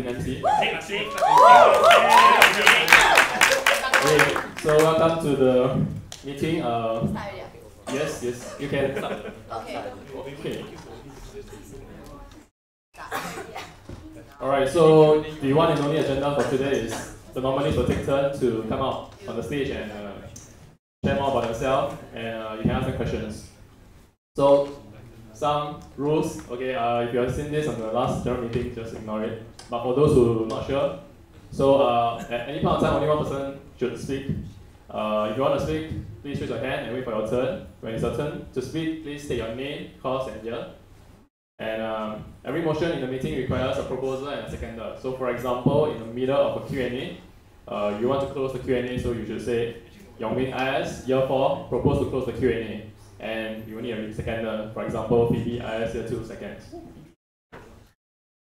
been MC. Okay, so welcome to the meeting. Yes, you can start. Okay. Alright, so the one and only agenda for today is the nominees will take turn to come out on the stage and share more about themselves, and you can ask them questions. So, some rules. Okay, if you have seen this on the last general meeting, just ignore it. But for those who are not sure, so at any point of time, only one person should speak. If you want to speak, please raise your hand and wait for your turn. When it's your turn to speak, please state your name, course, and year. And every motion in the meeting requires a proposer and a seconder. So for example, in the middle of a Q&A, you want to close the Q&A, so you should say, Yongmin IS, year 4, propose to close the Q&A. And you need a seconder, for example, Phoebe IS, year 2, seconds.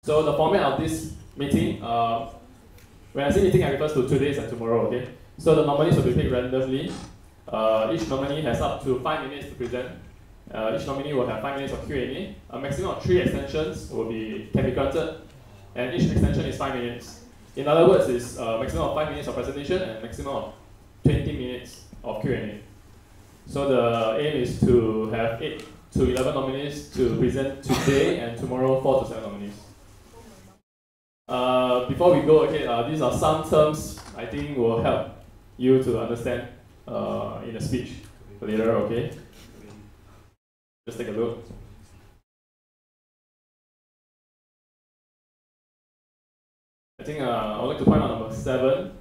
So the format of this meeting, when I say meeting, I refer to today's and tomorrow, okay? So the nominees will be picked randomly. Each nominee has up to 5 minutes to present. Each nominee will have 5 minutes of Q&A. A maximum of 3 extensions can be granted, and each extension is 5 minutes. In other words, it's a maximum of 5 minutes of presentation and a maximum of 20 minutes of Q&A. So the aim is to have 8 to 11 nominees to present today, and tomorrow 4 to 7 nominees. Before we go, okay, these are some terms I think will help you to understand in the speech later, okay? Just take a look. I think I would like to point out number 7.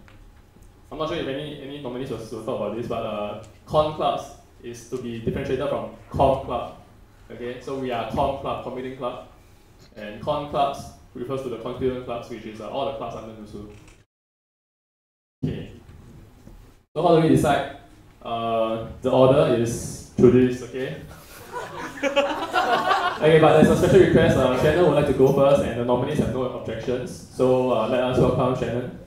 I'm not sure if any nominees will talk about this, but con clubs is to be differentiated from com club. Okay, so we are com club, computing club, and con clubs refers to the concurrent clubs, which is all the clubs under NUSU. Okay. So how do we decide? The order is through this, okay? Okay, but there's a special request. Shannon would like to go first, and the nominees have no objections. So let us welcome Shannon.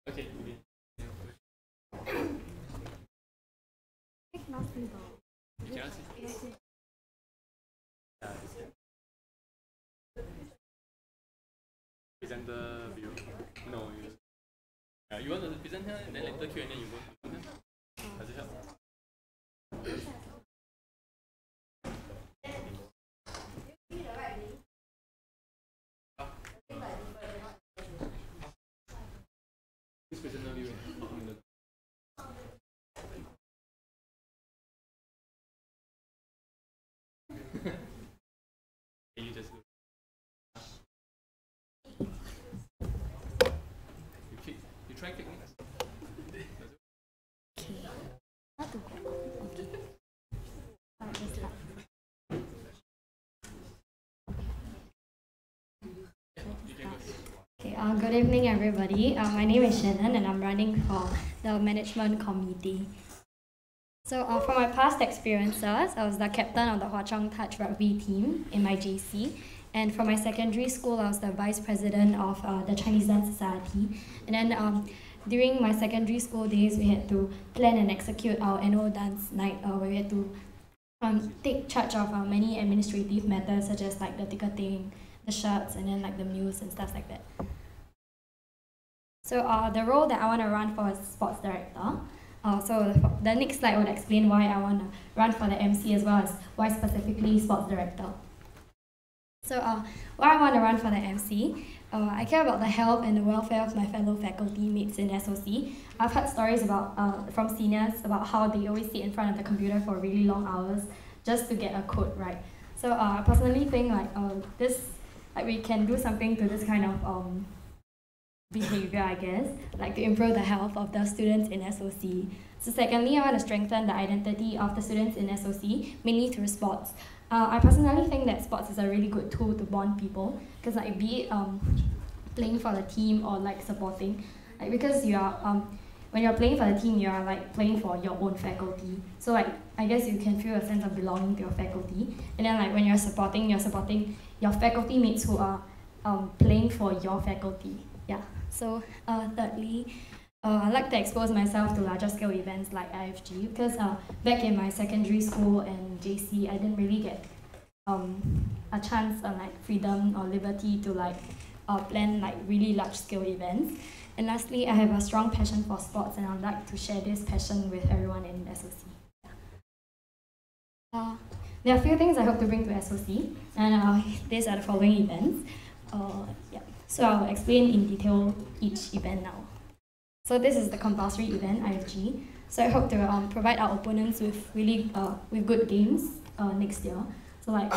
Okay. Presenter view. No, you want to present here and then later Q&A you go. Does it help? Who's presenter view? You just go. You try clicking. Good evening, everybody. My name is Shannon, and I'm running for the management committee. So, from my past experiences, I was the captain of the Hwa Chong Touch rugby team in my JC, and from my secondary school, I was the vice president of the Chinese Dance Society. And then during my secondary school days, we had to plan and execute our annual dance night, where we had to take charge of many administrative matters, such as like the ticketing, the shirts, and then like the meals and stuff like that. So the role that I want to run for is sports director. So the next slide would explain why I want to run for the MC as well as why specifically sports director. So why I want to run for the MC, I care about the health and the welfare of my fellow faculty mates in SOC. I've heard stories about from seniors about how they always sit in front of the computer for really long hours just to get a code right. So I personally think like we can do something to this kind of behavior, I guess, like to improve the health of the students in SOC. So secondly, I want to strengthen the identity of the students in SOC, mainly through sports. I personally think that sports is a really good tool to bond people, because like be it playing for the team or like supporting, like because you are when you're playing for the team, you are like playing for your own faculty. So like I guess you can feel a sense of belonging to your faculty, and then like when you're supporting your faculty mates who are playing for your faculty. Yeah. So thirdly, I like to expose myself to larger scale events like IFG, because back in my secondary school and JC, I didn't really get a chance or like freedom or liberty to like plan like really large scale events. And lastly, I have a strong passion for sports, and I'd like to share this passion with everyone in SOC. There are a few things I hope to bring to SOC, and these are the following events. Yeah. So I'll explain in detail each event now. So this is the compulsory event, IFG. So I hope to provide our opponents with really with good games next year. So like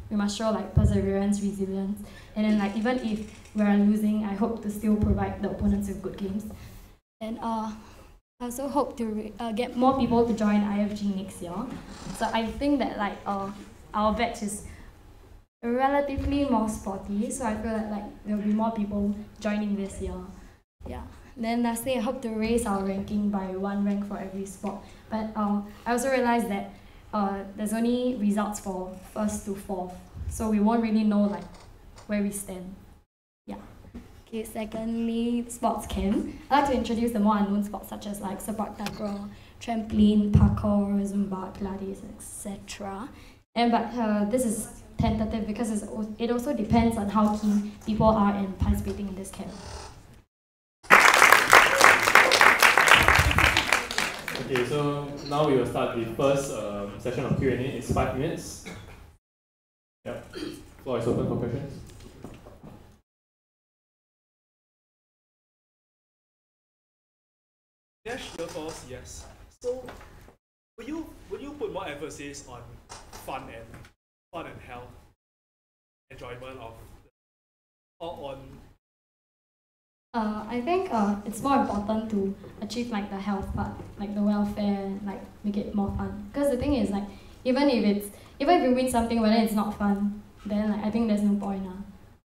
we must show like perseverance, resilience, and then like even if we are losing, I hope to still provide the opponents with good games. And I also hope to get more people to join IFG next year. So I think that like our batch is relatively more sporty, so I feel that like there will be more people joining this year. Yeah. Then lastly, I hope to raise our ranking by 1 rank for every sport. But I also realized that there's only results for 1st to 4th, so we won't really know like where we stand. Yeah. Okay. Secondly, sports camp. I'd like to introduce the more unknown sports such as like sepak takraw, trampoline, parkour, Zumba, Pilates, etc. And but this is tentative because it also depends on how keen people are in participating in this camp. Okay, so now we will start the first session of Q&A. It's 5 minutes. Yep. Floor is open for questions. Yes, sure, of course, yes. So, would you put more emphasis on fun and health, enjoyment of, or on? I think it's more important to achieve like the health part, like the welfare, like make it more fun. Because the thing is like even if you win something, but then it's not fun, then like I think there's no point.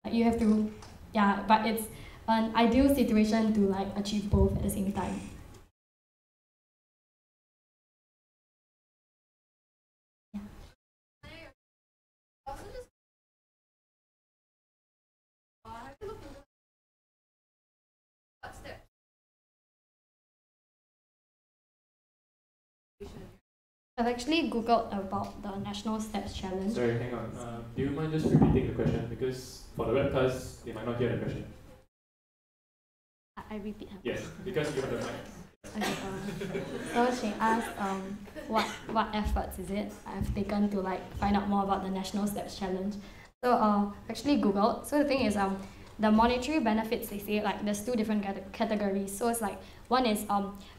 Like you have to, yeah. But it's an ideal situation to like achieve both at the same time. I've actually Googled about the National Steps Challenge. Sorry, hang on. Do you mind just repeating the question? Because for the webcast, they might not hear the question. I repeat. Yes, because you have the mic. Okay, so she asked what efforts is it I've taken to like find out more about the National Steps Challenge. So actually Googled. So the thing is the monetary benefits, they say like there's 2 different categories. So it's like one is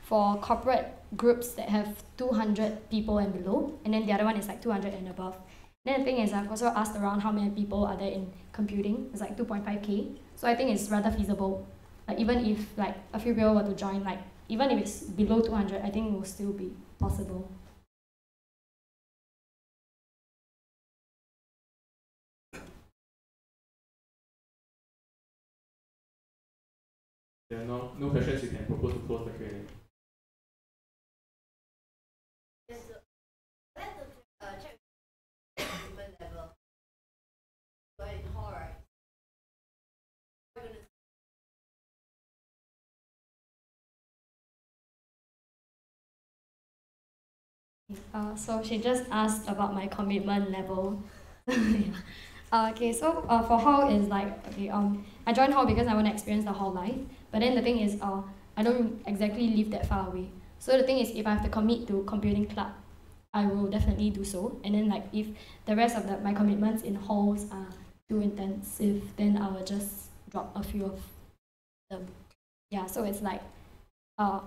for corporate groups that have 200 people and below, and then the other one is like 200 and above. Then the thing is I've also asked around how many people are there in computing. It's like 2.5k. So I think it's rather feasible. Like even if like a few people were to join, like even if it's below 200, I think it will still be possible. There are no questions. You can propose to close the Q&A. So she just asked about my commitment level. Okay, so for hall is like, okay, I joined hall because I want to experience the hall life. But then the thing is, I don't exactly live that far away. So the thing is, if I have to commit to computing club, I will definitely do so. And then like if the rest of my commitments in halls are too intensive, then I will just drop a few of them. Yeah, so it's like, I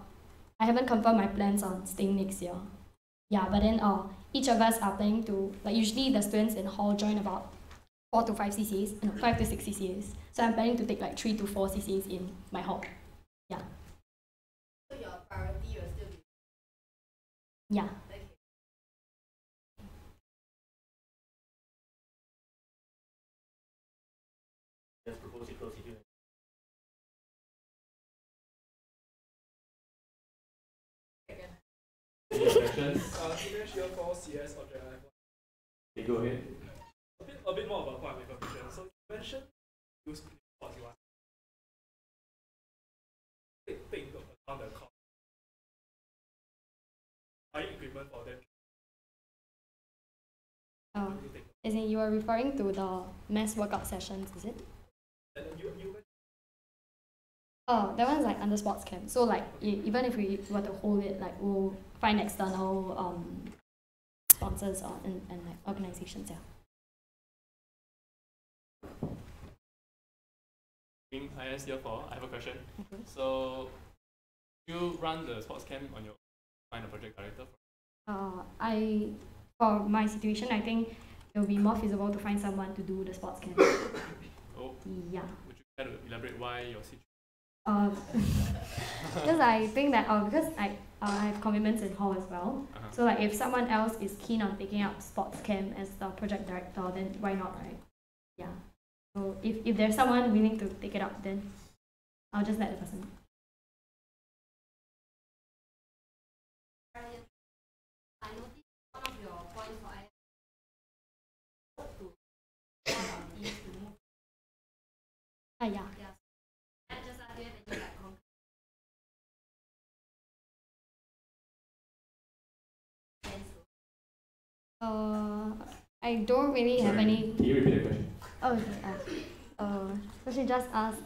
haven't confirmed my plans on staying next year. Yeah, but then each of us are planning to, like usually the students in hall join about 4 to 5 CCAs, no, 5 to 6 CCAs. So I'm planning to take like 3 to 4 CCAs in my hall. Yeah. So your priority will still be. Yeah. Okay. Just propose it, procedure. Any questions? Finish year 4 CS object life. Okay, go ahead. A bit more about quantum information. So you mentioned use what you want. Take into account the cost. Buying equipment for them. As in you are referring to the mass workout sessions, is it? And then you Oh, that one's like under sports camp. So like even if we were to hold it, like we'll find external sponsors and like organizations. Yeah. Being highest year 4, I have a question. Okay. So, you run the sports camp on your find a project director? For my situation, I think it will be more feasible to find someone to do the sports camp. Oh. Yeah. Would you try to elaborate why your situation? Because I think that because I have commitments in hall as well. So like if someone else is keen on taking up sports camp as the project director, then why not, right? Yeah. So if there's someone willing to take it up, then I'll just let the person know. I noticed one of your points for I Yeah. I just asked you if you like concrete. I don't really have any. Can you repeat the question? Oh, okay. So she just asked,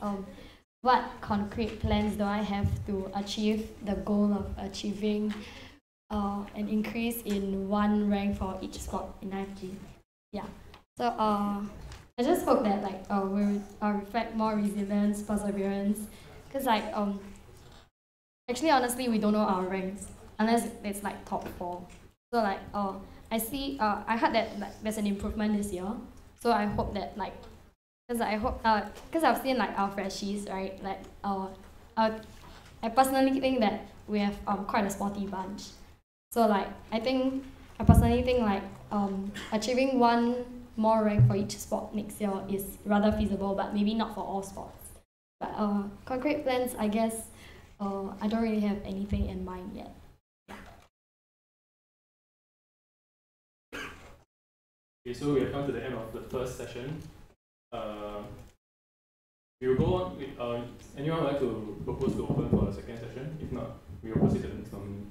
what concrete plans do I have to achieve the goal of achieving an increase in 1 rank for each sport in IFG? Yeah. So I just hope that like we'll reflect more resilience, perseverance, because like actually honestly we don't know our ranks unless it's like top 4. So like I heard that like there's an improvement this year. So I hope that like because I've seen like our freshies, right? Like I personally think that we have quite a sporty bunch. So like I personally think like achieving 1 more rank for each sport next year is rather feasible, but maybe not for all sports. But concrete plans, I guess I don't really have anything in mind yet. Okay, so we have come to the end of the first session. We will go on with, anyone would like to propose to open for the second session? If not, we will proceed to the next one.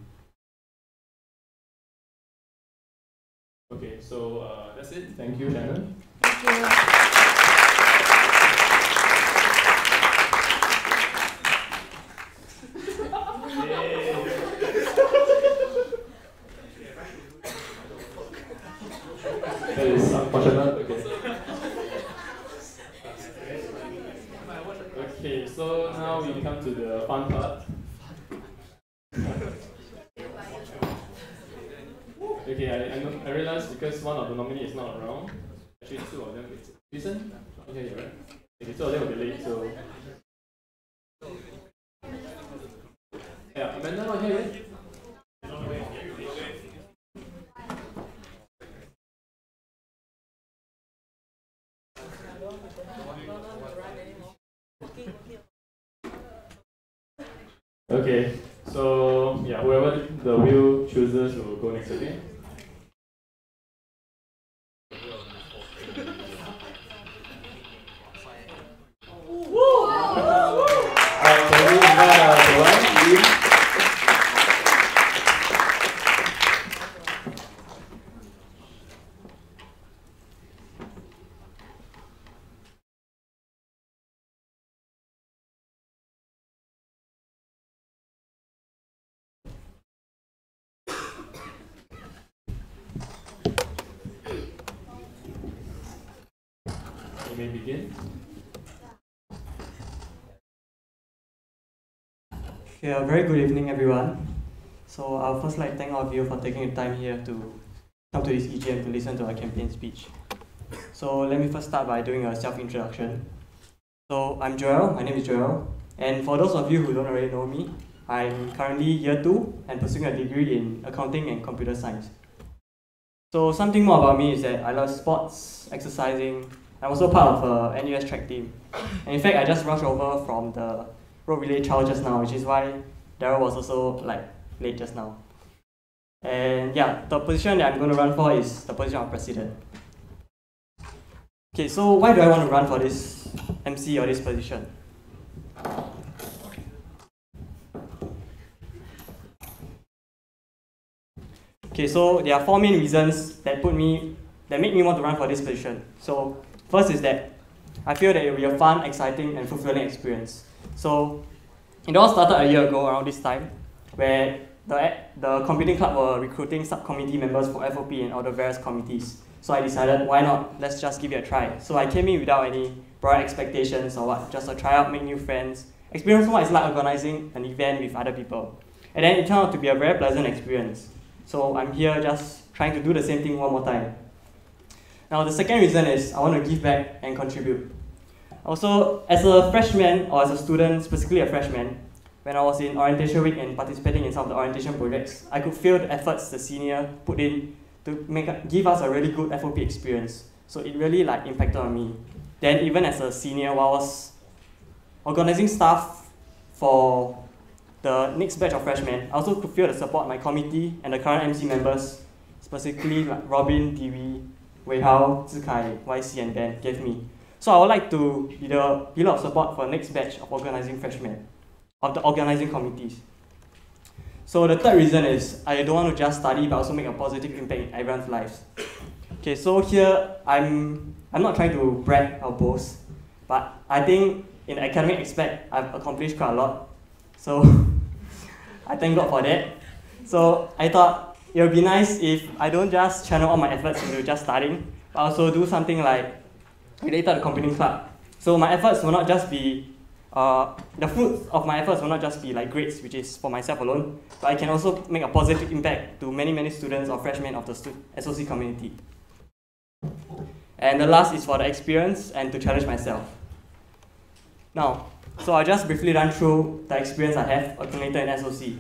Okay, so that's it. Thank you, Shannon. Thank you. That is unfortunate. Okay. Okay, so now we come to the fun part. Okay, I realized because one of the nominees is not around. Actually, 2 of them. It's Jason. Okay, you're right. Okay, 2 of them will be late. So yeah, Amanda, not here yet. Okay, so yeah, whoever the wheel chooses will go next, okay? Alright, so we invite Joanne, you may begin. Okay, a very good evening, everyone. So I'll first like thank all of you for taking the time here to come to this EGM to listen to our campaign speech. So let me first start by doing a self-introduction. So I'm Joel, my name is Joel, and for those of you who don't already know me, I'm currently year 2 and pursuing a degree in accounting and computer science. So something more about me is that I love sports, exercising. I'm also part of a NUS track team. And in fact, I just rushed over from the road relay trial just now, which is why Daryl was also late just now. And yeah, the position that I'm going to run for is the position of president. Okay, so why do I want to run for this MC or this position? Okay, so there are 4 main reasons that make me want to run for this position. So first is that I feel that it will be a fun, exciting, and fulfilling experience. So it all started a year ago around this time, where the computing club were recruiting subcommittee members for FOP and all the various committees. So I decided, why not? Let's just give it a try. So I came in without any prior expectations or what, just to try out, make new friends, experience what it's like organizing an event with other people. And then it turned out to be a very pleasant experience. So I'm here just trying to do the same thing one more time. Now the second reason is I want to give back and contribute. Also, as a freshman or as a student, specifically a freshman, when I was in orientation week and participating in some of the orientation projects, I could feel the efforts the senior put in to give us a really good FOP experience. So it really impacted on me. Then even as a senior, while I was organizing stuff for the next batch of freshmen, I also could feel the support my committee and the current MC members, specifically Robin, Dewey, Wei Hao, Zikai, YC, and Ben gave me. So I would like to be the pillar of support for the next batch of organizing freshmen, of the organizing committees. So the third reason is I don't want to just study but also make a positive impact in everyone's lives. Okay, so here I'm not trying to brag or boast, but I think in the academic aspect I've accomplished quite a lot. So I thank God for that. So I thought it would be nice if I don't just channel all my efforts into just studying, but also do something related to the computing club. So my efforts will not just be the fruits of my efforts will not just be grades, which is for myself alone, but I can also make a positive impact to many students or freshmen of the SOC community. And the last is for the experience and to challenge myself. Now, so I'll just briefly run through the experience I have accumulated in SOC.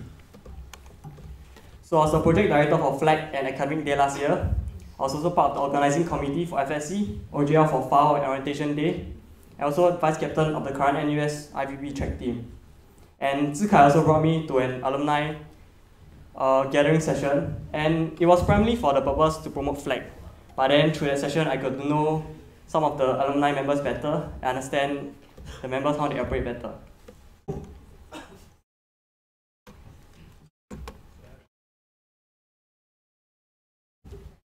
So I was a project director for Flag and Academic Day last year. I was also part of the organizing committee for FSC, OJL for FAO and Orientation Day, and also vice captain of the current NUS IVB track team. And Zikai also brought me to an alumni gathering session, and it was primarily for the purpose to promote Flag. But then through that session, I got to know some of the alumni members better and understand the members how they operate better.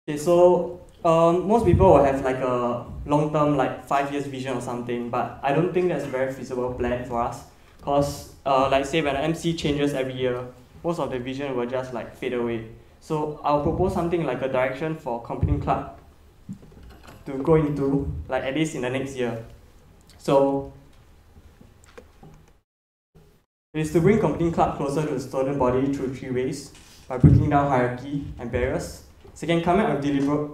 Okay, so most people will have a long-term 5 years vision or something, but I don't think that's a very feasible plan for us, because say when an MC changes every year, most of the vision will just fade away. So I'll propose something like a direction for computing club to go into at least in the next year. So it is to bring computing club closer to the student body through 3 ways: by breaking down hierarchy and barriers. Second, come out with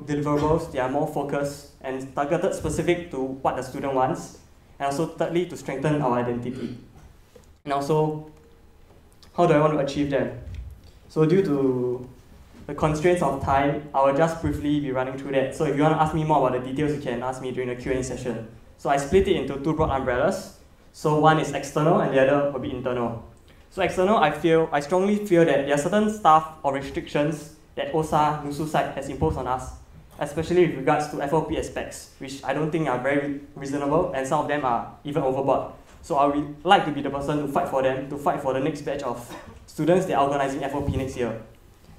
deliverables that are more focused and targeted specific to what the student wants. And also thirdly, to strengthen our identity. And also, how do I want to achieve them? So due to the constraints of time, I will just briefly be running through that. So if you want to ask me more about the details, you can ask me during the Q&A session. So I split it into 2 broad umbrellas. So one is external and the other will be internal. So external, I strongly feel that there are certain stuff or restrictions that OSA NUSU side has imposed on us, especially with regards to FOP aspects, which I don't think are very reasonable, and some of them are even overboard. So I would like to be the person to fight for them, to fight for the next batch of students that are organizing FOP next year.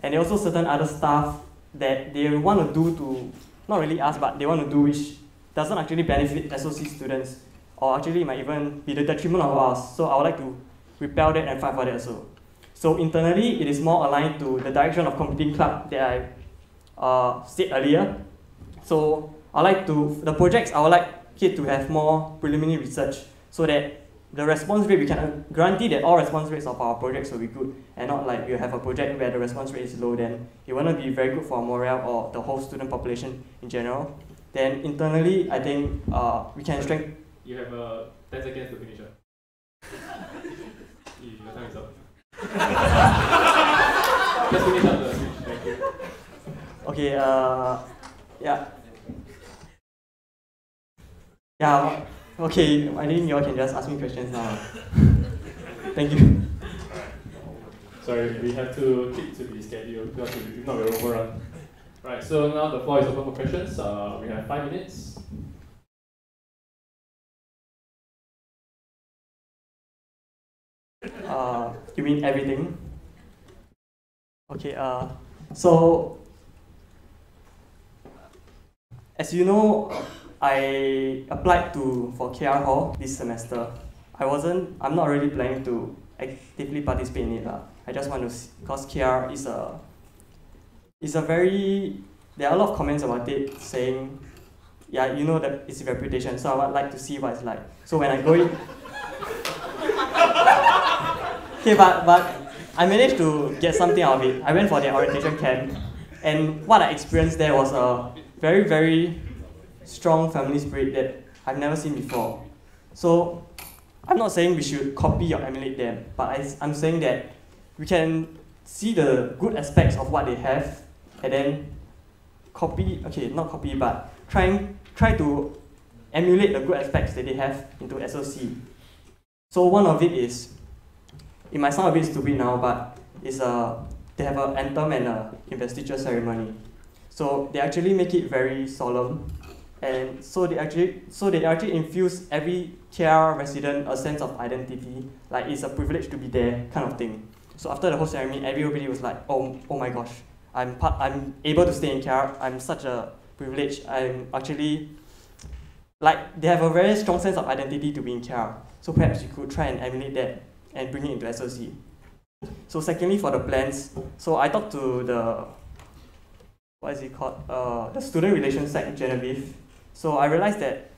And there are also certain other stuff that they want to do to, not really us, but they want to do which doesn't actually benefit SOC students, or actually might even be the detriment of us. So I would like to repel that and fight for that also. So internally, it is more aligned to the direction of computing club that I said earlier. So I would like it to have more preliminary research, so that the response rate, we can guarantee that all response rates of our projects will be good, and not we have a project where the response rate is low, then it will not be very good for morale or the whole student population in general. Then internally, I think we can strengthen. You have 10 seconds to finish up. Your time is up. Just finish up the speech. Thank you. Okay, yeah. Yeah, okay, I think you all can just ask me questions now. Thank you. Sorry, we have to keep to the schedule because if not, we'll overrun. Right, so now the floor is open for questions. We have 5 minutes. You mean everything? Okay, so as you know, I applied for KR Hall this semester. I'm not really planning to actively participate in it. I just want to, because KR is a very, there are a lot of comments about it saying, yeah, you know that it's a reputation, so I would like to see what it's like. So when I go in, okay, but I managed to get something out of it. I went for the orientation camp, and what I experienced there was a very, very strong family spirit that I've never seen before. So I'm not saying we should copy or emulate them, but I'm saying that we can see the good aspects of what they have, and then not copy, but try to emulate the good aspects that they have into SOC. So one of it is, it might sound a bit stupid now, but it's they have an anthem and an investiture ceremony. So they actually make it very solemn, and so they actually infuse every KR resident a sense of identity, like it's a privilege to be there, kind of thing. So after the whole ceremony, everybody was like, oh my gosh, I'm able to stay in KR. I'm such a privilege. I'm actually, like, they have a very strong sense of identity to be in KR. So perhaps you could try and emulate that and bring it into SOC. So secondly, for the plans, so I talked to the, what is it called? The student relations sec, Genevieve. So I realized that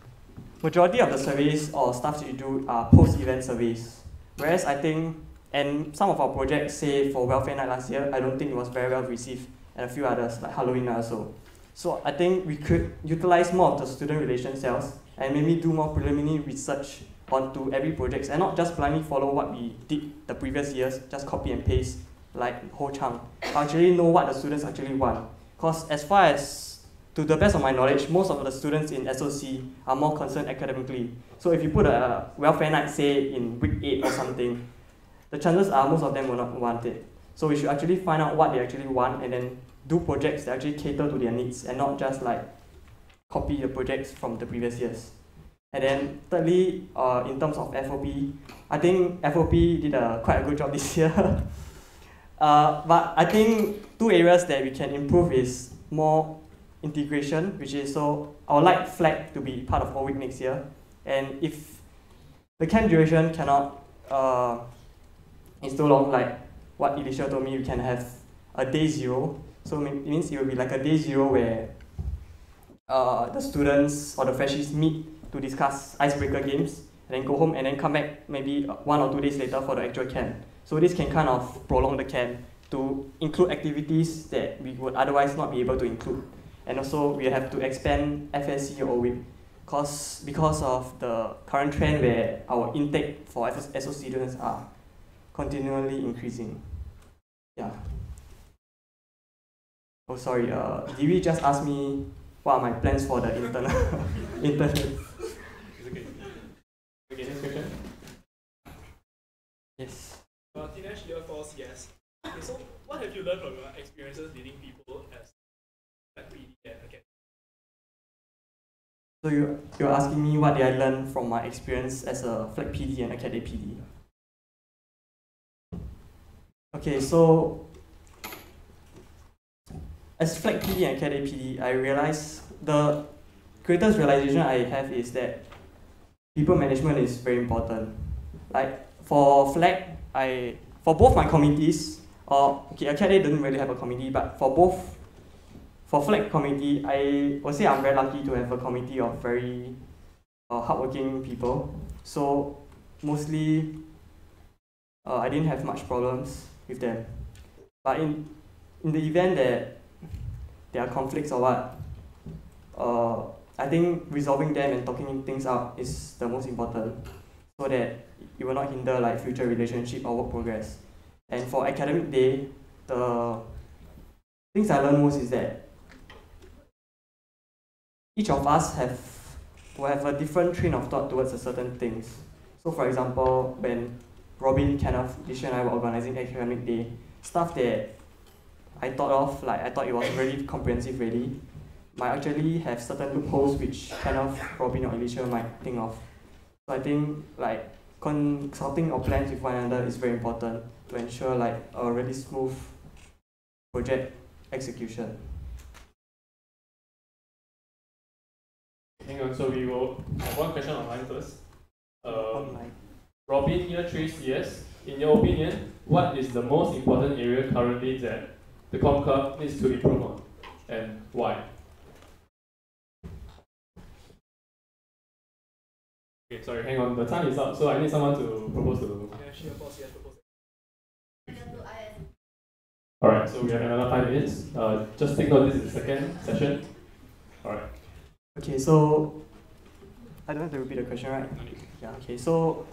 majority of the surveys or stuff that you do are post-event surveys. Whereas I think, and some of our projects, say for Welfare Night last year, I don't think it was very well received, and a few others, like Halloween Night also. So I think we could utilize more of the student relations cells and maybe do more preliminary research onto every project, and not just blindly follow what we did the previous years, just copy and paste like whole chunk. Actually know what the students actually want. Because as far as, to the best of my knowledge, most of the students in SOC are more concerned academically. So if you put a welfare night, say in week 8 or something, the chances are most of them will not want it. So we should actually find out what they actually want and then do projects that actually cater to their needs and not just like copy the projects from the previous years. And then thirdly, in terms of FOP, I think FOP did quite a good job this year. But I think 2 areas that we can improve is more integration, which is, so I would like flag to be part of all week next year. And if the camp duration cannot, it's too long, like what Elisha told me, we can have a day 0. So it means it will be like a day 0 where the students or the freshies meet to discuss icebreaker games, and then go home and then come back maybe 1 or 2 days later for the actual camp. So this can kind of prolong the camp to include activities that we would otherwise not be able to include. And also we have to expand FSC all week because of the current trend where our intake for SO students are continually increasing. Yeah. Oh sorry, did we just ask me what are my plans for the internal? Okay, next question. Yes. Teenage year 4 CS. Okay, so what have you learned from your experiences leading people as like PD and academy? So you're asking me what did I learn from my experience as a flag PD and academic PD? Okay, so as flag PD and academic PD, I realized the greatest realization I have is that people management is very important. Like for flag, for both my committees, academic didn't really have a committee, but for flag committee, I would say I'm very lucky to have a committee of very hardworking people. So mostly, I didn't have much problems with them. But in the event that there are conflicts or what, I think resolving them and talking things out is the most important, so that it will not hinder like future relationship or work progress. And for academic day, the things I learned most is that each of us will have a different train of thought towards a certain things. So for example, when Robin, Kenneth, Disha and I were organizing academic day, stuff that I thought of, like I thought it was really comprehensive really, might actually have certain loopholes which Kenneth, Robin or Alicia might think of. So I think like consulting or plans with one another is very important to ensure like a really smooth project execution. Hang on, so we will have one question online first. Online. Robin, year 3 CS, in your opinion, what is the most important area currently that the Comm Club needs to improve on, and why? Okay, sorry, hang on, the time is up, so I need someone to propose to. Yeah, Shannon Kok, yes, propose. Alright, so we have another 5 minutes. Just take note, this is the second session. Alright. Okay, so I don't have to repeat the question, right? Yeah, okay, so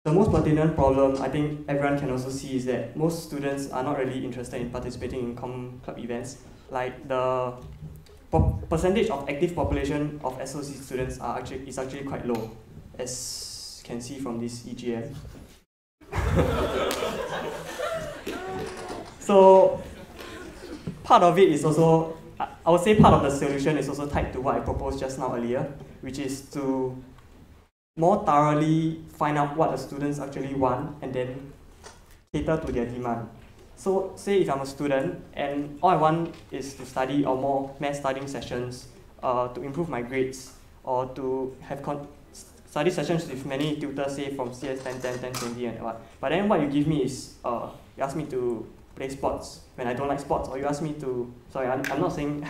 the most pertinent problem I think everyone can also see is that most students are not really interested in participating in Comm Club events. Like the percentage of active population of SOC students is actually quite low, as you can see from this EGM. So part of it is also, I would say part of the solution is also tied to what I proposed just now earlier, which is to more thoroughly find out what the students actually want and then cater to their demand. So say if I'm a student and all I want is to study or more math studying sessions to improve my grades, or to have study sessions with many tutors, say from CS 10, 10, 10, 20 and what. But then what you give me is, you ask me to play sports when I don't like sports, or you ask me to, sorry, I'm not saying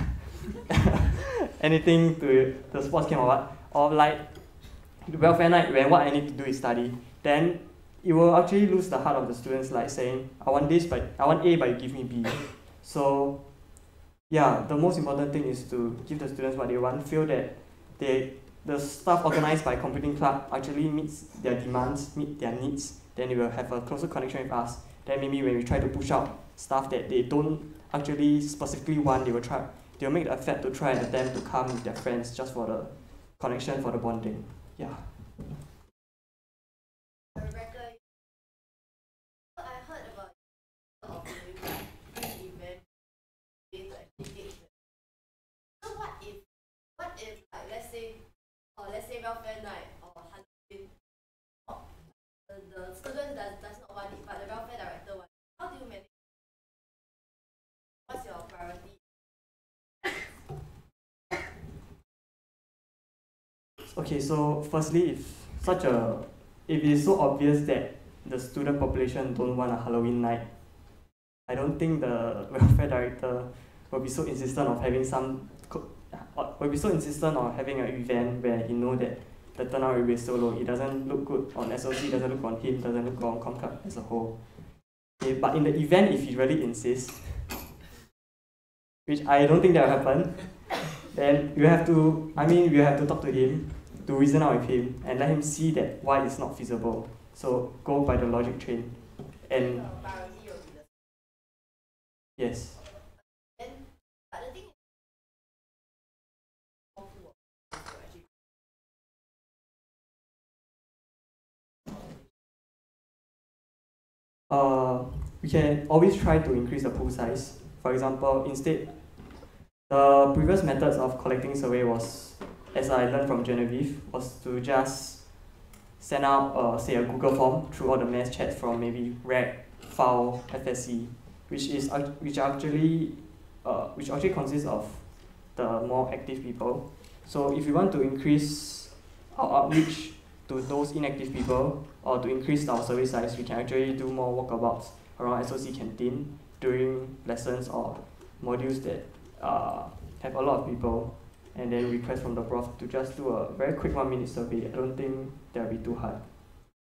anything to the sports camp or what, or like the welfare night when what I need to do is study, then it will actually lose the heart of the students, like saying, I want this, but I want A, but you give me B. So yeah, the most important thing is to give the students what they want, feel that the stuff organized by computing club actually meets their demands, meet their needs, then they will have a closer connection with us. Then maybe when we try to push out stuff that they don't actually specifically want, they will make the effort to try and attempt to come with their friends just for the connection, for the bonding. Yeah. Rebecca, I heard about event. So what if like let's say welfare night or Halloween, the student does not want it, but the welfare director wants it. How do you manage? What's your priority? Okay, so firstly, if it is so obvious that the student population don't want a Halloween night, I don't think the welfare director will be so insistent on having an event where he know that the turnout will be so low. It doesn't look good on SOC, doesn't look on him, doesn't look on Comm Club as a whole. Okay, but in the event, if he really insists, which I don't think that will happen, then we have to talk to him, to reason out with him, and let him see that why it's not feasible. So go by the logic train. And yes. But the thing is, we can always try to increase the pool size. For example, instead, the previous methods of collecting survey was, as I learned from Genevieve, was to just send out, say, a Google form through all the mass chats from maybe REC, FAO, FSC, which actually consists of the more active people. So if we want to increase our outreach to those inactive people, or to increase our survey size, we can actually do more walkabouts around SOC canteen during lessons or modules that have a lot of people, and then request from the prof to just do a very quick 1-minute survey. I don't think that will be too hard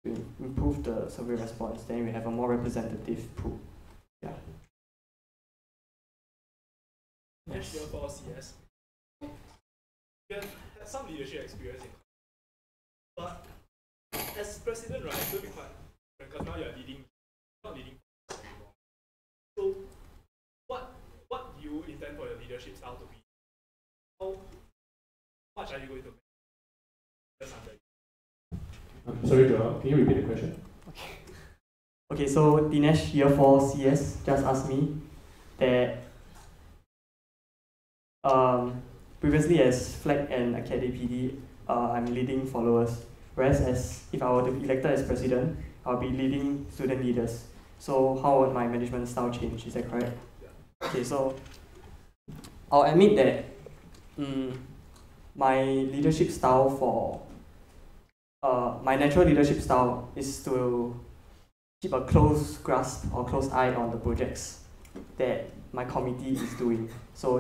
to improve the survey response. Then we have a more representative pool. Yeah. Yes, for CS. some leadership experience in, but as president, right, it's going to be quite different because now you're leading, not leading anymore. So, what do you intend for your leadership style to be? How much are you going to make just under you? I'm sorry, Joel, can you repeat the question? Okay, so Dinesh, year 4 CS, just asked me that previously as flag and academy PD, I'm leading followers. Whereas if I were to be elected as president, I'll be leading student leaders. So how would my management style change? Is that correct? Yeah. Okay, so I'll admit that my leadership style my natural leadership style is to keep a close grasp or close eye on the projects that my committee is doing. So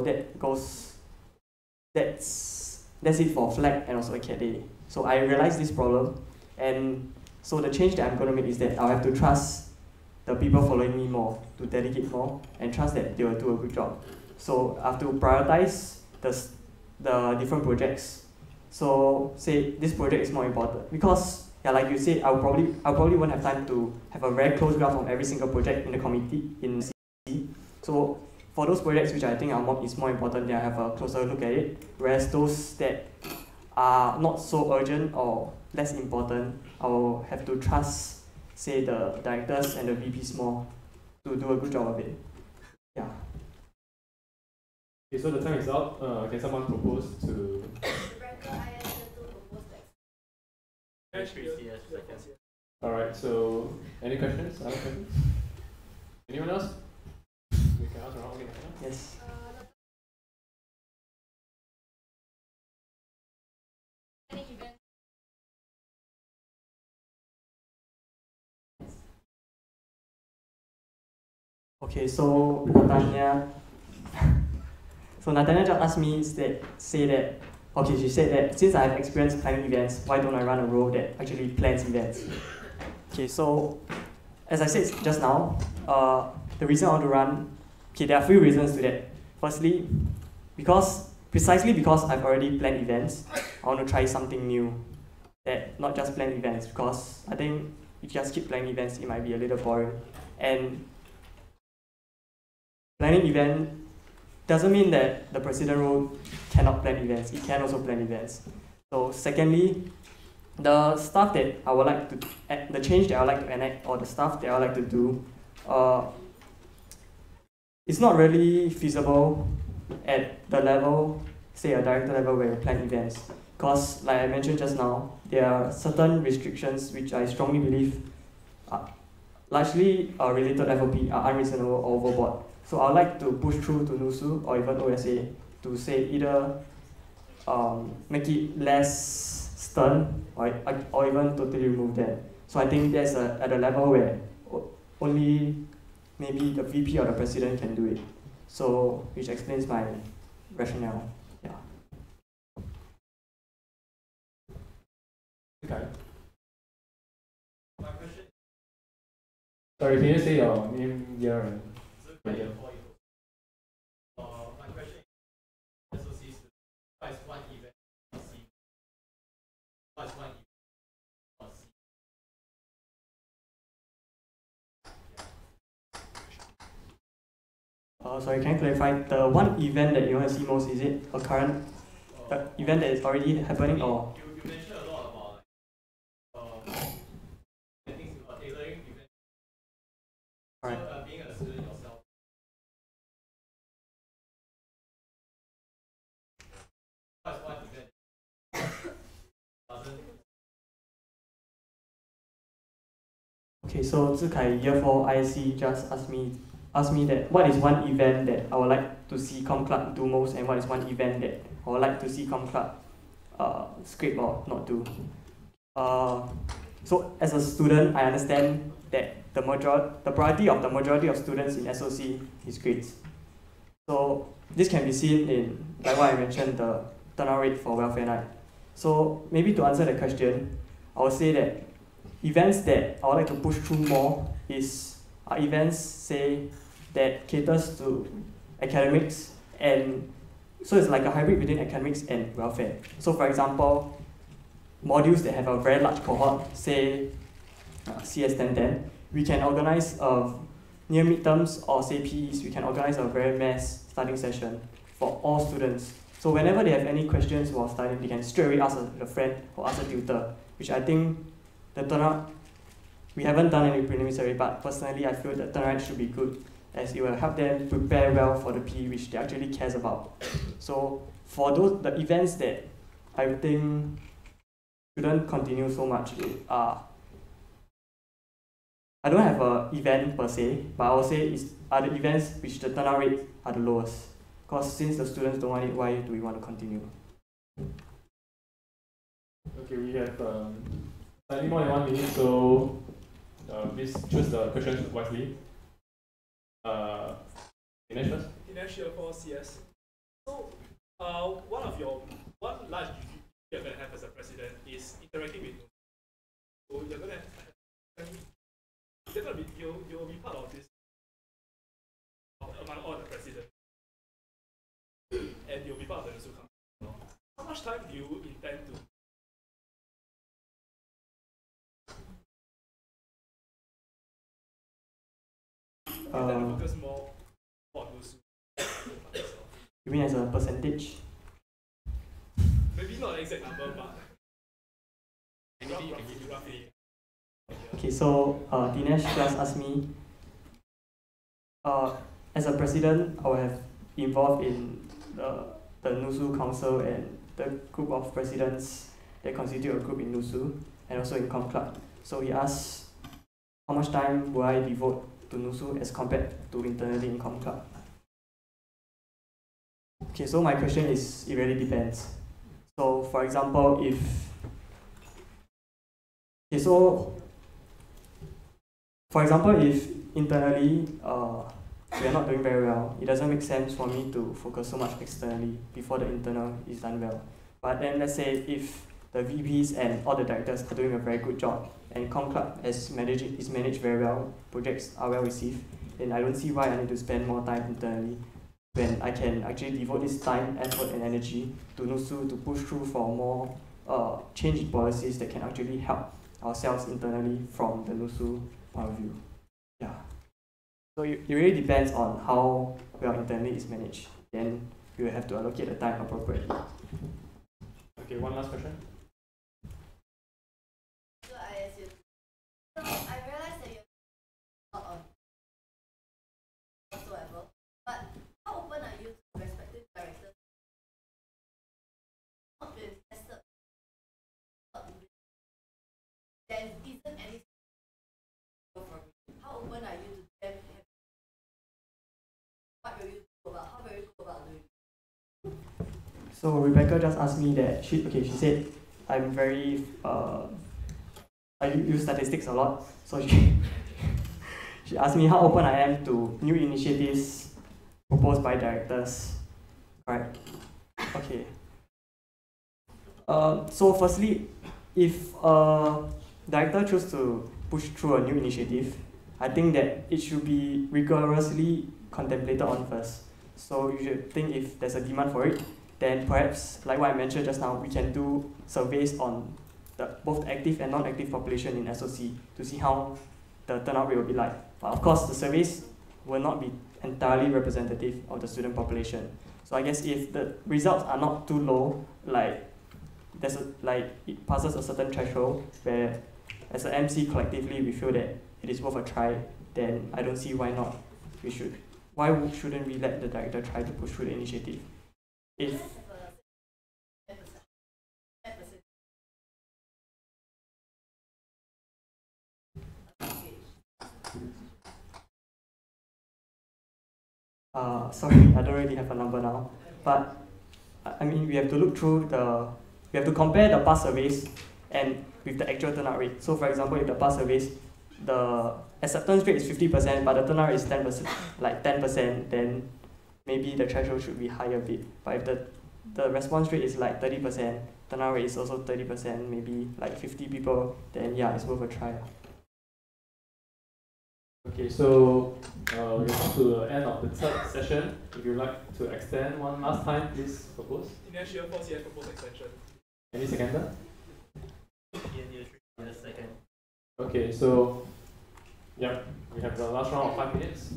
that's it for flag and also academy. So I realized this problem, and so the change that I'm going to make is that I'll have to trust the people following me more, to delegate more, and trust that they will do a good job. So I have to prioritize the different projects. So say this project is more important because, yeah, like you said, I probably won't have time to have a very close grasp on every single project in the committee in C. So for those projects which I think is more important, then I have a closer look at it. Whereas those that are not so urgent or less important, I will have to trust, say, the directors and the VPs more to do a good job of it. Yeah. Okay, so the time is up. Can someone propose to? Alright, so any questions? Other questions? Anyone else? We can ask around again. Yes. Okay, so Natanya just asked me she said that since I have experience planning events, why don't I run a role that actually plans events? Okay, so as I said just now, the reason I want to run, there are a few reasons to that. Firstly, precisely because I've already planned events, I want to try something new, that not just plan events, because I think if you just keep planning events, it might be a little boring. And planning event doesn't mean that the president role cannot plan events. It can also plan events. So secondly, the stuff that I would like to, the change that I would like to enact, or the stuff that I would like to do, it's not really feasible at the level, say a director level where you plan events. Because like I mentioned just now, there are certain restrictions which I strongly believe largely related to FOP are unreasonable or overboard. So I would like to push through to NUSU or even OSA to say either make it less stern or even totally remove them. So I think that's at a level where only maybe the VP or the president can do it. So which explains my rationale. Yeah. Okay. My question. Sorry, can you say your name, year, and my question is what is one event what is one event? Sorry, can you clarify? The one event that you want to see most, is it a current event that is already happening, or? You mentioned a lot about tailoring events. Right. So, being a student yourself. What is one event? Okay, so Zikai, year 4 ISC just asked me that what is one event that I would like to see Com Club do most, and what is one event that I would like to see Com Club scrape or not do. So as a student, I understand that the priority of the majority of students in SOC is grades. So this can be seen in, like what I mentioned, the turnout rate for welfare night. So maybe to answer the question, I would say that events that I would like to push through more are events, say, that caters to academics and So it's like a hybrid between academics and welfare. So for example, modules that have a very large cohort, say CS 1010, we can organize near midterms or say PEs, we can organize a very mass studying session for all students. So whenever they have any questions while studying, they can straight away ask a friend or ask a tutor, which I think the turnout, we haven't done any preliminary survey, but personally I feel the turnout should be good, as it will help them prepare well for the PE which they actually cares about. So for the events that I think shouldn't continue so much, I don't have an event per se, but I will say are the events which the turnout rates are the lowest. Because since the students don't want it, why do we want to continue? Okay, we have slightly more than 1 minute, so please choose the questions wisely. Dinesh first? Dinesh here for CS. So, one large duty you're going to have as a president is interacting with. So you're going to you'll be part of this among all the presidents, and you'll be part of the Nusu Council. How much time do you intend to? Focus more on Nusu. You mean as a percentage? Maybe not an exact number, but roughly. Okay, so Dinesh just asked me, as a president, I will have involved in the Nusu Council and the group of presidents that constitute a group in Nusu and also in Com Club. So he asked, how much time will I devote to Nusu as compared to internally in Com Club? Okay, so my question is, it really depends. So for example, if internally we are not doing very well, it doesn't make sense for me to focus so much externally before the internal is done well. But then let's say if the VPs and all the directors are doing a very good job and Com Club is managed very well, projects are well received, then I don't see why I need to spend more time internally when I can actually devote this time, effort and energy to Nusu to push through for more change in policies that can actually help ourselves internally from the Nusu point of view. Yeah. So it really depends on how well internally is managed. Then you will have to allocate the time appropriately. Okay, one last question. So I ask you. So I realize that you're not on whatsoever, but how open are you to respective directors? Not been tested. There isn't any. How open are you to them? What will you do about? How will you go about doing? So Rebecca just asked me that she said I'm very I use statistics a lot. So she asked me how open I am to new initiatives proposed by directors. Right. Okay. So firstly, if a director chooses to push through a new initiative, I think that it should be rigorously contemplated on first. So you should think if there's a demand for it, then perhaps, like what I mentioned just now, we can do surveys on both the active and non-active population in SOC to see how the turnout rate will be like. But of course, the surveys will not be entirely representative of the student population. So I guess if the results are not too low, like it passes a certain threshold where as an MC collectively we feel that it is worth a try, then I don't see why not. Why shouldn't we let the director try to push through the initiative? If sorry, I don't really have a number now, but I mean we have to look through we have to compare the past surveys and with the actual turnout rate. So for example, if the past surveys, the acceptance rate is 50%, but the turnout rate is 10%, like 10%, then maybe the threshold should be higher a bit. But if the response rate is like 30%, turnout rate is also 30%, maybe like 50 people, then yeah, it's worth a try. Okay, so we're come to the end of the third session. If you'd like to extend one last time, please propose. Dinesh year 4 CS proposed extension. Any seconder? Year 3, the second. Okay, so yeah, we have the last round of 5 minutes.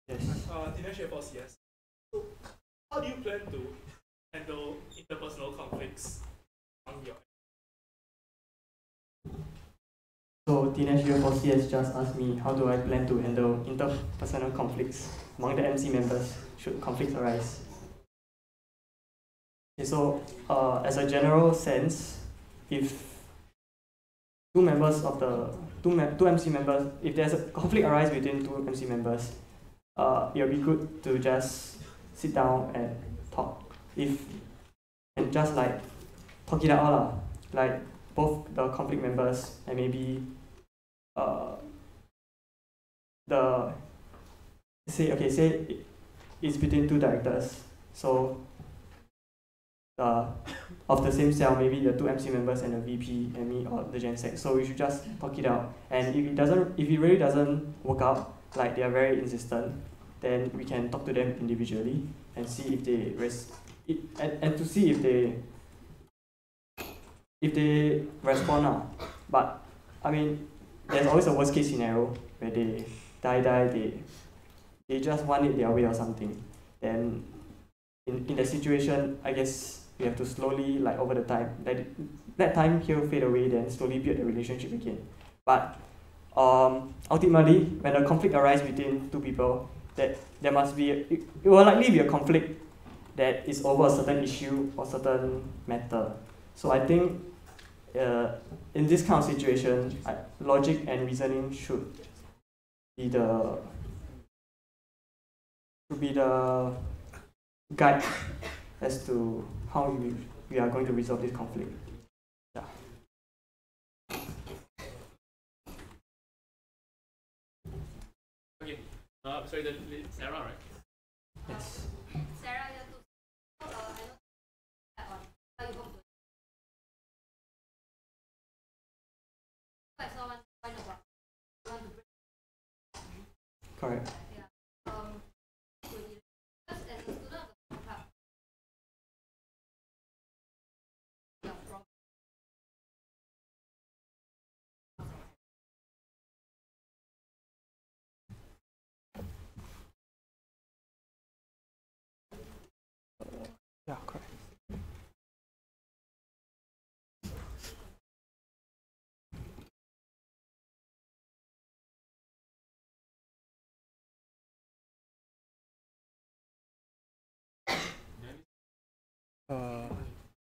Yes. Dinesh year 4 CS. So, how do you plan to handle interpersonal conflicts among your? So Dinesh here for CS just asked me how do I plan to handle interpersonal conflicts among the MC members should conflicts arise. Okay, so as a general sense, if two members of the two MC members, if there's a conflict arise between two MC members, it'll be good to just sit down and talk. And just like talk it out lah. Like both the conflict members and maybe say it's between two directors. So of the same cell, maybe the two MC members and the VP and me or the Gen Sec. So we should just talk it out. And if it really doesn't work out, like they are very insistent, then we can talk to them individually and see if they and to see if they respond now. But I mean, there's always a worst case scenario where they they just want it their way or something. Then in that situation, I guess we have to slowly, like over the time, let time here fade away, then slowly build the relationship again. But ultimately, when a conflict arises between two people, that there must be it will likely be a conflict that is over a certain issue or certain matter. So I think in this kind of situation, logic and reasoning should be the guide as to how we are going to resolve this conflict. Yeah. Okay. Sorry, Sarah, right? Yes. Sarah, you have to. I know that one. How you hope to. I saw one point about you want to break. Correct. Yeah. Because as a student of the club, yeah, from Yeah, correct.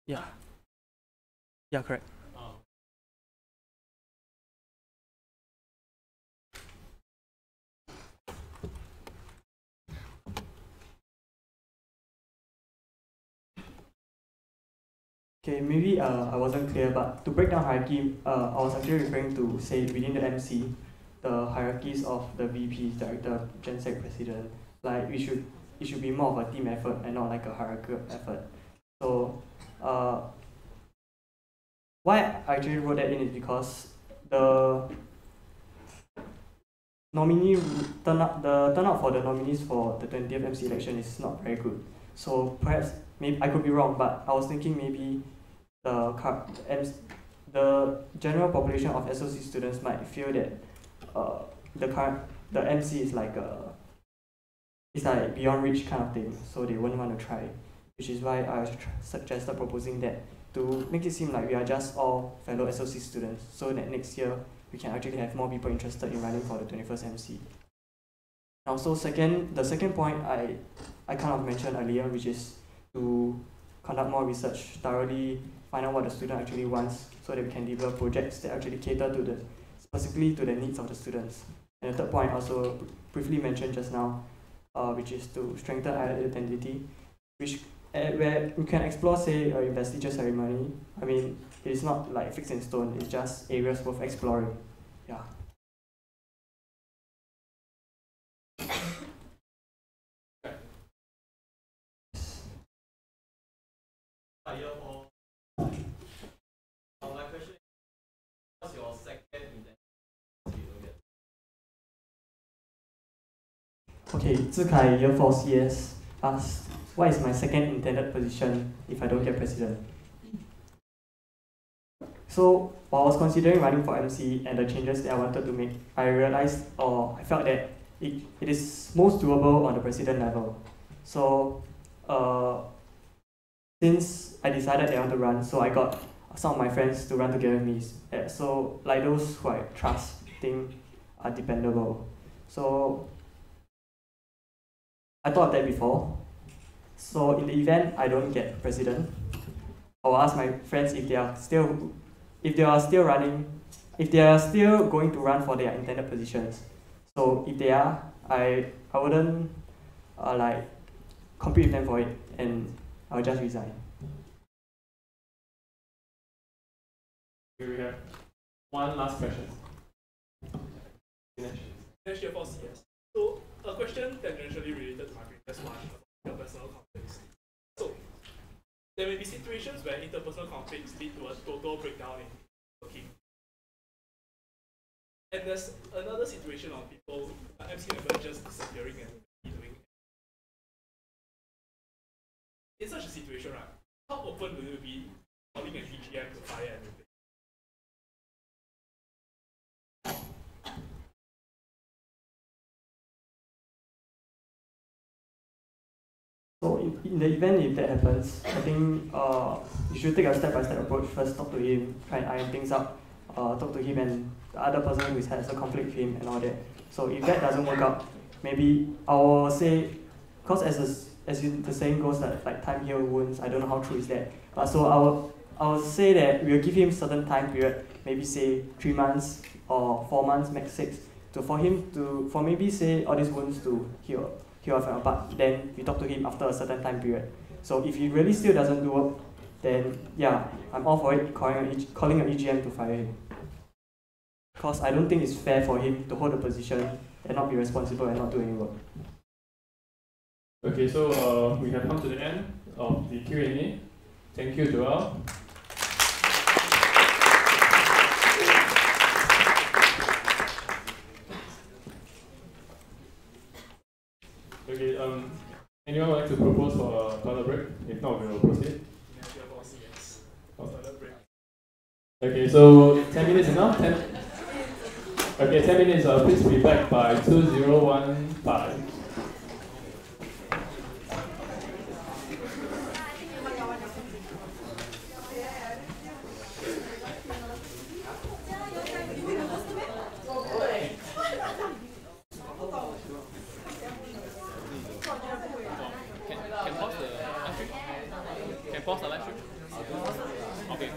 Yeah. Yeah, correct. Okay, maybe I wasn't clear, but to break down hierarchy, I was actually referring to, say, within the MC, the hierarchies of the VPs, director, Gen Sec president. Like it should be more of a team effort and not like a hierarchical effort. So why I actually wrote that in is because the turnout for the nominees for the 20th MC election is not very good. So perhaps maybe I could be wrong, but I was thinking maybe the general population of SOC students might feel that the MC is like it's like beyond reach kind of thing, so they wouldn't want to try, which is why I suggested proposing that to make it seem like we are just all fellow SOC students, so that next year we can actually have more people interested in running for the 21st MC. Now, so the second point I kind of mentioned earlier, which is to conduct more research, thoroughly find out what the student actually wants, so that we can develop projects that actually cater to specifically to the needs of the students. And the third point I also briefly mentioned just now, which is to strengthen identity, where you can explore, say, a investiture ceremony. I mean, it is not like fixed in stone, it's just areas worth exploring. Yeah. My question is, what's your second intention? Okay, Zikai, year 4 CS, asked, what is my second intended position if I don't get president? So, while I was considering running for MC and the changes that I wanted to make, I realized, or I felt that it is most doable on the president level. So, since I decided that I want to run, so I got some of my friends to run together with me. So, like those who I trust, think are dependable. So, I thought of that before. So, in the event I don't get president, I will ask my friends if they are still running, if they are still going to run for their intended positions. So if they are, I wouldn't like compete with them for it, and I'll just resign. Here we have one last question. Next year for CS. So a question tangentially related to my previous one about interpersonal conflicts. So there may be situations where interpersonal conflicts lead to a total breakdown in working. And there's another situation of people, MC members just disappearing and doing. In such a situation, right, how open will you be calling an EGM to fire and replace? So in the event if that happens, I think you should take a step-by-step approach. First, talk to him, try and iron things out. Talk to him and the other person who has a conflict with him and all that. So if that doesn't work out, maybe I will say, because the saying goes that like time heals wounds. I don't know how true is that. So I will say that we will give him certain time period, maybe say 3 months or 4 months, max 6, for maybe say all these wounds to heal off, but then we talk to him after a certain time period. So if he really still doesn't do work, then yeah, I'm all for it, calling an EGM to fire him. Because I don't think it's fair for him to hold a position and not be responsible and not do any work. Okay, so we have come to the end of the Q&A. Thank you, Joel. Okay, anyone would like to propose for a toilet break? If not, we will proceed. Okay, so 10 minutes enough? 10? Okay, 10 minutes, please be back by 2015. Can pause the live stream? Okay.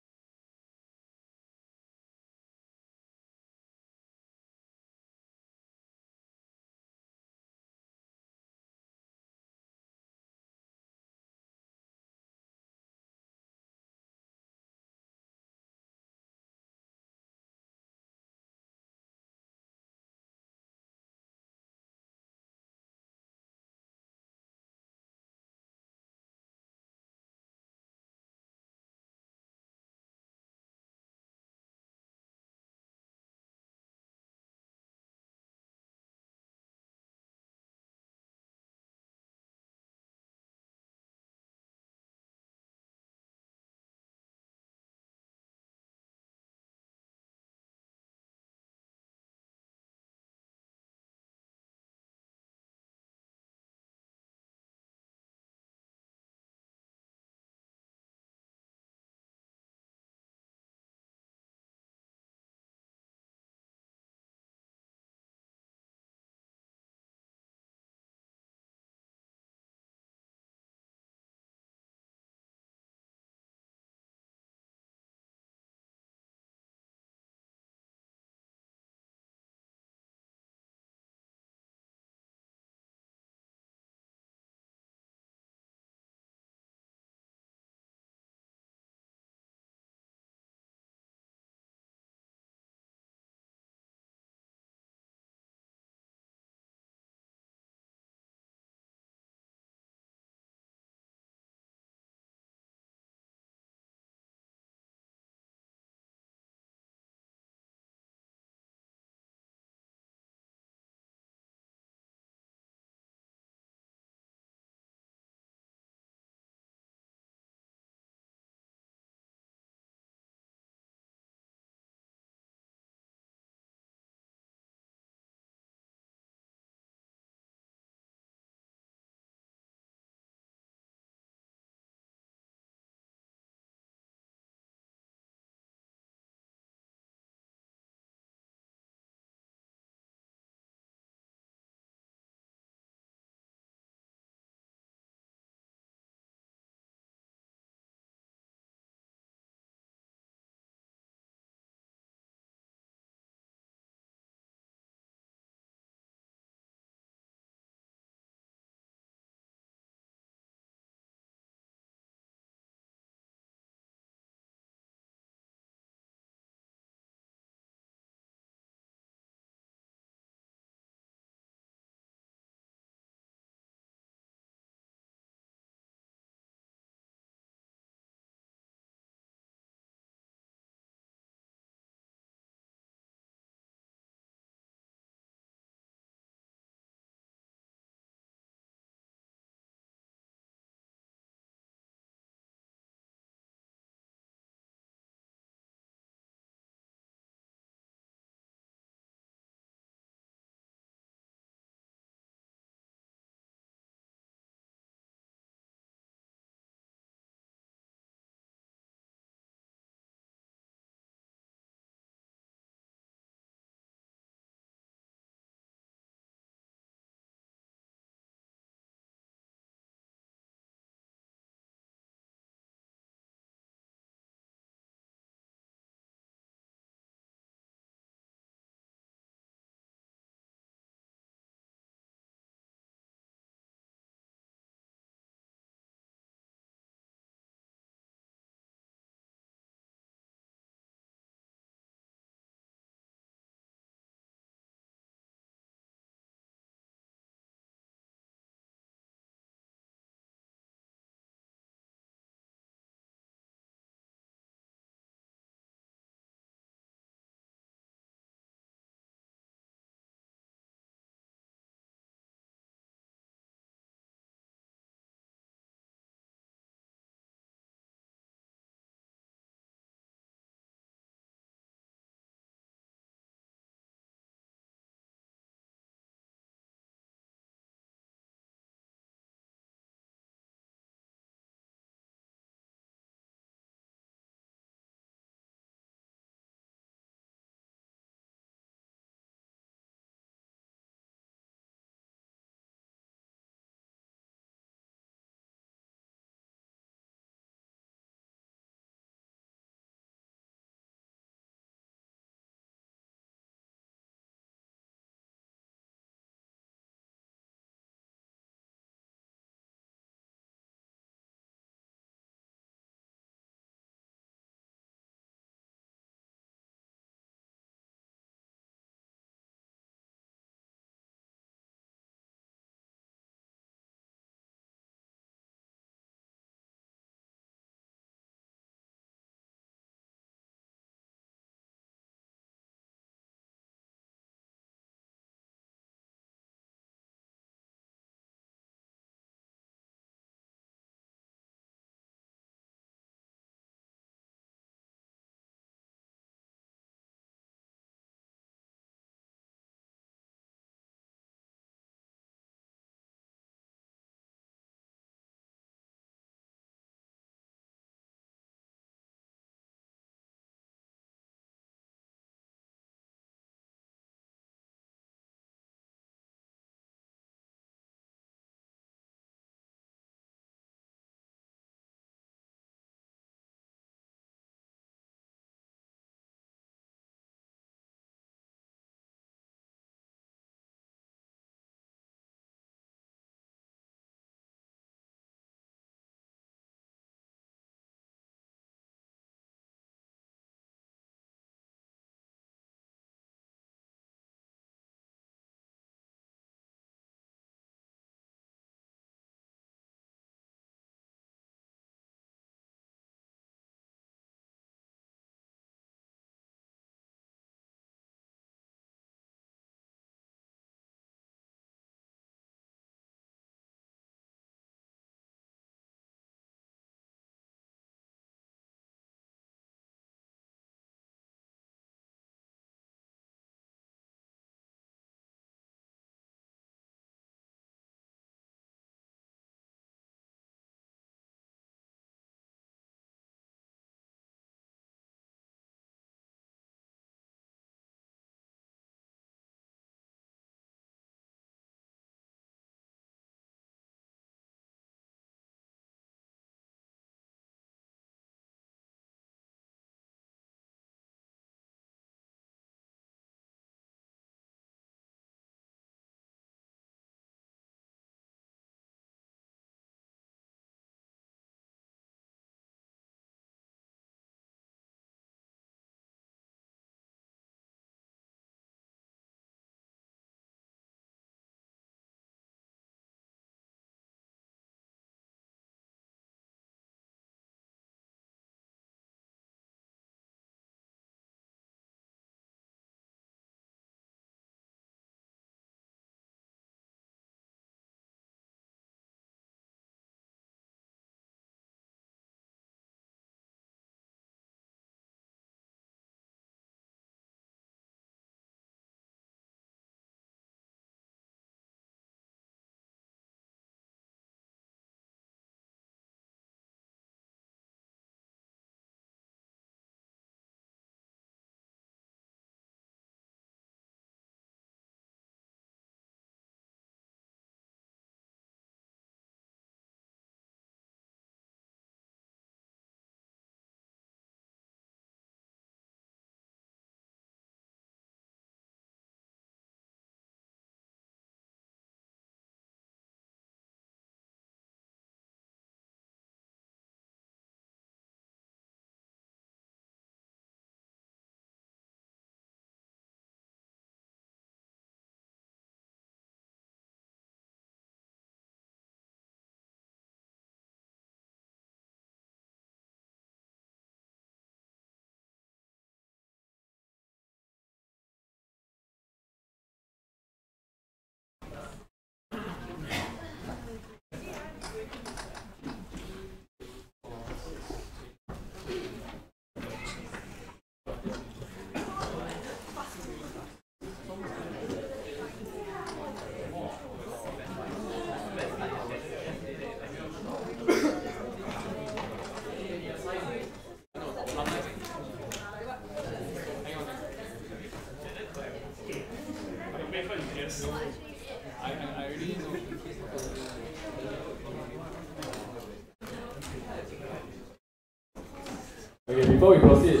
Okay, before we proceed,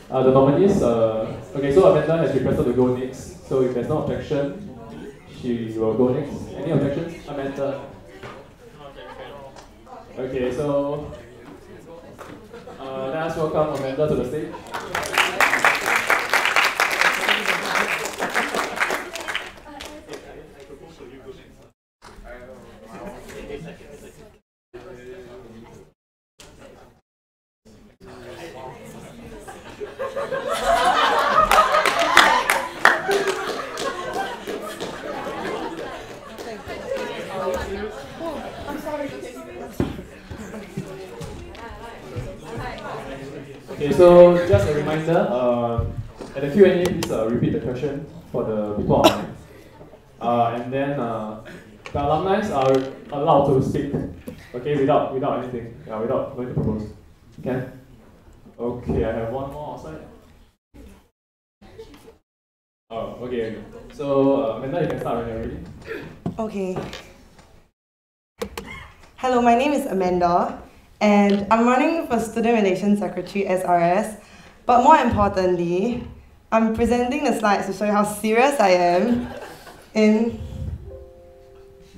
the nominees, okay, so Amanda has requested to go next. So if there's no objection, she will go next. Any objections? Amanda? Okay, so let us welcome Amanda to the stage. Okay, so just a reminder, at the Q&A, please repeat the question for the people online. And then the alumni are allowed to speak, okay, without anything, without going to propose. Can? Okay, I have one more outside. Oh, okay. So, Amanda, you can start when you're ready. Okay. Hello, my name is Amanda, and I'm running for Student Relations Secretary SRS. But more importantly, I'm presenting the slides to show you how serious I am in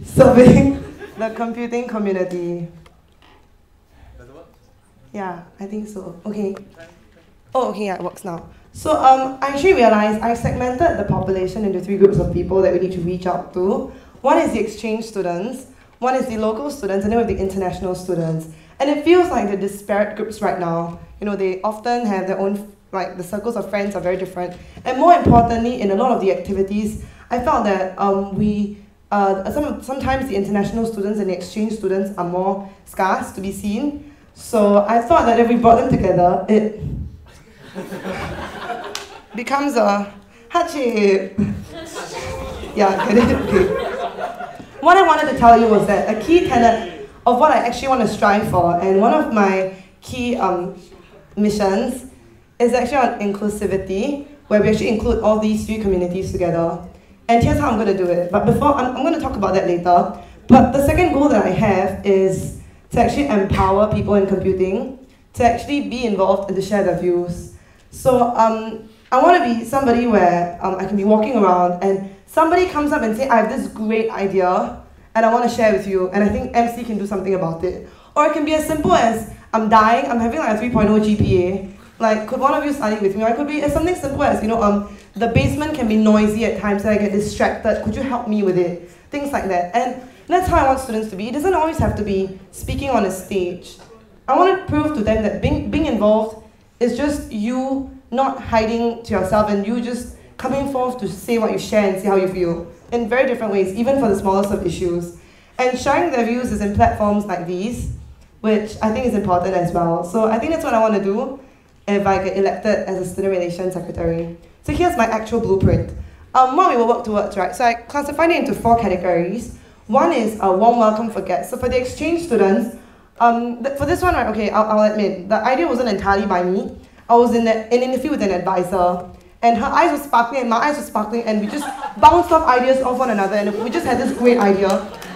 serving the computing community. Does it work? Yeah, I think so. Okay. Oh, okay, yeah, it works now. So I actually realized I segmented the population into 3 groups of people that we need to reach out to. One is the exchange students, one is the local students, and then we have the international students. And it feels like the disparate groups right now. You know, they often have their own, like the circles of friends are very different. And more importantly, in a lot of the activities, I felt that sometimes the international students and the exchange students are more scarce to be seen. So I thought that if we brought them together, it becomes a hardship. Yeah, get it? Okay. What I wanted to tell you was that a key tenet of what I actually want to strive for, and one of my key missions is actually on inclusivity, where we actually include all these 3 communities together. And here's how I'm going to do it. But before, I'm going to talk about that later. But the second goal that I have is to actually empower people in computing, to actually be involved and to share their views. So I want to be somebody where I can be walking around and somebody comes up and say, I have this great idea and I want to share with you, and I think MC can do something about it. Or it can be as simple as, I'm dying, I'm having like a 3.0 GPA. Like, could one of you study with me? Or it could be something simple as, you know, the basement can be noisy at times and I get distracted. Could you help me with it? Things like that. And that's how I want students to be. It doesn't always have to be speaking on a stage. I want to prove to them that being involved is just you not hiding to yourself and you just coming forth to say what you share and see how you feel in very different ways, even for the smallest of issues. And sharing their views is in platforms like these, which I think is important as well. So I think that's what I want to do if I get elected as a Student Relations Secretary. So here's my actual blueprint. What we will work towards, right? So I classified it into 4 categories. One is a warm welcome for guests. So for the exchange students, for this one, right, okay, I'll admit, the idea wasn't entirely by me. I was in an interview with an advisor, and her eyes were sparkling and my eyes were sparkling, and we just bounced off ideas off one another, and we just had this great idea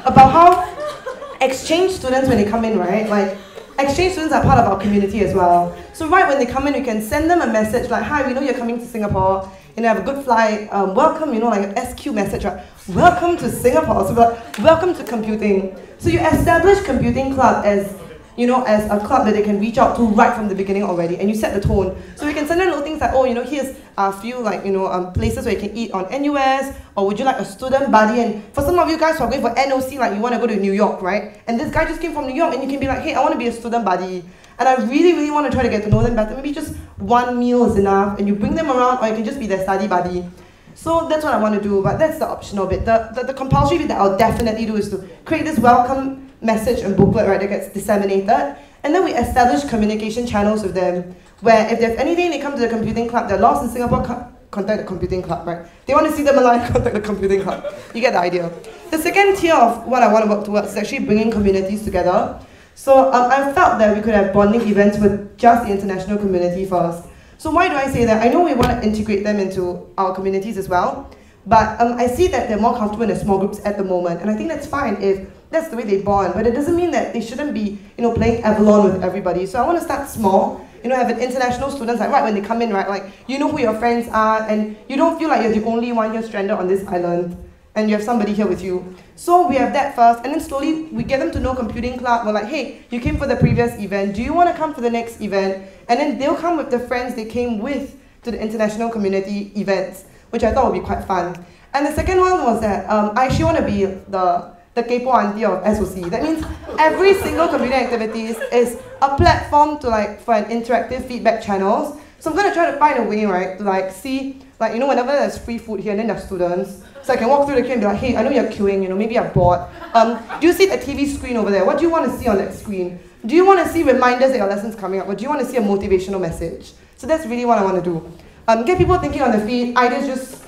about how exchange students, when they come in, right, like, exchange students are part of our community as well. So right when they come in, we can send them a message like, hi, we know you're coming to Singapore, you know, have a good flight, welcome, you know, like an SQ message, right? Welcome to Singapore, so like, welcome to computing. So you establish Computing Club as, you know, as a club that they can reach out to right from the beginning already, and you set the tone. So we can send them little things like, oh, you know, here's a few, like, you know, places where you can eat on NUS, or would you like a student buddy? And for some of you guys who are going for NOC, like you want to go to New York, right? And this guy just came from New York, and you can be like, hey, I want to be a student buddy. And I really, really want to try to get to know them better. Maybe just one meal is enough, and you bring them around, or you can just be their study buddy. So that's what I want to do, but that's the optional bit. The compulsory bit that I'll definitely do is to create this welcome message and booklet, right, that gets disseminated. And then we establish communication channels with them, where if there's anything, they come to the computing club, they're lost in Singapore, contact the computing club, right? They want to see them alive, contact the computing club. You get the idea. The second tier of what I want to work towards is actually bringing communities together. So I felt that we could have bonding events with just the international community first. So why do I say that? I know we want to integrate them into our communities as well, but I see that they're more comfortable in the small groups at the moment, and I think that's fine if that's the way they bond, but it doesn't mean that they shouldn't be, playing Avalon with everybody. So I want to start small, have an international students, like right when they come in, right, like, you know who your friends are, and you don't feel like you're the only one here stranded on this island, and you have somebody here with you. So we have that first, and then slowly we get them to know computing club. We're like, hey, you came for the previous event, do you want to come for the next event? And then they'll come with the friends they came with to the international community events, which I thought would be quite fun. And the second one was that I actually want to be the Kaypoh auntie of SOC. That means every single community activities is a platform to for an interactive feedback channels. So I'm going to try to find a way, right, to see, whenever there's free food here and then there's students, so I can walk through the queue and be like, hey, I know you're queuing, maybe you're bored. Do you see the TV screen over there? What do you want to see on that screen? Do you want to see reminders that your lesson's coming up, or do you want to see a motivational message? So that's really what I want to do. Get people thinking on their feet, ideas just,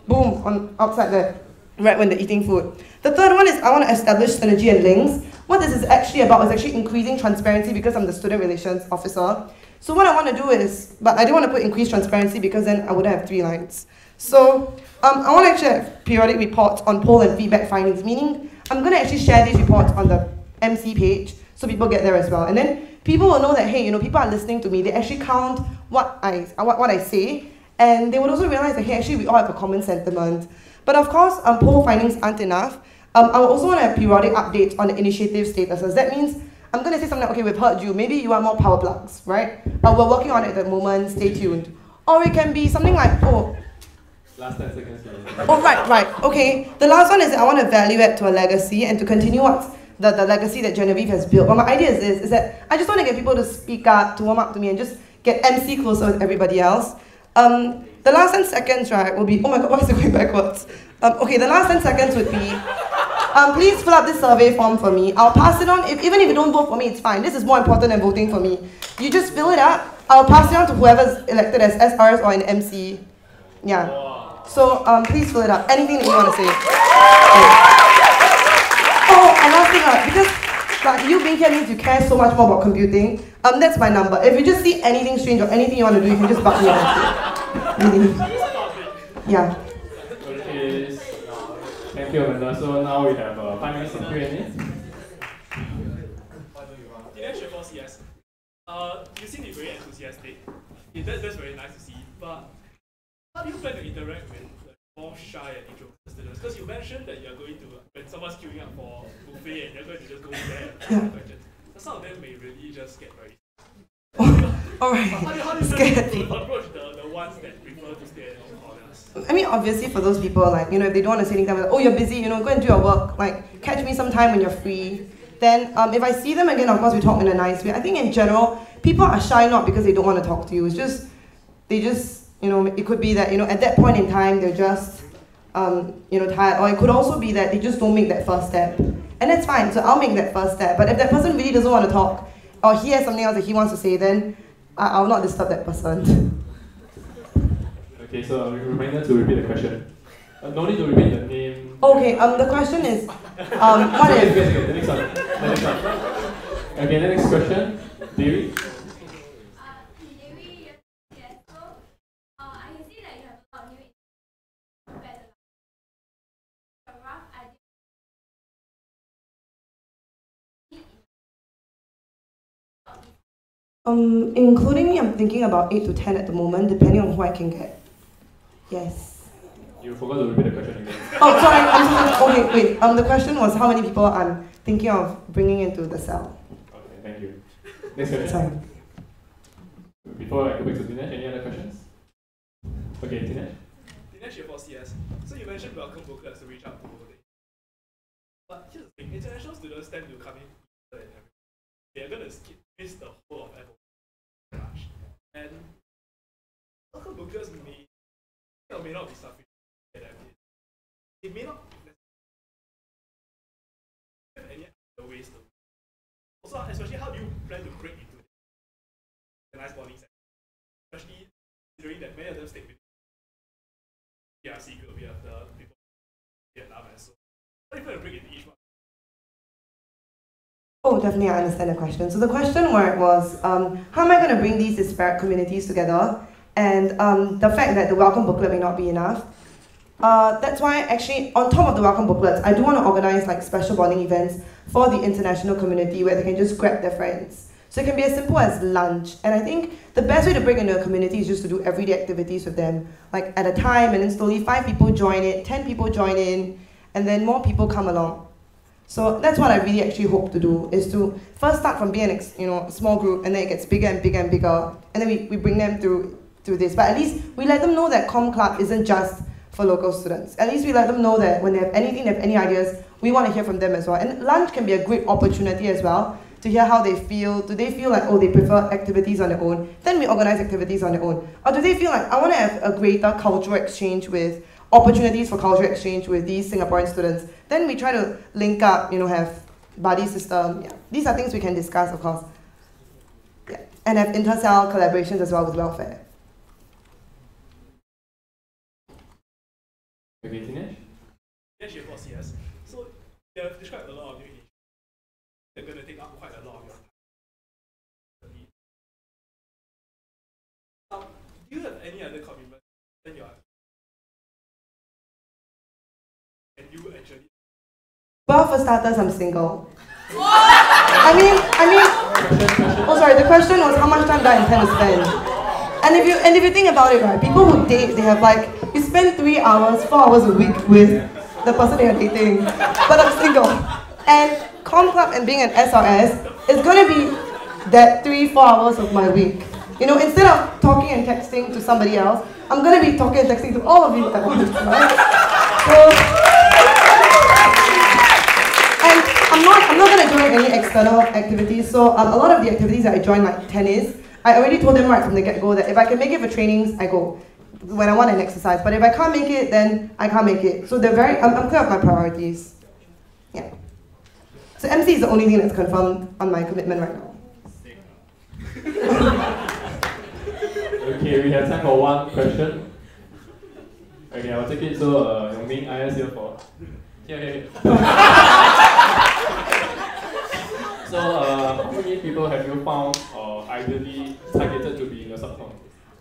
boom, outside there, right when they're eating food. The third one is I want to establish synergy and links. What this is actually about is actually increasing transparency because I'm the student relations officer. So what I want to do is, but I didn't want to put increased transparency because then I wouldn't have 3 lines. So I want to actually have periodic reports on poll and feedback findings, meaning I'm going to actually share these reports on the MC page so people get there as well. And then people will know that, hey, people are listening to me. They actually count what I say, and they would also realize that, hey, actually we all have a common sentiment. But of course, poll findings aren't enough. I would also want to have periodic updates on the initiative statuses. That means I'm going to say something like, okay, we've heard you. Maybe you want more power plugs, right? We're working on it at the moment. Stay tuned. Or it can be something like, last 10 seconds. Right. Okay. The last one is that I want to value add to a legacy and to continue what's the legacy that Genevieve has built. But my idea is this, is that I just want to get people to speak up, to warm up to me, and just get MC closer with everybody else. The last 10 seconds, right, will be, oh my god, why is it going backwards? Okay, the last 10 seconds would be, please fill out this survey form for me. I'll pass it on, even if you don't vote for me, it's fine. This is more important than voting for me. You just fill it up, I'll pass it on to whoever's elected as SRs or an MC. Yeah. So, please fill it up. Anything that you want to say. Oh, and last thing, because you being here means you care so much more about computing. That's my number. If you just see anything strange or anything you want to do, you can just bug me about it. Really. Yeah. Okay. Thank you, Amanda. So now we have 5 minutes of Q&A. Yes. You seem to be very enthusiastic. That's very nice to see. But how do you plan to interact with more shy and introverted students? Because you mentioned that you're going to, when someone's queuing up for buffet and you're going to just go in there and ask questions. Some of them may really just get very Alright. How do you approach the ones that prefer to stay at home corners? I mean, obviously for those people, if they don't want to say anything, like, oh, you're busy, go and do your work, catch me sometime when you're free. Then if I see them again, of course we talk in a nice way. I think in general, people are shy not because they don't want to talk to you. It's just, it could be that, at that point in time, they're just, tired. Or it could also be that they just don't make that first step. And that's fine, so I'll make that first step. But if that person really doesn't want to talk, or he has something else that he wants to say, then I'll not disturb that person. Okay, so a reminder to repeat the question. No need to repeat the name. Okay, the question is, what okay, if... the next one. Okay, the next question. Devi? Including me, I'm thinking about 8 to 10 at the moment, depending on who I can get. Yes. You forgot to repeat the question again. Oh, sorry. I'm sorry. Okay, wait. The question was how many people I'm thinking of bringing into the cell. Okay, thank you. Next question. Sorry. Before I go back to Dinesh, any other questions? Okay, Dinesh. Dinesh, you're for CS. So you mentioned welcome booklets to reach out to people. But here's the thing, international students tend to come in and everything. They're going to miss the whole of Apple. And welcome booklets may or may not be sufficient. It may not have any other ways to. Also, especially how do you plan to break into the nice bonding session? Especially considering that many of them stick with PRC group, we have the people in Vietnam and so. How do you plan to break into each one? Oh, definitely, I understand the question. So the question was, how am I going to bring these disparate communities together? And the fact that the welcome booklet may not be enough. That's why actually on top of the welcome booklets, I do want to organize like special bonding events for the international community where they can just grab their friends. So it can be as simple as lunch. And I think the best way to break into a community is just to do everyday activities with them, like at a time, and then slowly 5 people join it, 10 people join in, and then more people come along. So that's what I really actually hope to do, is to first start from being a small group, and then it gets bigger and bigger and bigger, and then we bring them through this. But at least we let them know that Com Club isn't just for local students. At least we let them know that when they have anything, they have any ideas, we want to hear from them as well. And lunch can be a great opportunity as well to hear how they feel. Do they feel like, oh, they prefer activities on their own? Then we organize activities on their own. Or do they feel like, I want to have a greater cultural exchange with opportunities for cultural exchange with these Singaporean students? Then we try to link up, have buddy system. Yeah. These are things we can discuss, of course. Yeah. And have inter-cell collaborations as well with welfare. Okay, Dinesh? Dinesh, of course, yes. So you have described a lot of new issues. They're going to take up quite a lot of your time. Do you have any other commitment than your? Can you actually? Well, for starters, I'm single. I mean, oh sorry, the question was how much time do I intend to spend? And if you think about it, right, people who date, they have like, you spend 3 hours, 4 hours a week with the person they are dating. But I'm single. And Com Club and being an SRS is going to be that 3-4 hours of my week. Instead of talking and texting to somebody else, I'm going to be talking and texting to all of you at once, right? And I'm not going to join any external activities. So a lot of the activities that I join, like tennis, I already told them right from the get-go that if I can make it for trainings, I go. When I want an exercise. But if I can't make it, then I can't make it. So I'm clear of my priorities. Yeah. So MC is the only thing that's confirmed on my commitment right now. Okay, we have time for one question. Okay, I'll take it. So, Yong Ming, IS here for. Here. So, how many people have you found or ideally targeted to be in your subcom?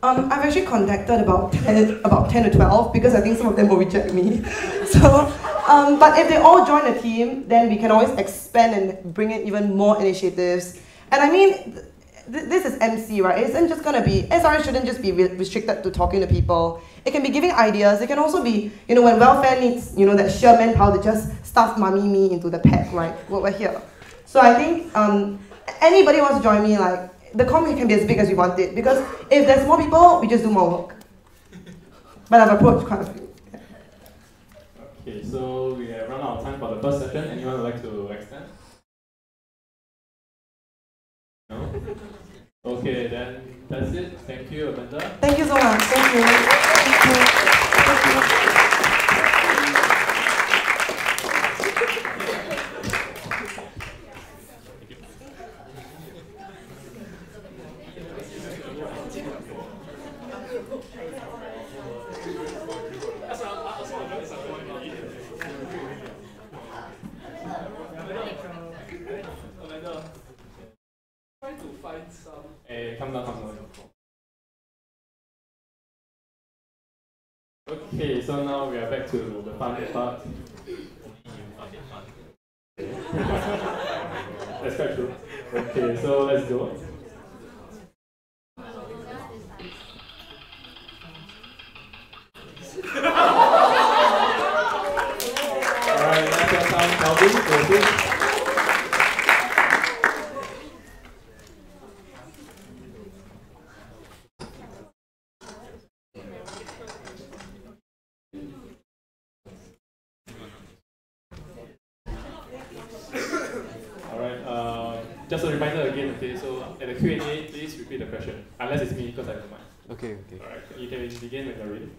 I've actually contacted about 10 to 12 because I think some of them will reject me. So, but if they all join the team, then we can always expand and bring in even more initiatives. And I mean, this is MC, right? It isn't just going to be, SRS shouldn't just be restricted to talking to people. It can be giving ideas. It can also be, when welfare needs, that sheer manpower to just stuff mommy me into the pack, right? Well, we're here. So I think anybody wants to join me, like, the community can be as big as you want it, because if there's more people, we just do more work. But I've approached quite a few. Yeah. Okay, so we have run out of time for the first session. Anyone would like to extend? No? Okay, then that's it. Thank you, Amanda. Thank you so much. Thank you. Thank you. Come down. Okay, so now we are back to the fun part. That's quite true. Okay, so let's go. Alright, that's your time, Calvin. Proceed. Just a reminder again, okay, so at the Q&A, please repeat the question, unless it's me, because I don't mind. Okay. Alright, you can begin when you're ready.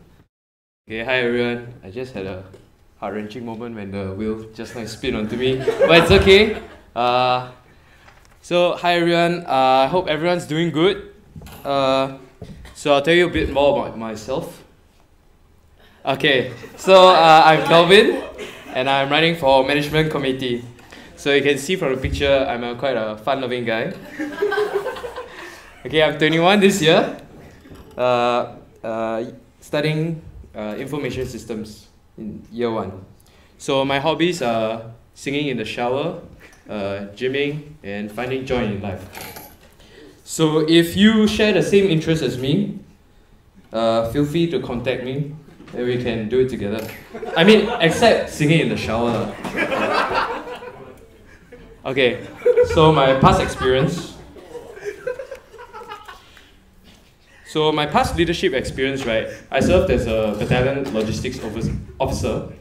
Okay, hi everyone. I just had a heart-wrenching moment when the wheel just like spin onto me, but it's okay. So hi everyone, I hope everyone's doing good. So I'll tell you a bit more about myself. Okay, so I'm Kelvin, and I'm running for management committee. So you can see from the picture, I'm quite a fun-loving guy. Okay, I'm 21 this year, studying information systems. in year 1. So my hobbies are singing in the shower, gymming, and finding joy in life. So if you share the same interests as me, feel free to contact me and we can do it together. I mean, except singing in the shower. Okay, so my past experience. So my past leadership experience, right, I served as a battalion logistics officer.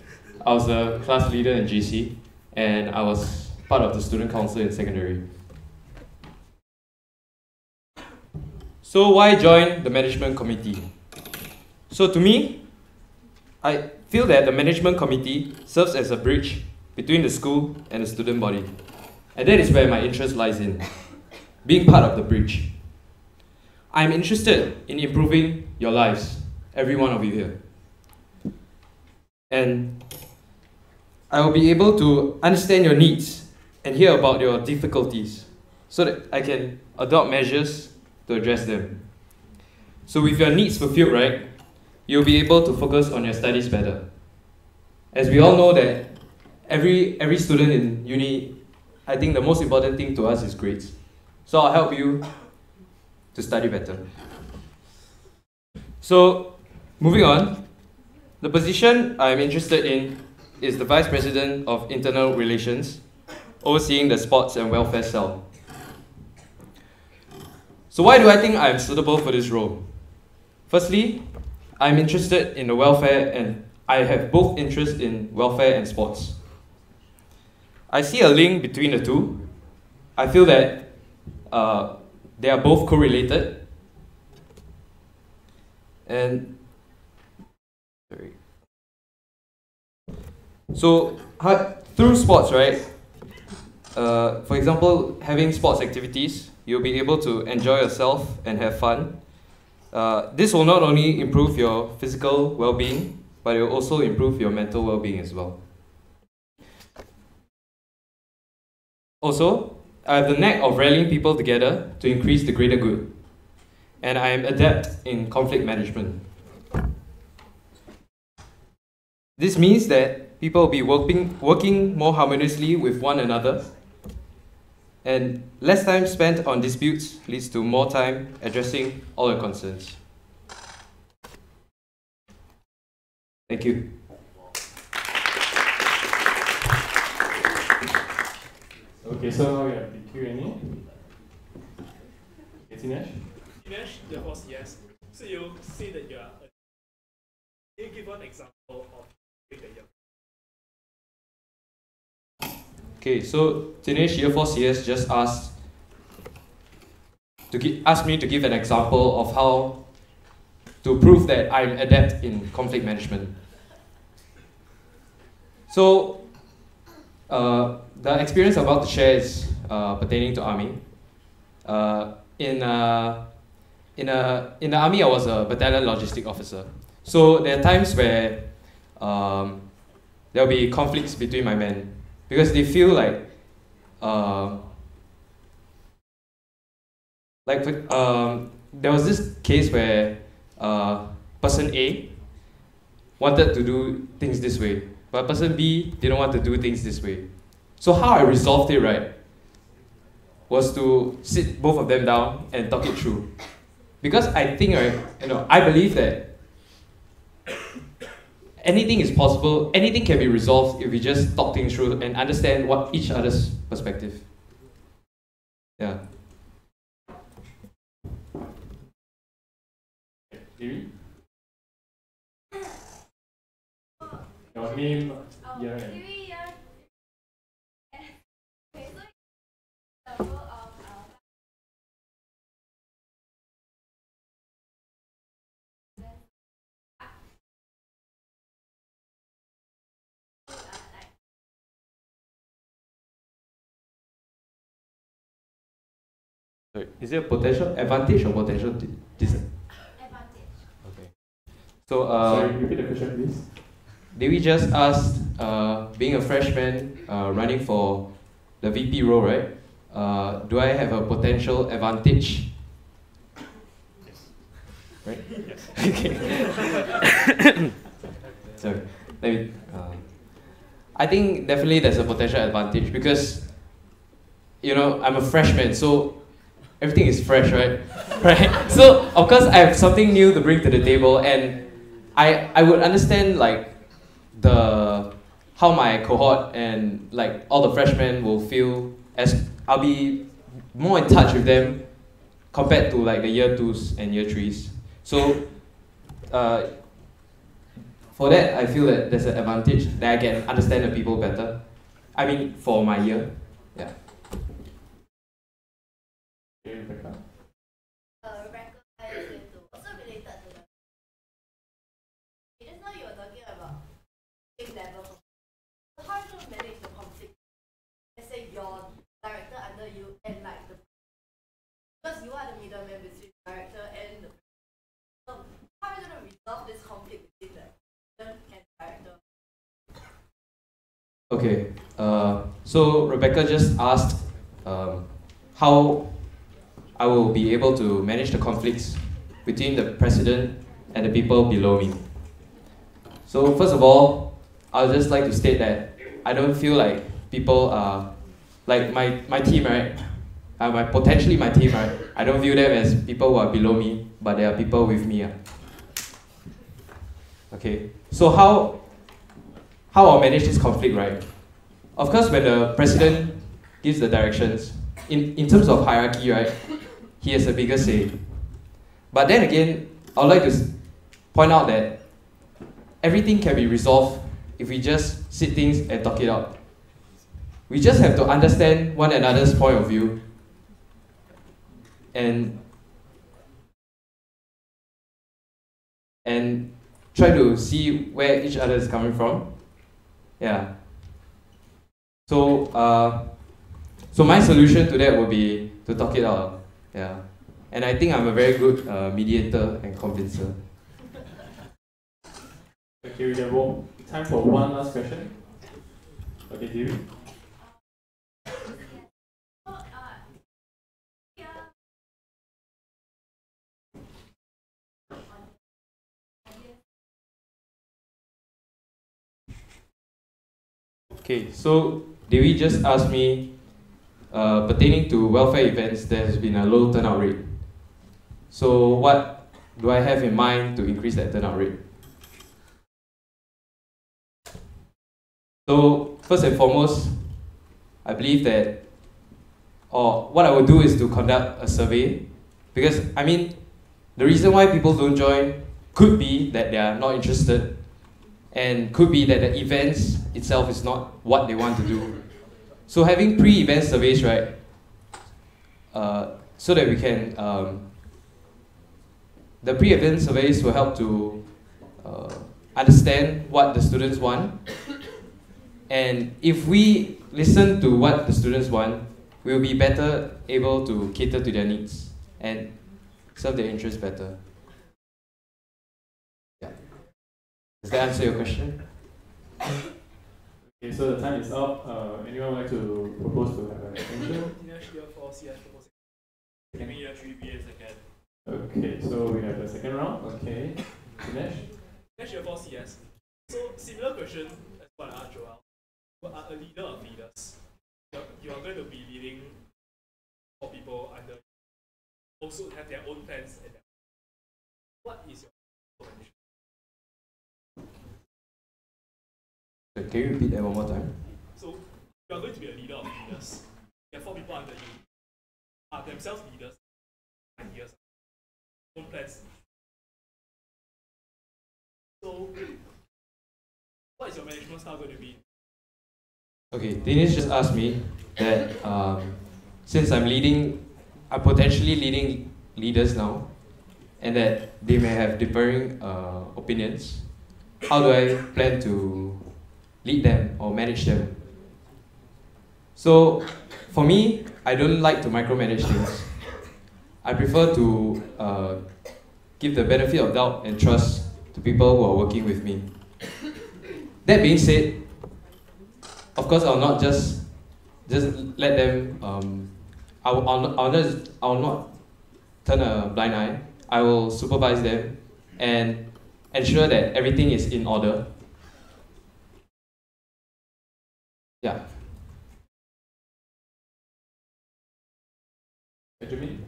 I was a class leader in GC, and I was part of the student council in secondary. So why join the management committee? So to me, I feel that the management committee serves as a bridge between the school and the student body. And that is where my interest lies in, being part of the bridge. I'm interested in improving your lives, every one of you here. And I will be able to understand your needs and hear about your difficulties so that I can adopt measures to address them. So with your needs fulfilled, right, you'll be able to focus on your studies better. As we all know that every student in uni, I think the most important thing to us is grades. So I'll help you to study better. So moving on, the position I'm interested in is the Vice President of Internal Relations, overseeing the sports and welfare cell. So why do I think I'm suitable for this role? Firstly, I'm interested in the welfare and I have both interest in welfare and sports. I see a link between the two. I feel that they are both correlated. And so through sports, right? For example, having sports activities, you'll be able to enjoy yourself and have fun. This will not only improve your physical well-being, but it will also improve your mental well-being as well. Also, I have the knack of rallying people together to increase the greater good, and I am adept in conflict management. This means that people will be working more harmoniously with one another, and less time spent on disputes leads to more time addressing all your concerns. Thank you. Okay, so now we have the Q&A. Dinesh? Dinesh, the horse, yes. So you say that you are. Can you give one example of that you're? Okay, so Dinesh, year 4 CS, just asked me to give an example of how to prove that I'm adept in conflict management. So, the experience I'm about to share is pertaining to army. In the army, I was a battalion logistic officer. So there are times where there'll be conflicts between my men because they feel like there was this case where person A wanted to do things this way, but person B didn't want to do things this way. So how I resolved it, right, was to sit both of them down and talk it through. Because I think, right, I believe that anything is possible, anything can be resolved if we just talk things through and understand what each other's perspective. Yeah. Levi? Your name, year, and Sorry, is it a potential advantage or potential disadvantage? Advantage. Okay. So, sorry, repeat the question, please. Dewi just asked, being a freshman running for the VP role, right? Do I have a potential advantage? Yes. Right? Yes. Okay. Sorry. I think definitely there's a potential advantage because, I'm a freshman, so everything is fresh, right? Right? So, of course, I have something new to bring to the table, and I would understand, how my cohort and, all the freshmen will feel as I'll be more in touch with them compared to, the year 2s and year 3s. So, for that, I feel that there's an advantage that I can understand the people better. I mean, for my year. Yeah. Okay, Rebecca. Rebecca, I was going to also related to that. Just now you were talking about big level. So how do you manage the conflict? Let's say your director under you and because you are the middleman between the director and the so how are you going to resolve this conflict between the student and director? Okay. So Rebecca just asked how I will be able to manage the conflicts between the president and the people below me. So first of all, I would just like to state that I don't feel like people are like my team, right? Potentially my team, right? I don't view them as people who are below me, but they are people with me. Okay. So how I'll manage this conflict, right? Of course, when the president gives the directions, in terms of hierarchy, right, he has a bigger say. But then again, I would like to point out that everything can be resolved if we just sit things and talk it out. We just have to understand one another's point of view and try to see where each other is coming from. Yeah. So my solution to that would be to talk it out. Yeah. And I think I'm a very good mediator and convincer. Okay, we have time for one last question. Okay, Dewey. Okay, so Dewi just asked me, pertaining to welfare events, there has been a low turnout rate. So what do I have in mind to increase that turnout rate? So first and foremost, I believe that, or what I would do is to conduct a survey, because the reason why people don't join could be that they are not interested, and could be that the events itself is not what they want to do. So having pre-event surveys, right, so that we can, the pre-event surveys will help to understand what the students want. And if we listen to what the students want, we'll be better able to cater to their needs and serve their interests better. Yeah. Does that answer your question? Okay, so the time is up. Anyone would like to propose to have an extension? Year 4 CS proposing. Second year 3 BA second. Okay, so we have the second round. Okay, Dinesh? Next year 4 CS. So similar question as what I asked Joel. You are a leader of leaders. You are going to be leading 4 people under you. Also have their own plans and what is your potential? Can you repeat that one more time? So you are going to be a leader of leaders. There are 4 people under you. Are themselves leaders, ideas, own plans. So what is your management style going to be? Okay, Dinesh just asked me that since I'm potentially leading leaders now, and that they may have differing opinions, how do I plan to lead them or manage them? So, for me, I don't like to micromanage things. I prefer to give the benefit of doubt and trust to people who are working with me. That being said, of course, I'll not just let them. I'll not turn a blind eye. I will supervise them and ensure that everything is in order. Yeah. Benjamin?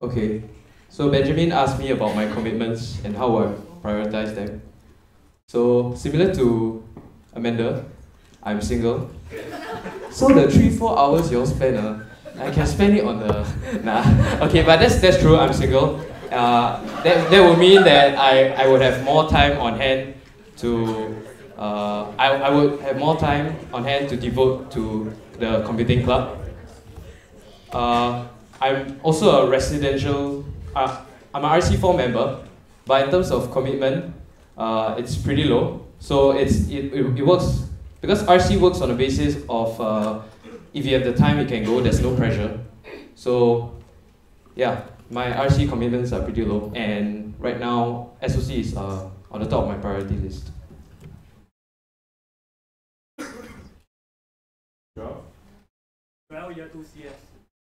Okay, so Benjamin asked me about my commitments and how I prioritize them. So similar to Amanda, I'm single. So the 3-4 hours you all spend, I can spend it on the Okay, but that's true. I'm single. That would mean that I would have more time on hand to I would have more time on hand to devote to the computing club. I'm also a residential. I'm an RC4 member, but in terms of commitment, it's pretty low. So it works because RC works on the basis of if you have the time, you can go. There's no pressure. So yeah, my RC commitments are pretty low, and right now SOC is on the top of my priority list. Well, year 2 CS.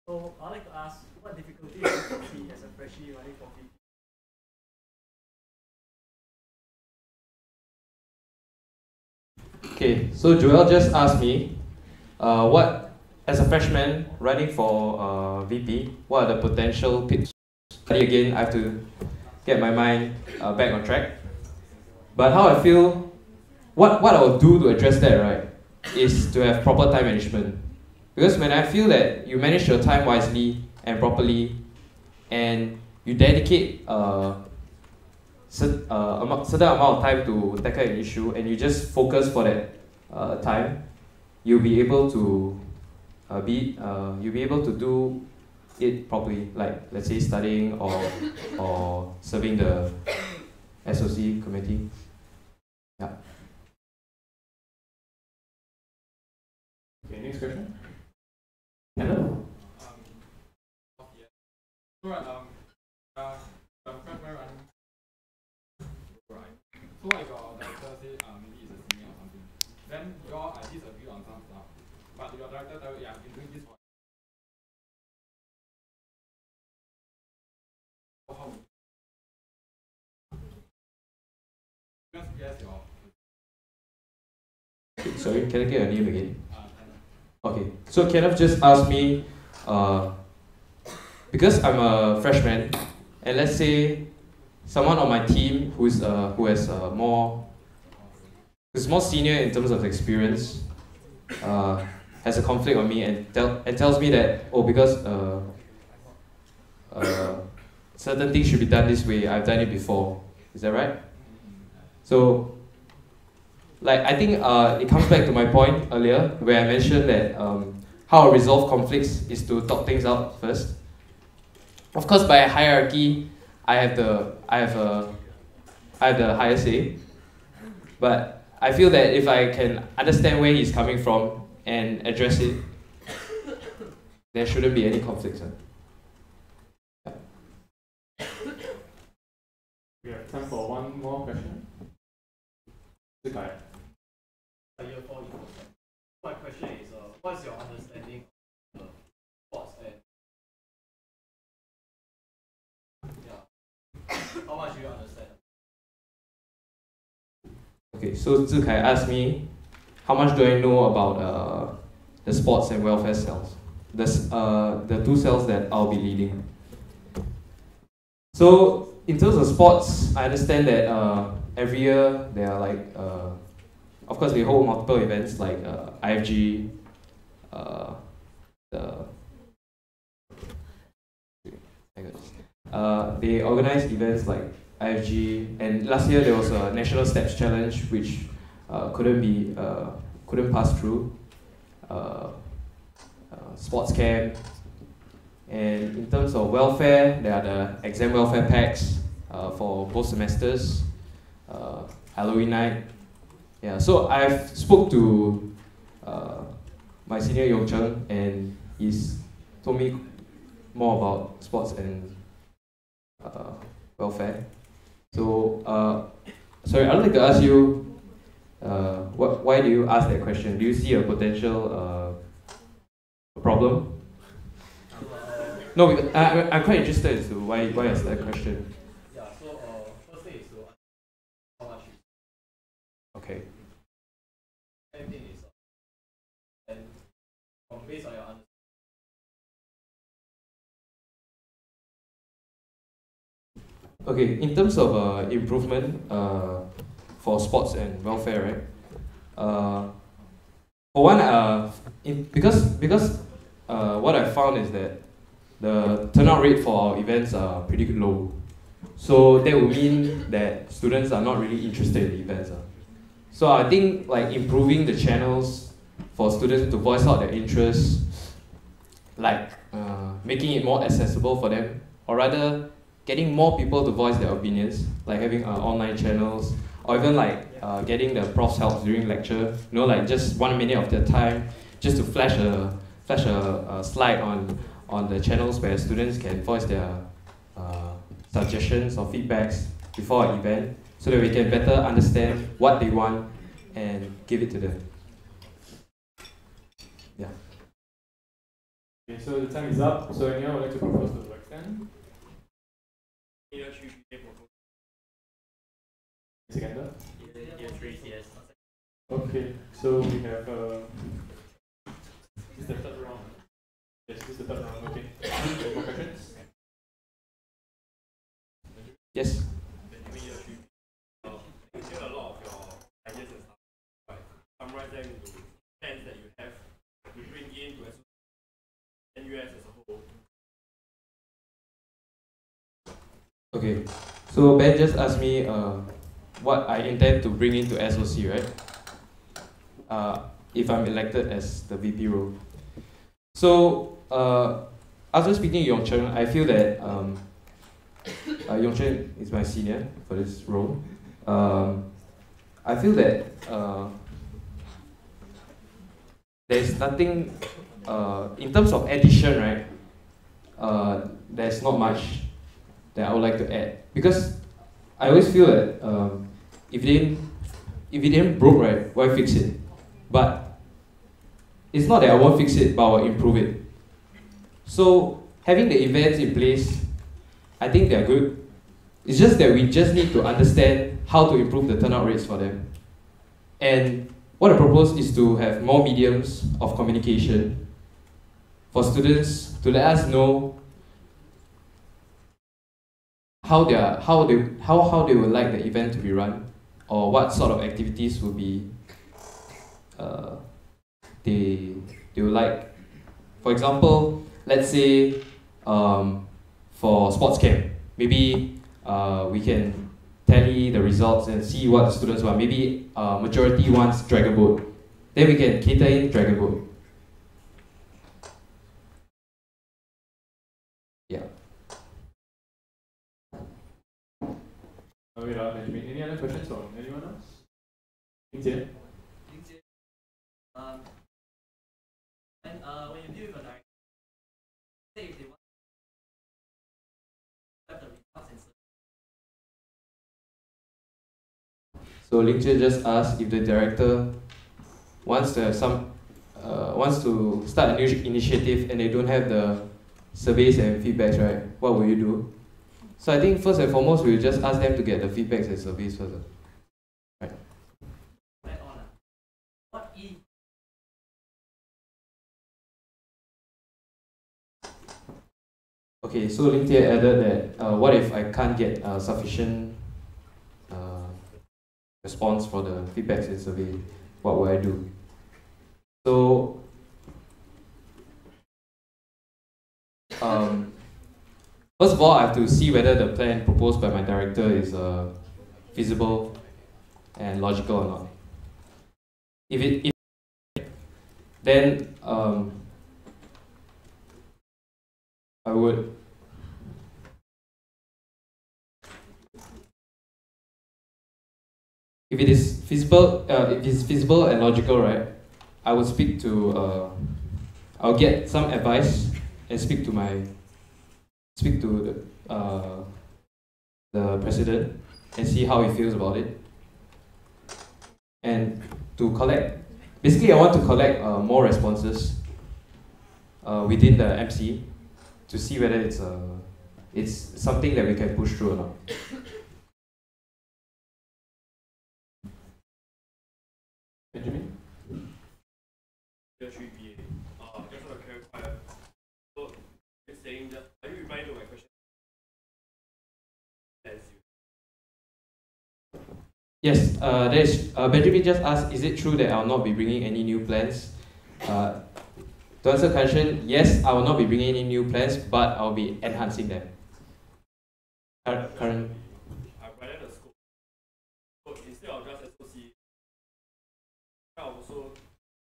So I'd like to ask, what difficulties do you see as a freshie running for VP? Okay, so Joel just asked me, what, as a freshman running for VP, what are the potential pitfalls? Again, I have to get my mind back on track. But how I feel, what I will do to address that, right, is to have proper time management. Because when I feel that you manage your time wisely and properly, and you dedicate certain amount of time to tackle an issue, and you just focus for that time, you'll be able to do it properly. Like, let's say, studying or serving the SOC committee. Yeah. Okay, next question. Hello. So what if your director say maybe it's a senior or something? Then you all disagree on some stuff. But your director tell you, yeah, I've been doing this for how? Just guess your Sorry, can I get your name again? Okay, so Kenneth just asked me, because I'm a freshman, and let's say someone on my team who's more senior in terms of experience has a conflict on me and tells me that, oh, because certain things should be done this way, I've done it before. Is that right? So, like, I think it comes back to my point earlier where I mentioned that how I resolve conflicts is to talk things out first. Of course, by hierarchy, I have the higher say, but I feel that if I can understand where he's coming from and address it, there shouldn't be any conflicts. We have time for one more question. Levi. Year 4 equals. My question is, what's your understanding of sports and how much do you understand? Okay, so Zikai asked me, how much do I know about the sports and welfare cells? The 2 cells that I'll be leading. So, in terms of sports, I understand that every year there are like, of course, they hold multiple events like IFG, they organize events like IFG, and last year there was a National Steps Challenge which couldn't pass through. Sports camp, and in terms of welfare, there are the exam welfare packs for both semesters, Halloween night. Yeah, so I've spoke to my senior Yong Cheng, and he's told me more about sports and welfare. So, sorry, I'd like to ask you, why do you ask that question? Do you see a potential problem? No, I'm quite interested as to why I asked that question. Yeah, so first thing is, Okay, in terms of improvement for sports and welfare, right? For one, because what I found is that the turnout rate for our events are pretty low. So that would mean that students are not really interested in the events. So I think like improving the channels for students to voice out their interests, like making it more accessible for them, or rather getting more people to voice their opinions, like having online channels, or even like getting the profs help during lecture, you know, like just 1 minute of their time, just to flash a slide on the channels where students can voice their suggestions or feedbacks before an event, so that we can better understand what they want and give it to them. Yeah. Okay, so the time is up. So anyone would like to propose to the extent? Second. Okay, so we have this is the third round. Yes, this is the third round. Okay. Any more questions? Yes. You share a lot of your ideas and stuff, right? Summarize them into plans that you have to bring in to NUS as a whole. Okay, so Ben just asked me what I intend to bring into SOC, right? If I'm elected as the VP role. So after speaking to Yongchen, I feel that Yongchen is my senior for this role. I feel that there's nothing in terms of addition, right? There's not much that I would like to add, because I always feel that if it didn't broke, right, why fix it? But it's not that I won't fix it, but I'll improve it. So having the events in place, I think they're good. It's just that we just need to understand how to improve the turnout rates for them. And what I propose is to have more mediums of communication for students to let us know how they would like the event to be run, or what sort of activities will be they would like. For example, let's say for sports camp, maybe we can tally the results and see what the students want. Maybe majority wants dragon boat, then we can cater in dragon boat. Yeah. Wait, Benjamin. Any other questions from anyone else? Yingjian? When you deal with a director, say if they want to have the results and So Lingjie just asked if the director wants to have wants to start a new initiative and they don't have the surveys and feedbacks, right? What will you do? So I think first and foremost, we'll just ask them to get the feedbacks and surveys first. Right. what if Okay, so Lingjie added that what if I can't get sufficient response for the feedbacks and survey? What will I do? So first of all, I have to see whether the plan proposed by my director is feasible and logical or not. If then I would if it is feasible and logical, right, I would speak to I'll get some advice and speak to the president and see how he feels about it, and to collect. Basically, I want to collect more responses within the MC to see whether it's something that we can push through or not. Benjamin? Just want to clarify. So you're saying that, are you replying to my question? Yes. Yes, Benjamin just asked, is it true that I'll not be bringing any new plans? To answer the question, yes, I will not be bringing any new plans, but I'll be enhancing them. Current. I've widened the scope. So instead of just SOC, I also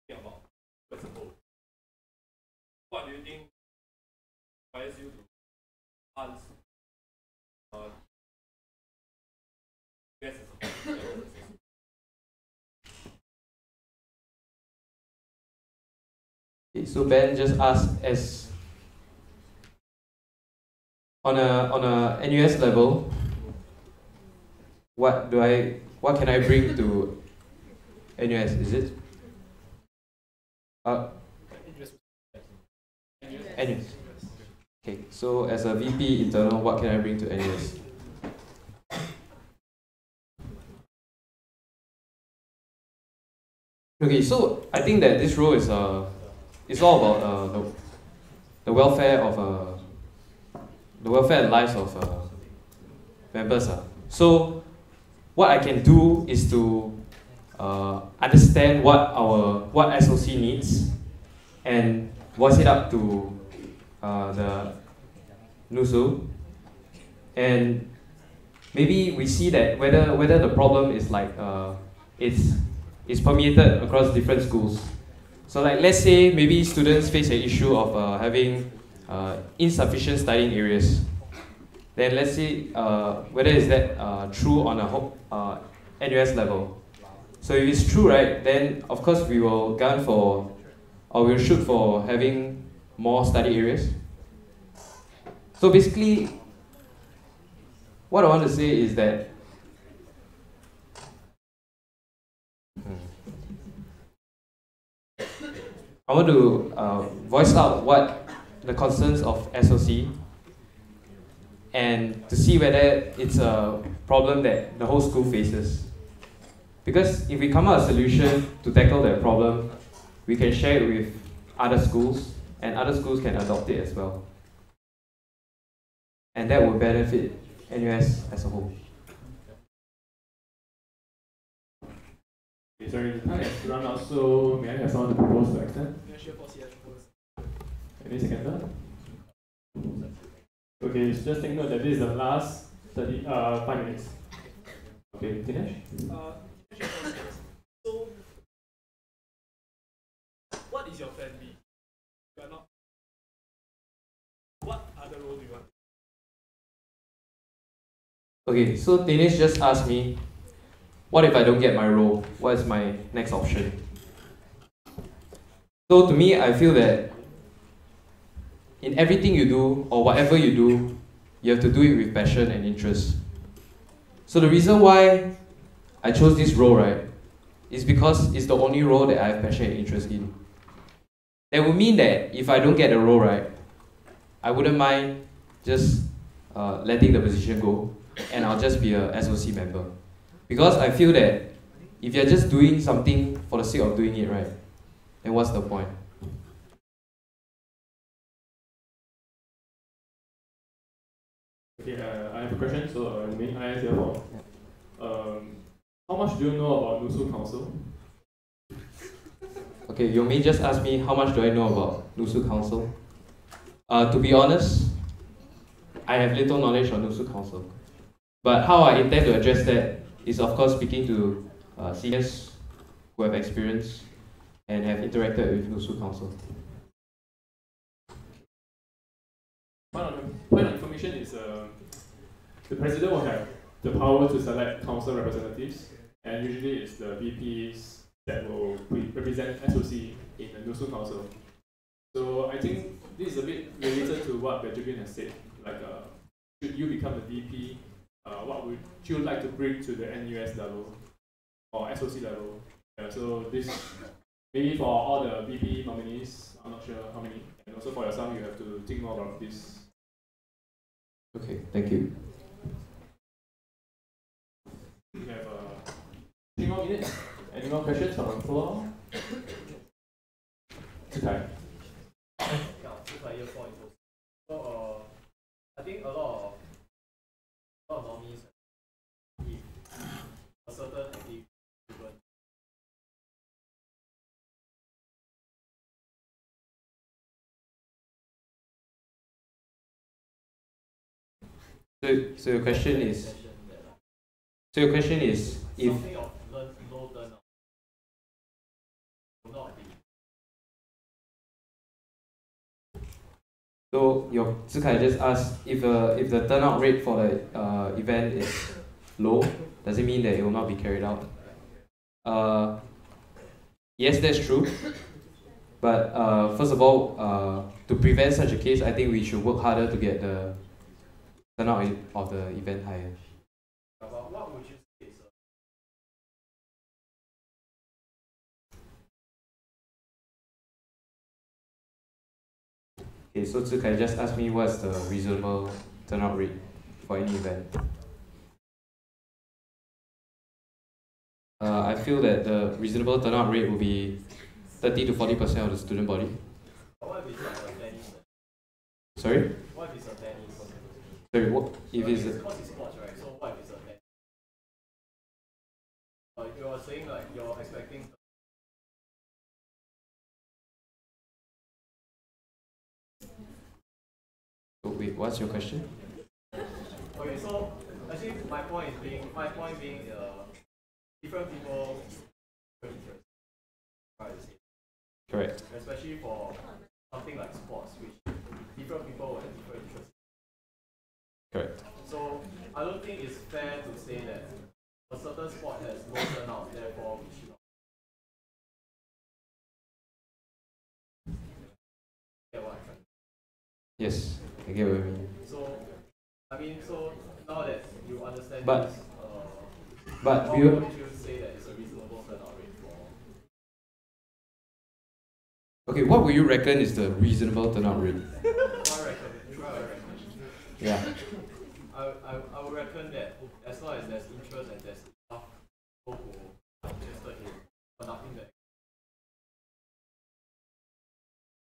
think about flexible. What do you think requires you to enhance yes, Okay, so Ben just asked, as on a NUS level, what can I bring to NUS? Is it? NUS. Okay, so as a VP internal, what can I bring to NUS? Okay, so I think that this role is it's all about the welfare of the welfare and lives of members. So what I can do is to understand what SOC needs and voice it up to the NUSU, and maybe we see that whether the problem is like it's permeated across different schools. So like let's say maybe students face an issue of having insufficient studying areas. Then let's see whether is that true on a NUS level. So if it's true, right, then of course we will gun for, or we'll shoot for having more study areas. So basically, what I want to say is that I want to voice out what the concerns of SOC and to see whether it's a problem that the whole school faces. Because if we come up with a solution to tackle that problem, we can share it with other schools, and other schools can adopt it as well. And that will benefit NUS as a whole. Okay, sorry, the time has run out, so may I have someone to propose to extend? Any seconder? Okay, so just take note that this is the last 5 minutes. Okay, Dinesh? So, what is your plan B? You are not. What other role do you want? Okay, so Dinesh just asked me, what if I don't get my role? What is my next option? So to me, I feel that in everything you do, or whatever you do, you have to do it with passion and interest. So the reason why I chose this role, right, is because it's the only role that I have passion and interest in. That would mean that if I don't get the role, right, I wouldn't mind just letting the position go, and I'll just be a SOC member. Because I feel that if you're just doing something for the sake of doing it, right, then what's the point? Okay, I have a question, so may I ask you how much do you know about NUSU Council? Okay, you may just ask me how much do I know about NUSU Council. To be honest, I have little knowledge on NUSU Council. But how I intend to address that is, of course, speaking to seniors who have experience and have interacted with NUSU Council. Point of information is the president will have the power to select council representatives, and usually it's the VPs that will represent SOC in the NUSU Council. So I think this is a bit related to what Benjamin has said. Like, should you become the VP, what would you like to bring to the NUS level or SOC level? So this, maybe for all the VP nominees, I'm not sure how many, and also for yourself, you have to think more about this. Okay, thank you. We have 3 more minutes. Any more questions from the floor? Okay. So I think a lot of nominees, if a certain So your question is. So your question is if. Something of low turnout will not be. So your Zikai just asked if the turnout rate for the event is low, does it mean that it will not be carried out? Yes, that's true. But first of all, to prevent such a case, I think we should work harder to get the turnout of the event higher. But what would you say, sir? Okay, so Zikai just asked me what's the reasonable turnout rate for any event. I feel that the reasonable turnout rate will be 30 to 40% of the student body. What if it's like a tennis? Sorry? What if it's a tennis? Sorry, what if it's Because it's sports, right? So what if it's a tennis? You are saying like you're expecting. oh, wait, what's your question? Okay, so actually my point being different people different interests. Right. Correct. Especially for something like sports, which different people will have different interests. Correct. So I don't think it's fair to say that a certain sport has low turnout, therefore we should not. Get what I'm trying to say? Yes, I get what you mean. So so now that you understand But- this, But how we would you say that it's a reasonable turnout rate for? okay, what would you reckon is the reasonable turnout rate? I reckon. Yeah. I would reckon that as long as there's interest and there's enough people who are interested in conducting that.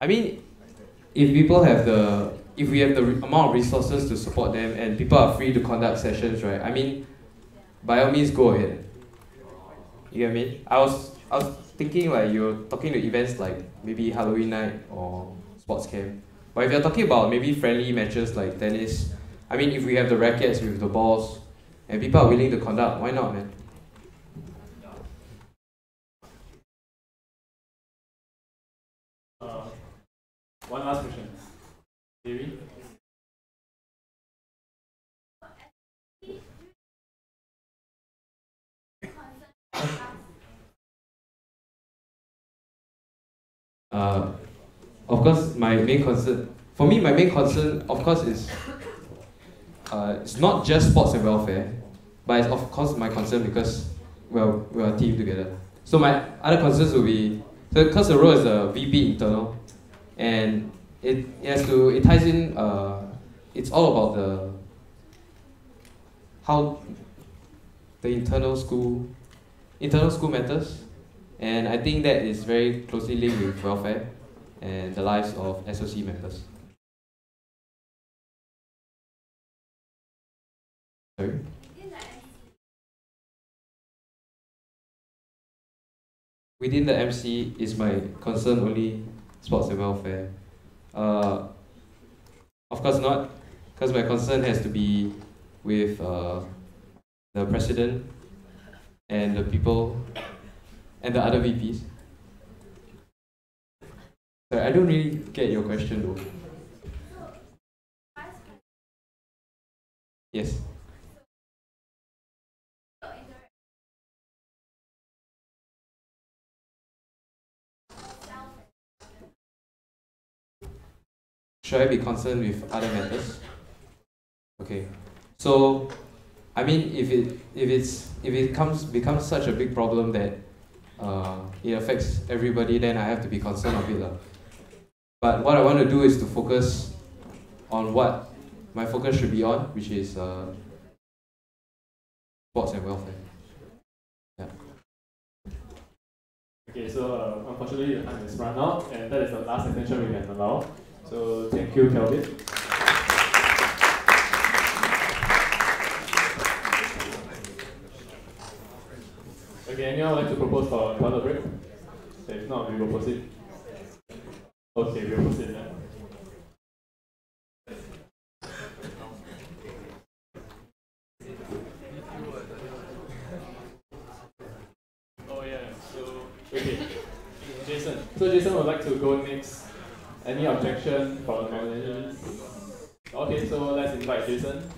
I mean, if we have the amount of resources to support them and people are free to conduct sessions, right? I mean, by all means, go ahead. You get what I mean? I was thinking like you're talking to events like maybe Halloween night or sports camp. But if you're talking about maybe friendly matches like tennis, I mean, if we have the rackets with the balls and people are willing to conduct, why not, man? One last question. Levi? Of course, my main concern, of course, is it's not just sports and welfare, but it's of course my concern because, well, we're a team together. So my other concerns will be, so because the role is a VP internal, and it ties in, it's all about how the internal school matters, and I think that is very closely linked with welfare and the lives of SOC members. Sorry? Within the MC is my concern only sports and welfare. Of course not, because my concern has to be with the president and the people and the other VPs. Sorry, I don't really get your question though. Yes. Should I be concerned with other matters? Okay. So, I mean, if it becomes such a big problem that it affects everybody, then I have to be concerned of it, lah. But what I want to do is to focus on what my focus should be on, which is sports and welfare. Yeah. Okay, so unfortunately the time is run out, and that is the last extension we can allow. So thank you, Kelvin. Okay, anyone would like to propose for a toilet break? If not, we will proceed. Okay, we will proceed then. So Jason would like to go next. Any objection from the nominations? Okay, so let's invite Jason.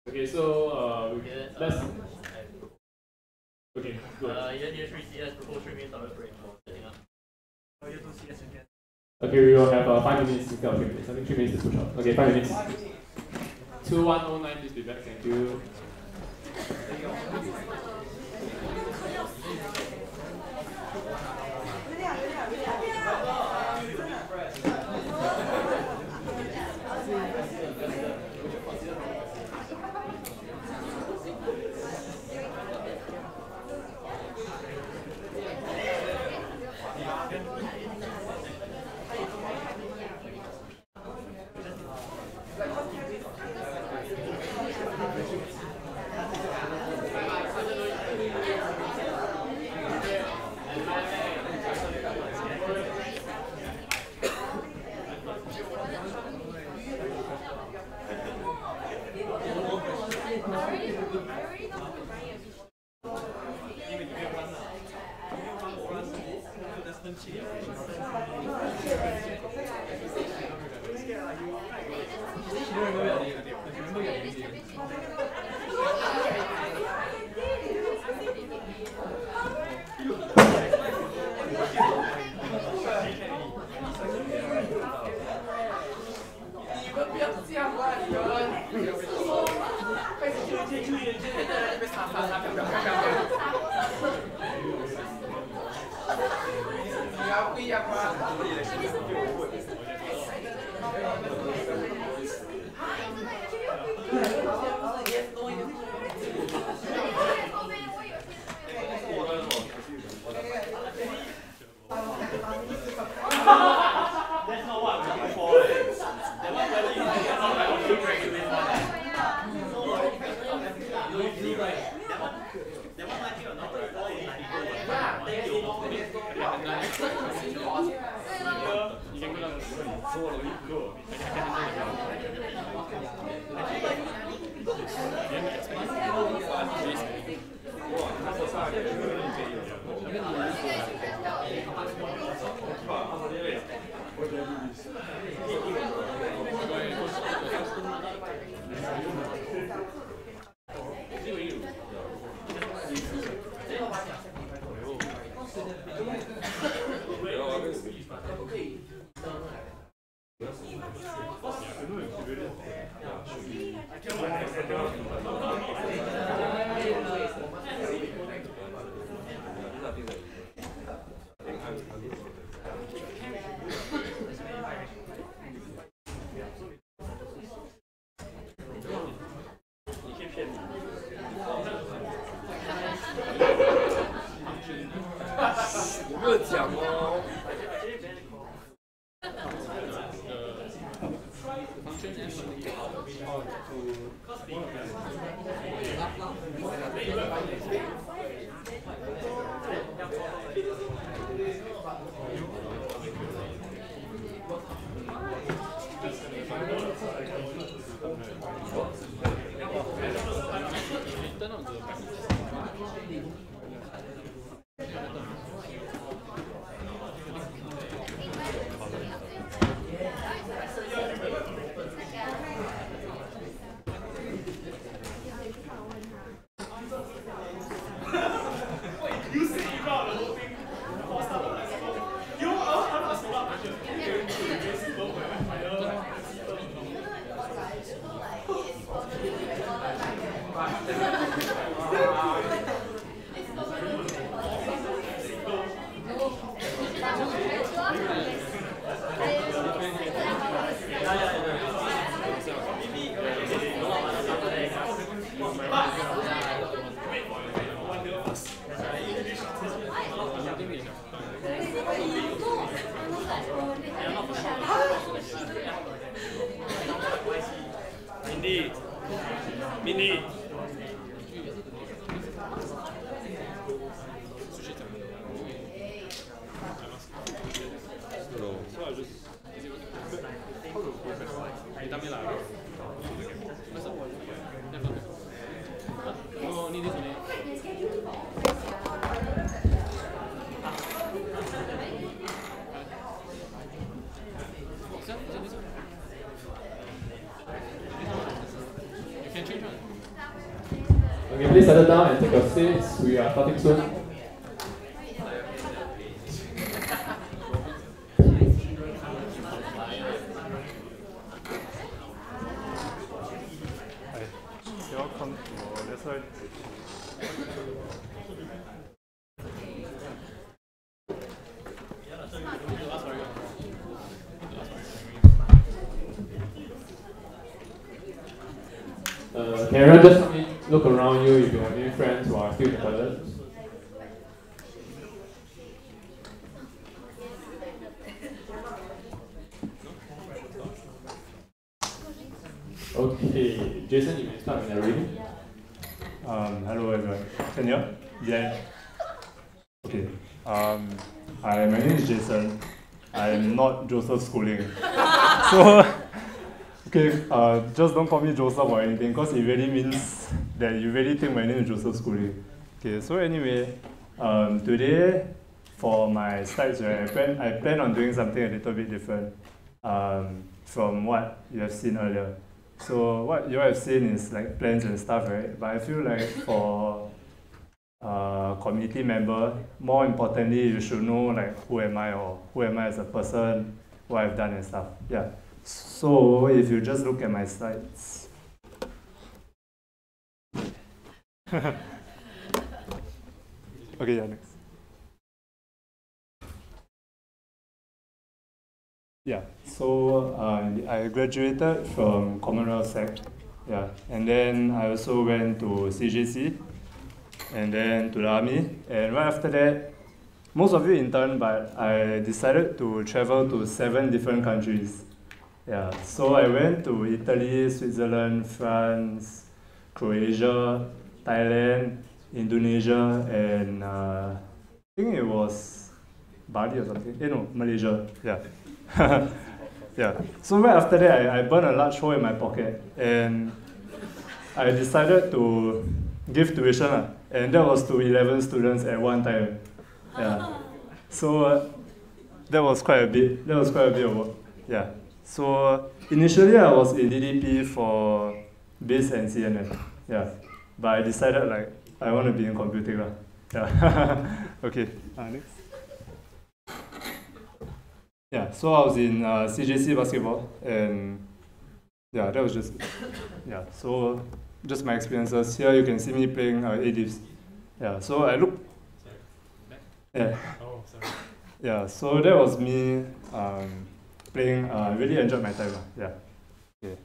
Okay, so let's. Okay, good. Okay, we will have 5 minutes instead of 3 minutes. I think 3 minutes is too short. Okay, 5 minutes. 2109, please be back. Thank you. please settle down and take your seats. We are starting soon. Can everyone just help me look around you if you have any friends who are still in the toilet? Okay, Jason, you may start with the reading. Hello everyone. Can you hear? Yeah. Okay. Hi, my name is Jason. I'm not Joseph Schooling. So, okay, just don't call me Joseph or anything, because it really means that you really think my name is Joseph Schooling. Okay, so anyway, today for my slides, right, I plan on doing something a little bit different from what you have seen earlier. So what you have seen is like plans and stuff, right? But I feel like for community member, more importantly, you should know like who am I, or who am I as a person, what I've done and stuff. Yeah. So if you just look at my slides. Okay, yeah, next. Yeah, so I graduated from Commonwealth Sec, yeah, and then I also went to CJC, and then to the army, and right after that, most of you interned, but I decided to travel to 7 different countries. Yeah, so I went to Italy, Switzerland, France, Croatia, Thailand, Indonesia, and I think it was Bali or something. No, Malaysia. Yeah. Yeah. So right after that, I burned a large hole in my pocket, and I decided to give tuition, and that was to 11 students at one time. Yeah. So that was quite a bit. That was quite a bit of work. Yeah. So initially I was in DDP for BIS and CNN. Yeah. But I decided like I want to be in computing. Yeah. Okay. Next. Yeah, so I was in CJC basketball, and yeah, that was just, yeah, so just my experiences. Here you can see me playing A-Divs. Yeah, so I look, yeah, yeah, so that was me playing, I really enjoyed my time, yeah. Okay.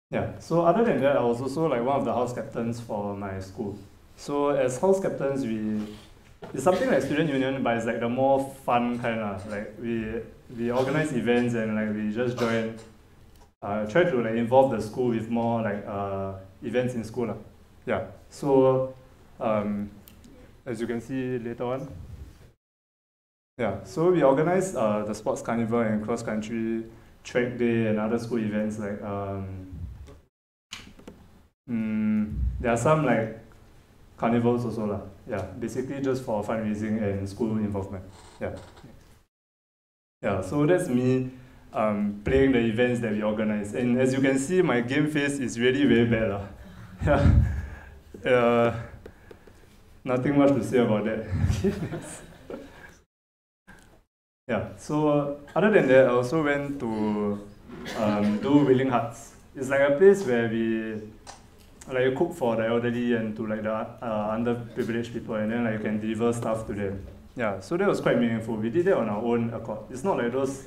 Yeah, so other than that, I was also like one of the house captains for my school. So as house captains, it's something like student union, but it's like the more fun kind of like we organize events, and like we just join, try to like involve the school with more like events in school. Yeah. So as you can see later on. Yeah. So we organize the sports carnival and cross country track day and other school events like there are some like carnivals also. Yeah, basically just for fundraising and school involvement. Yeah. Yeah, so that's me playing the events that we organize. And as you can see, my game face is really very bad. Yeah. Nothing much to say about that. Yeah, so other than that, I also went to do Willing Hearts. It's like a place where we like cook for the elderly and to like the underprivileged people, and then like you can deliver stuff to them. Yeah, so that was quite meaningful. We did that on our own accord. It's not like those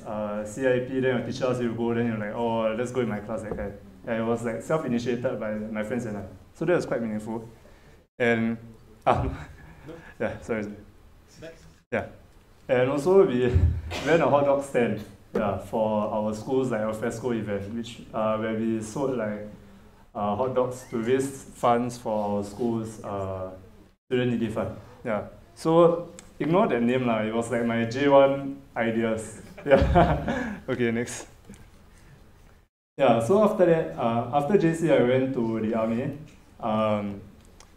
CIP, then your teacher asks you to go, then you're like, oh, let's go in my class, that kind. Yeah, it was like self-initiated by my friends and I. So that was quite meaningful. And, yeah, sorry. Yeah. And also we ran a hot dog stand, yeah, for our school's like alfresco event, which where we sold like hot dogs to raise funds for our school's student needy fund. Yeah. So ignore that name lah. It was like my J1 ideas. Yeah. Okay, next. Yeah. So after that, after JC, I went to the army.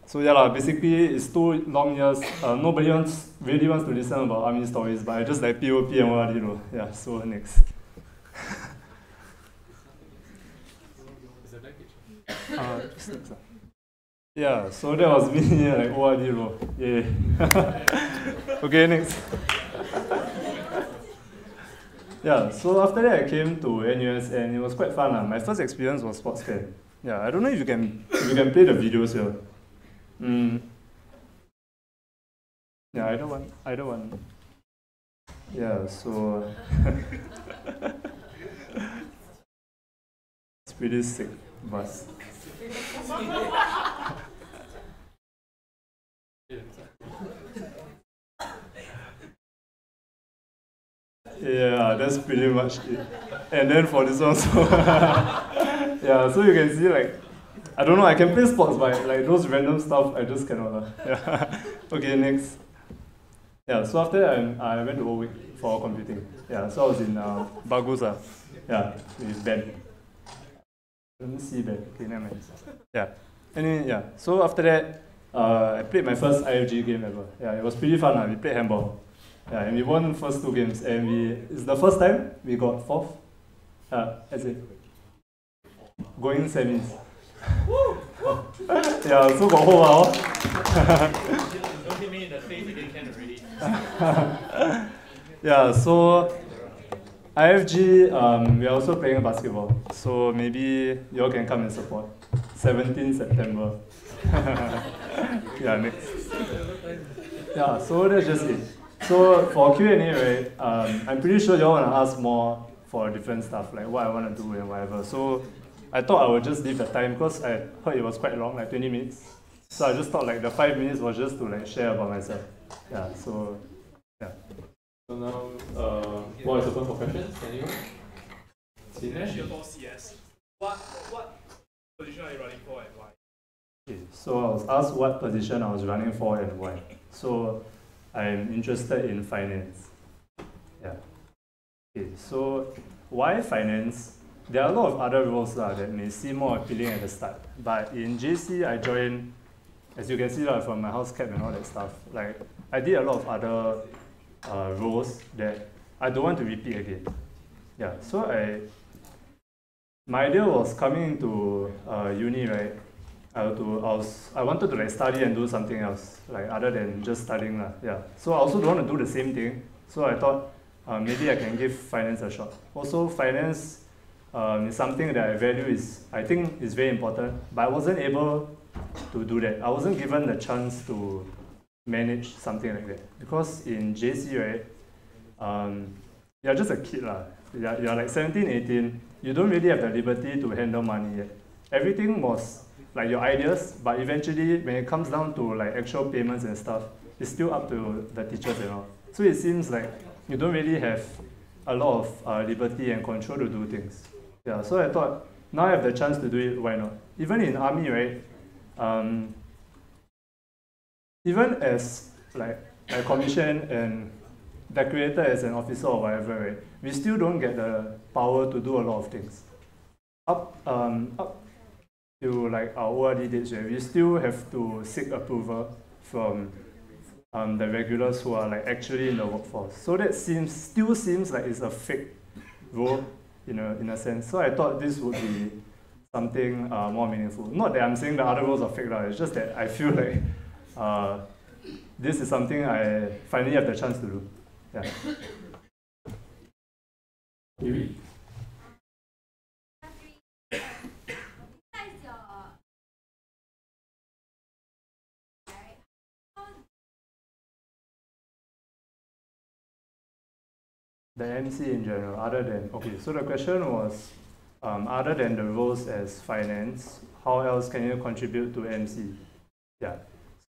So yeah lah. Basically, it's 2 long years. Nobody really wants to listen about army stories, but I just like POP and what you know. Yeah. So next. Just next. Yeah, so that was me, like ORD role. Yeah. Okay, next. Yeah, so after that I came to NUS and it was quite fun. My first experience was sports fair. Yeah, I don't know if you can play the videos here. Yeah, either one. Yeah, so it's pretty sick bus. Yeah, that's pretty much it. And then for this one, so yeah, so you can see like, I don't know, I can play sports, but like those random stuff, I just cannot. Yeah. Okay, next. Yeah, so after that, I went to Owick for computing. Yeah, so I was in Bagus. Yeah, with Ben. Let me see Ben. Okay, never mind. Yeah. Anyway, yeah. So after that, I played my first IFG game ever. Yeah, it was pretty fun. We played handball. Yeah, and we won the first 2 games. And it's the first time we got 4th. That's it. Going semis. Yeah, so got home. Don't hit me in the face again, can already. Yeah, so IFG, we're also playing basketball. So maybe you all can come and support. 17 September. Yeah, next. Yeah, so that's just it. So for Q&A, right, I'm pretty sure you all want to ask more for different stuff, like what I want to do and whatever. So I thought I would just leave the time because I heard it was quite long, like 20 minutes. So I just thought like the 5 minutes was just to like share about myself. Yeah, so yeah. So now, what is open for questions? Anyone? Dinesh, you're for CS. What position are you running for and why? Okay, so I was asked what position I was running for and why. So I'm interested in finance. Yeah. Okay, so why finance? There are a lot of other roles that may seem more appealing at the start. But in JC, I joined, as you can see from my house cap and all that stuff, like I did a lot of other roles that I don't want to repeat again. Yeah, so my idea was coming into uni, right? I wanted to like study and do something else, like other than just studying. Yeah. So I also don't want to do the same thing. So I thought maybe I can give finance a shot. Also, finance is something that I think is very important, but I wasn't able to do that. I wasn't given the chance to manage something like that. Because in JC, right, you're just a kid. You're like 17, 18. You don't really have the liberty to handle money yet. Everything was like your ideas, but eventually when it comes down to like actual payments and stuff, it's still up to the teachers and all. So it seems like you don't really have a lot of liberty and control to do things. Yeah, so I thought, now I have the chance to do it, why not? Even in army, right, even as like a commission and decorated as an officer or whatever, right, we still don't get the power to do a lot of things. Up to like our ORD dates, right, we still have to seek approval from the regulars who are like actually in the workforce. So that still seems like it's a fake role in a sense. So I thought this would be something more meaningful. Not that I'm saying the other roles are fake, it's just that I feel like this is something I finally have the chance to do. Yeah. Yiyuan? The MC in general, other than, okay, so the question was, other than the roles as finance, how else can you contribute to MC? Yeah,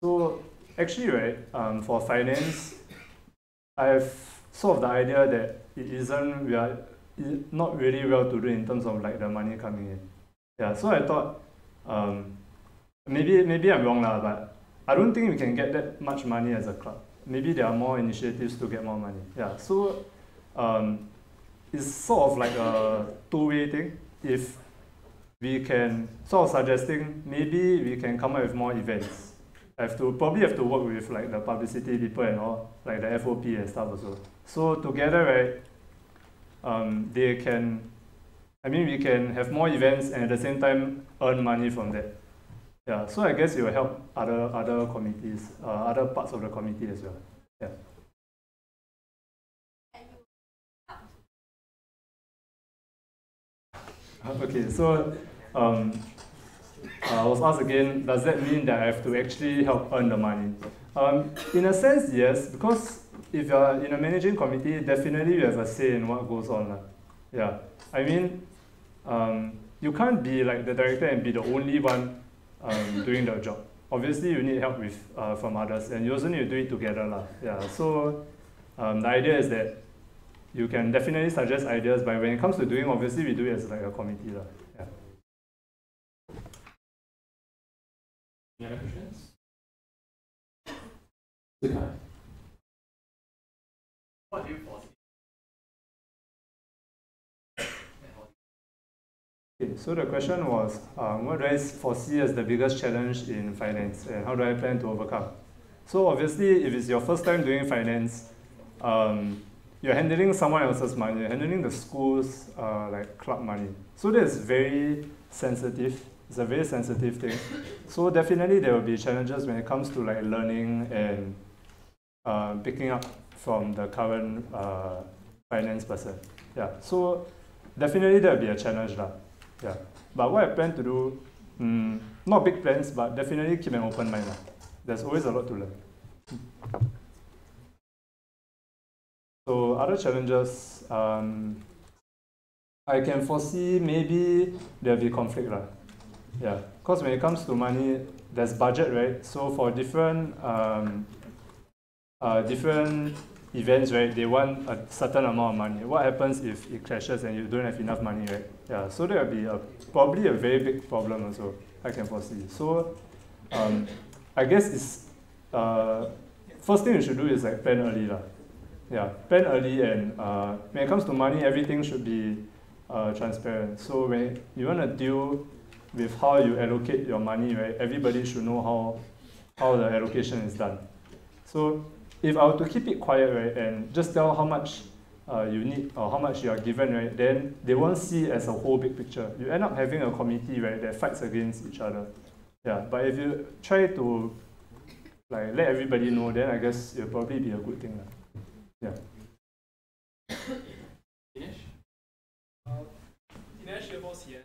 so actually, right, for finance, I have sort of the idea that we are not really well to do in terms of like the money coming in. Yeah, so I thought, maybe I'm wrong but I don't think we can get that much money as a club. Maybe there are more initiatives to get more money. Yeah, so it's sort of like a two-way thing. If we can, sort of suggesting, maybe we can come up with more events. Probably have to work with like the publicity people and all, like the FOP and stuff also. So together, right, we can have more events and at the same time earn money from that. Yeah, so I guess it will help other committees, other parts of the committee as well. Yeah. Okay, so I was asked again, does that mean that I have to actually help earn the money? In a sense, yes, because if you're in a managing committee, definitely you have a say in what goes on. Yeah, I mean, you can't be like the director and be the only one doing the job. Obviously, you need help with from others, and you also need to do it together. Yeah, so the idea is that you can definitely suggest ideas, but when it comes to doing, obviously we do it as like a committee. Yeah. Any other questions? Zikai. What do you foresee? Okay, so the question was, what do I foresee as the biggest challenge in finance, and how do I plan to overcome? So obviously, if it's your first time doing finance, you're handling someone else's money, you're handling the school's like club money. So that's very sensitive. It's a very sensitive thing. So definitely there will be challenges when it comes to like learning and picking up from the current finance person. Yeah. So definitely there will be a challenge lah. Yeah. But what I plan to do, not big plans, but definitely keep an open mind lah. There's always a lot to learn. So other challenges, I can foresee maybe there'll be conflict lah. Yeah, because when it comes to money, there's budget, right? So for different events, right, they want a certain amount of money. What happens if it crashes and you don't have enough money, right? Yeah, so there will be probably a very big problem also, I can foresee. So I guess it's first thing you should do is like plan early lah. Yeah, plan early, and when it comes to money, everything should be transparent. So when you want to deal with how you allocate your money, right, everybody should know how the allocation is done. So if I were to keep it quiet, right, and just tell how much you need or how much you are given, right, then they won't see it as a whole big picture. You end up having a committee, right, that fights against each other. Yeah, but if you try to like let everybody know, then I guess it'll probably be a good thing. Yeah. Dinesh? Dinesh, your boss, yes.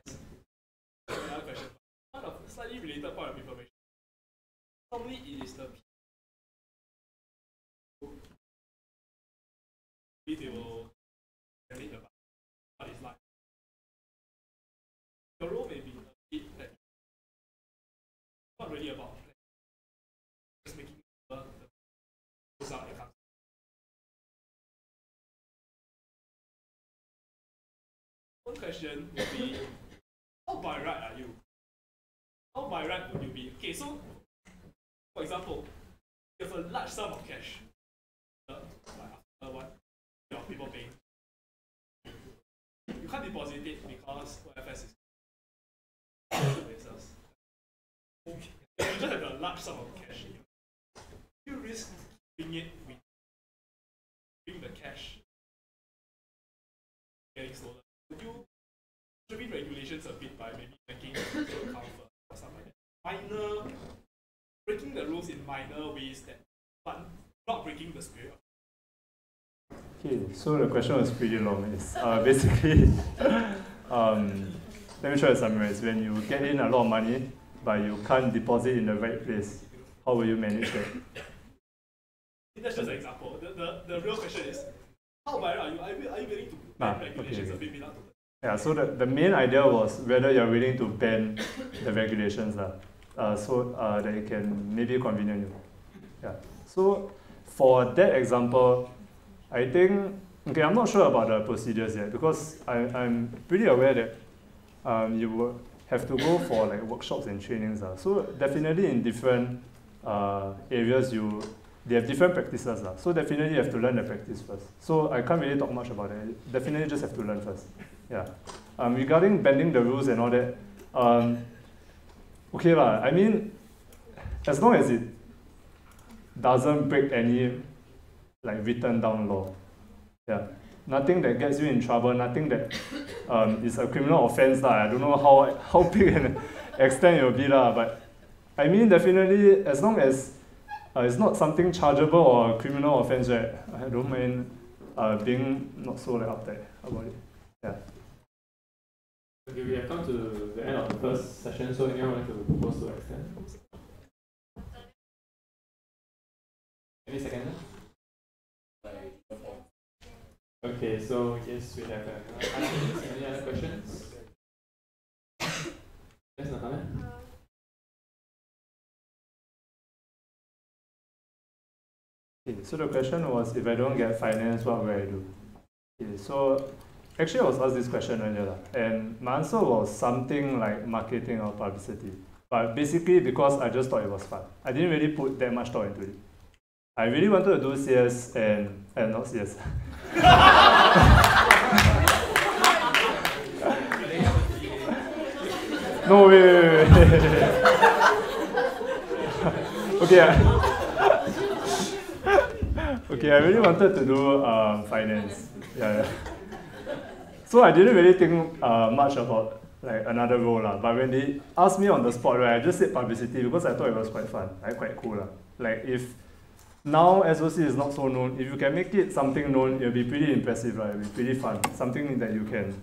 Another question. One of slightly related point of information. Normally it is the they will generate the what is like. The role may be a bit like not really about just making the result that comes. One question would be, how by right are you? How by right would you be? Okay, so for example, you have a large sum of cash. After what your people paying. You can't deposit it because OFS is basis. You just have a large sum of cash. You risk keeping it with the cash getting stolen. Would you intervene regulations a bit by maybe making account or something like that? Breaking the rules in minor ways that, but not breaking the spirit. Okay, so the question was pretty long. It's basically, let me try to summarize. When you get in a lot of money, but you can't deposit in the right place, how will you manage that? That's just an example. The real question is, how by right are you willing to ban regulations a bit without? Yeah, so the main idea was whether you're willing to ban the regulations so that it can maybe convenient you. Yeah. So for that example, I think, okay, I'm not sure about the procedures yet because I'm pretty aware that you will have to go for like workshops and trainings. So definitely in different areas they have different practices. So definitely you have to learn the practice first. So I can't really talk much about it. Definitely just have to learn first. Yeah. Regarding bending the rules and all that, okay lah. I mean, as long as it doesn't break any like written down law. Yeah. Nothing that gets you in trouble, nothing that is a criminal offense. I don't know how big an extent it will be, but I mean, definitely, as long as it's not something chargeable or a criminal offense, right? I don't mind being not so like uptight about it. Yeah. Okay, we have come to the end of the first session, so anyone want to propose to extend? Any second? Okay, so yes, we have any other questions? Yes, Natalia? Okay, so the question was, if I don't get finance, what will I do? Okay, so actually I was asked this question earlier, and my answer was something like marketing or publicity. But basically because I just thought it was fun. I didn't really put that much thought into it. I really wanted to do CS and not CS. No, wait. Okay. Okay, I really wanted to do finance. Yeah. So I didn't really think much about like another role lah. But when they asked me on the spot, right, I just said publicity because I thought it was quite fun, like quite cool lah. Like if now SOC is not so known, if you can make it something known, it'll be pretty impressive, right? It'll be pretty fun, something that you can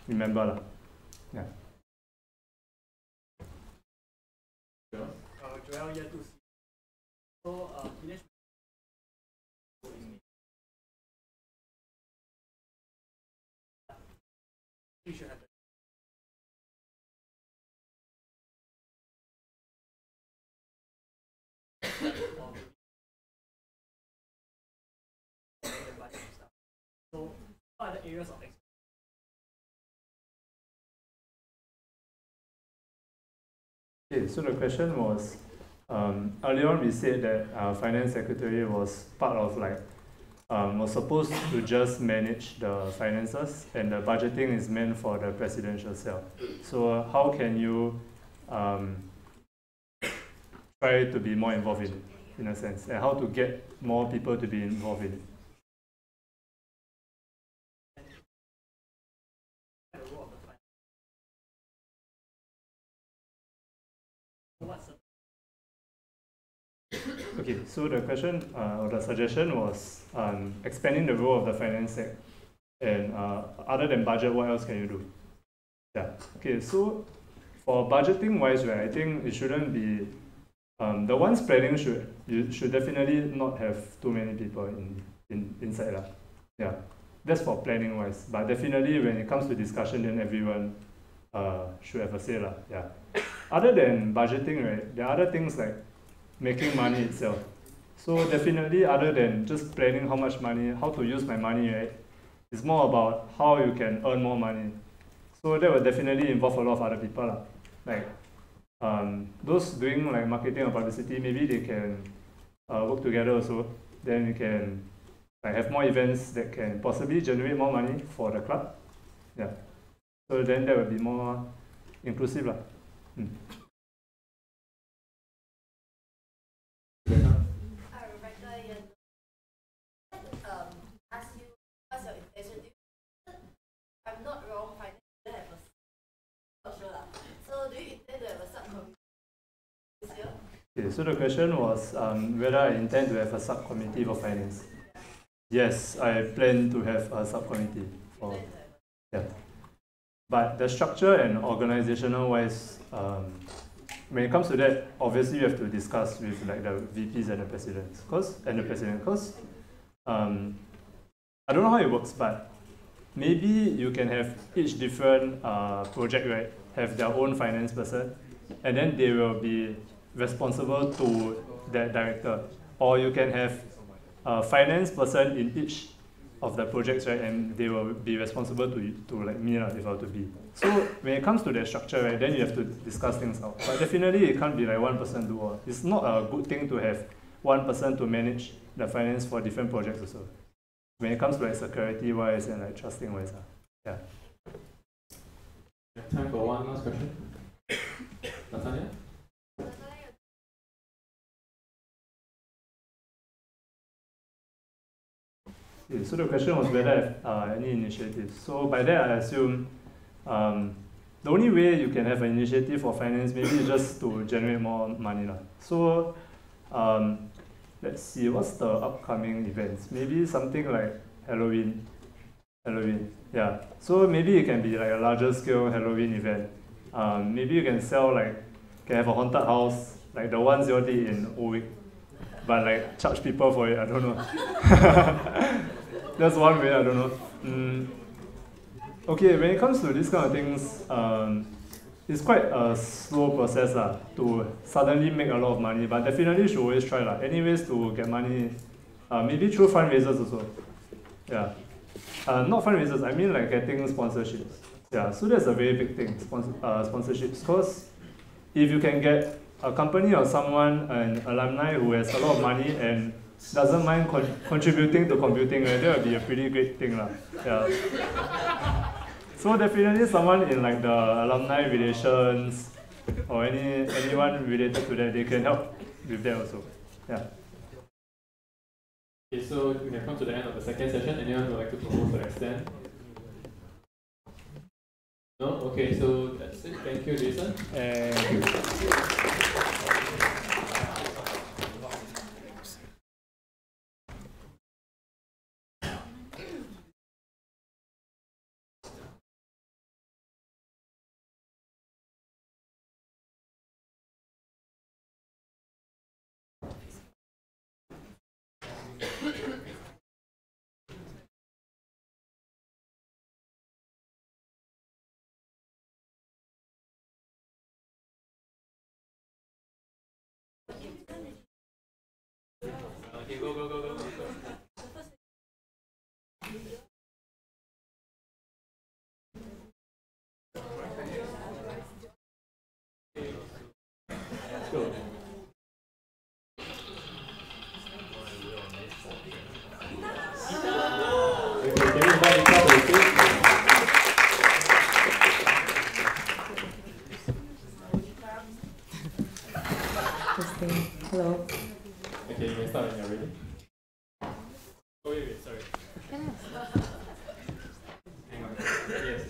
remember lah. Yeah. Joel, year 2. So, Dinesh, you should have So, what are the areas of expertise? Okay, so the question was, earlier on we said that finance secretary was part of like, was supposed to just manage the finances, and the budgeting is meant for the presidential cell. So how can you try to be more involved in a sense, and how to get more people to be involved in it? Okay, so the question or the suggestion was expanding the role of the finance sec, and other than budget, what else can you do? Yeah. Okay, so for budgeting wise, right, I think it shouldn't be the ones planning you should definitely not have too many people inside lah. Yeah, that's for planning wise. But definitely when it comes to discussion, then everyone should have a say lah. Yeah. Other than budgeting, right, there are other things like making money itself. So definitely other than just planning how much money, how to use my money, right, it's more about how you can earn more money. So that will definitely involve a lot of other people lah. Like those doing like marketing or publicity, maybe they can work together also. Then we can like have more events that can possibly generate more money for the club. Yeah. So then that will be more inclusive lah. Okay, so the question was whether I intend to have a subcommittee for finance. Yes, I plan to have a subcommittee for, yeah. But the structure and organizational wise, when it comes to that, obviously you have to discuss with like the VPs and the presidents, cause I don't know how it works, but maybe you can have each different project, right, have their own finance person, and then they will be responsible to that director. Or you can have a finance person in each of the projects, right, and they will be responsible to like me if I were to be. So when it comes to that structure, right, then you have to discuss things out. But definitely it can't be like one person do all. It's not a good thing to have one person to manage the finance for different projects also. When it comes to like security wise and like trusting wise. Yeah. Time for one last question. Natalia? Okay, so the question was whether I have any initiatives. So by that I assume the only way you can have an initiative for finance maybe is just to generate more money lah. So let's see, what's the upcoming events? Maybe something like Halloween. Yeah. So maybe it can be like a larger scale Halloween event. Maybe you can sell can have a haunted house like the ones you did in Owick, but like charge people for it. I don't know. That's one way. I don't know. Okay, when it comes to these kind of things, it's quite a slow process to suddenly make a lot of money, but definitely should always try anyways to get money, maybe through fundraisers also. Yeah. Not fundraisers, I mean like getting sponsorships. Yeah, so that's a very big thing, sponsorships. Because if you can get a company or someone, an alumni who has a lot of money and doesn't mind contributing to computing, that would be a pretty great thing. Yeah. So definitely someone in like the alumni relations or anyone related to that, they can help with that also. Yeah. Okay, so we have come to the end of the second session. Anyone would like to propose or extend? No? Okay, so that's it. Thank you, Jason. Thank you. Okay, go. Let's go. Okay, can we invite Nitta to the stage? Hello. Okay, you can start when you're ready. Oh, wait, sorry. Hang on. Yes.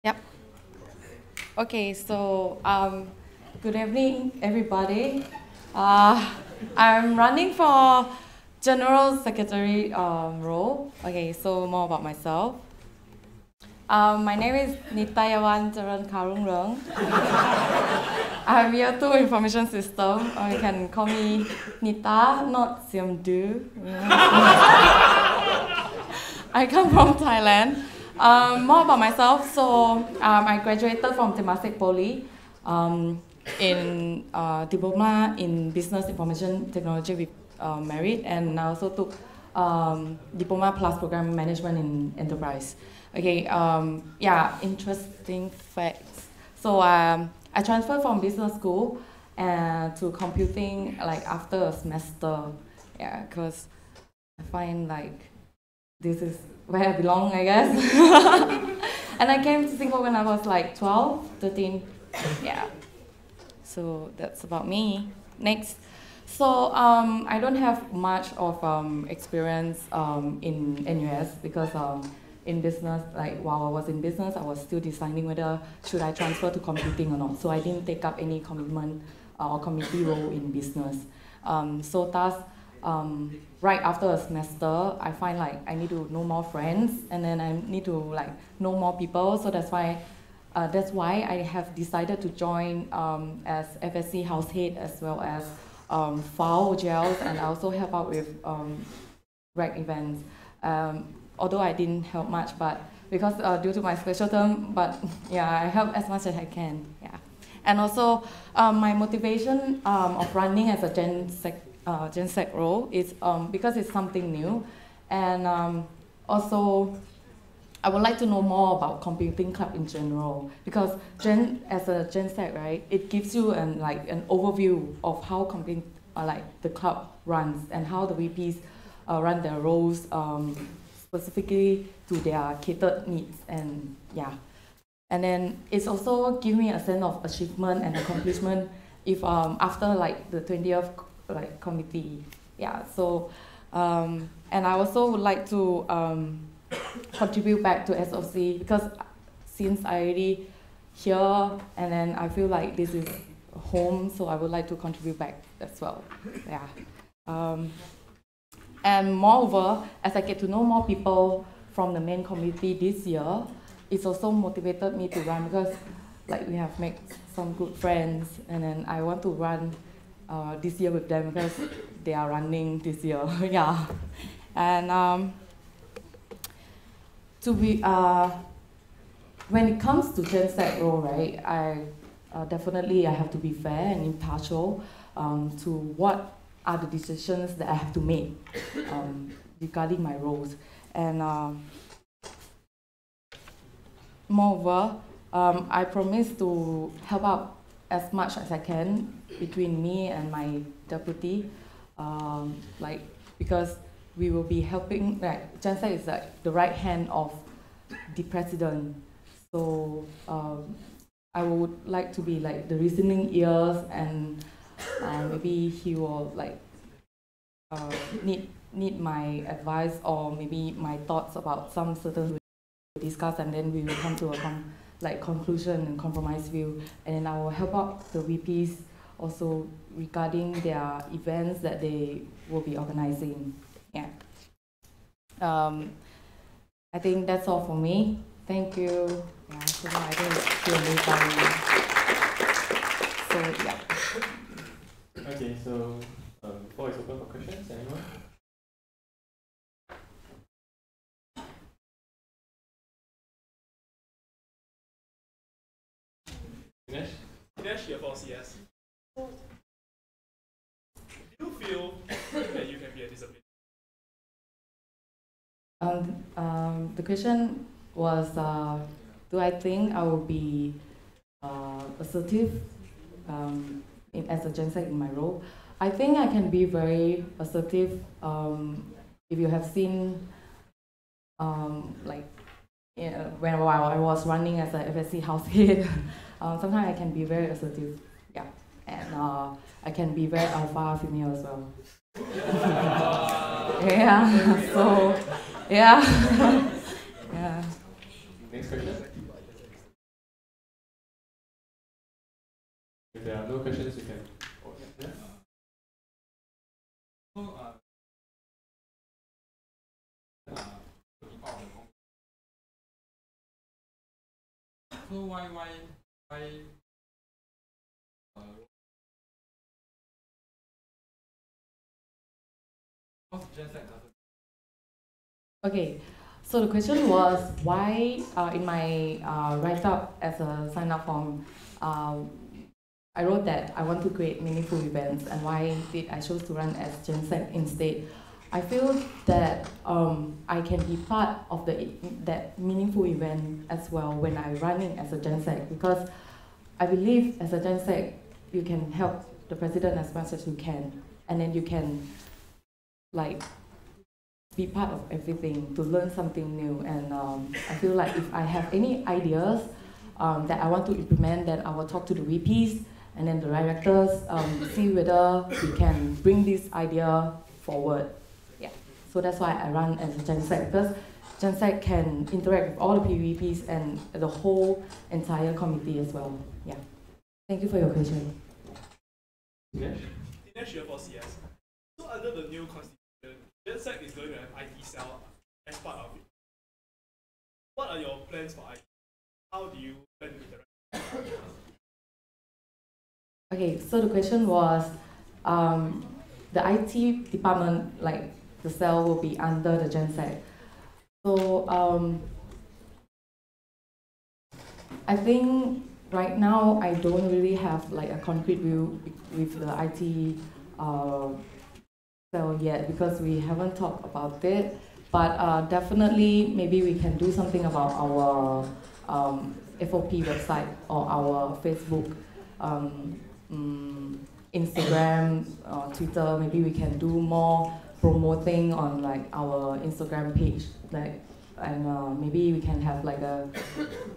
Yep. Okay, so good evening, everybody. I'm running for General Secretary role. Okay, so more about myself. My name is Nitta Yiyuan I'm year 2 information system. You can call me Nitta, not Siamdu. I come from Thailand. More about myself. So I graduated from Temasek Poly in diploma in business information technology with merit, and I also took diploma plus program management in enterprise. Okay, yeah, interesting facts. So I transferred from business school to computing like after a semester. Yeah, because I find like this is where I belong, I guess. And I came to Singapore when I was like 12, 13. Yeah. So that's about me. Next. So I don't have much of experience in NUS because in business, like while I was in business, I was still deciding whether should I transfer to computing or not. So I didn't take up any commitment or committee role in business. So thus, right after a semester, I find like I need to know more friends, and then I need to like know more people. So that's why I have decided to join as FSC house head as well as file gels, and I also help out with rec events. Although I didn't help much, but because due to my special term, but yeah, I help as much as I can. Yeah, and also my motivation of running as a Gen Sec role is because it's something new, and also I would like to know more about computing club in general, because as a Gen Sec, right, it gives you an overview of how the club runs and how the VPs run their roles specifically to their catered needs, and yeah. And then it's also give me a sense of achievement and accomplishment if after like the 20th like committee. Yeah, so and I also would like to contribute back to SOC because since I already here and then I feel like this is home, so I would like to contribute back as well. Yeah. And moreover, as I get to know more people from the main committee this year, it's also motivated me to run because like we have made some good friends and then I want to run this year with them because they are running this year. Yeah. And to be when it comes to GenSec role, right, I definitely I have to be fair and impartial to what are the decisions that I have to make regarding my roles. And moreover, I promise to help out as much as I can between me and my deputy, like because we will be helping. Like GenSec is like the right hand of the president, so I would like to be like the listening ears, and maybe he will like need my advice or maybe my thoughts about some certain we discuss, and then we will come to a conclusion and compromise view, and then I will help out the VPs also regarding their events that they will be organizing. Yeah. I think that's all for me. Thank you. Yeah, so now I think it's Q&A time. So yeah. Okay, so floor is open for questions. Anyone? Dinesh? Dinesh here for CS. Do you feel that you can be a discipline? The question was, do I think I will be assertive as a GenSec in my role? I think I can be very assertive. If you have seen, while I was running as a FSC house head, sometimes I can be very assertive. Yeah, and I can be very alpha female as well. Yeah. So. Yeah. Yeah. Next question. If there are no questions, you can. Oh, yeah. So why GenSec doesn't? Okay, so the question was why in my write-up as a sign-up form, I wrote that I want to create meaningful events, and why did I choose to run as GenSec instead. I feel that I can be part of that meaningful event as well when I'm running as a GenSec, because I believe as a GenSec you can help the president as much as you can, and then you can like be part of everything to learn something new. And I feel like if I have any ideas that I want to implement, then I will talk to the VPs and then the directors, see whether we can bring this idea forward. Yeah, so that's why I run as a GenSec, because GenSec can interact with all the PVPs and the whole entire committee as well. Yeah, thank you for your question. Dinesh here for CS. So under the new constitution, GenSec is going to have IT cell as part of it. What are your plans for IT? How do you plan to interact? Okay, so the question was, the IT department, like the cell, will be under the GenSec. So I think right now I don't really have like a concrete view with the IT cell yet, because we haven't talked about it. But definitely, maybe we can do something about our FOP website or our Facebook, Instagram, Twitter. Maybe we can do more promoting on like our Instagram page, like and maybe we can have like a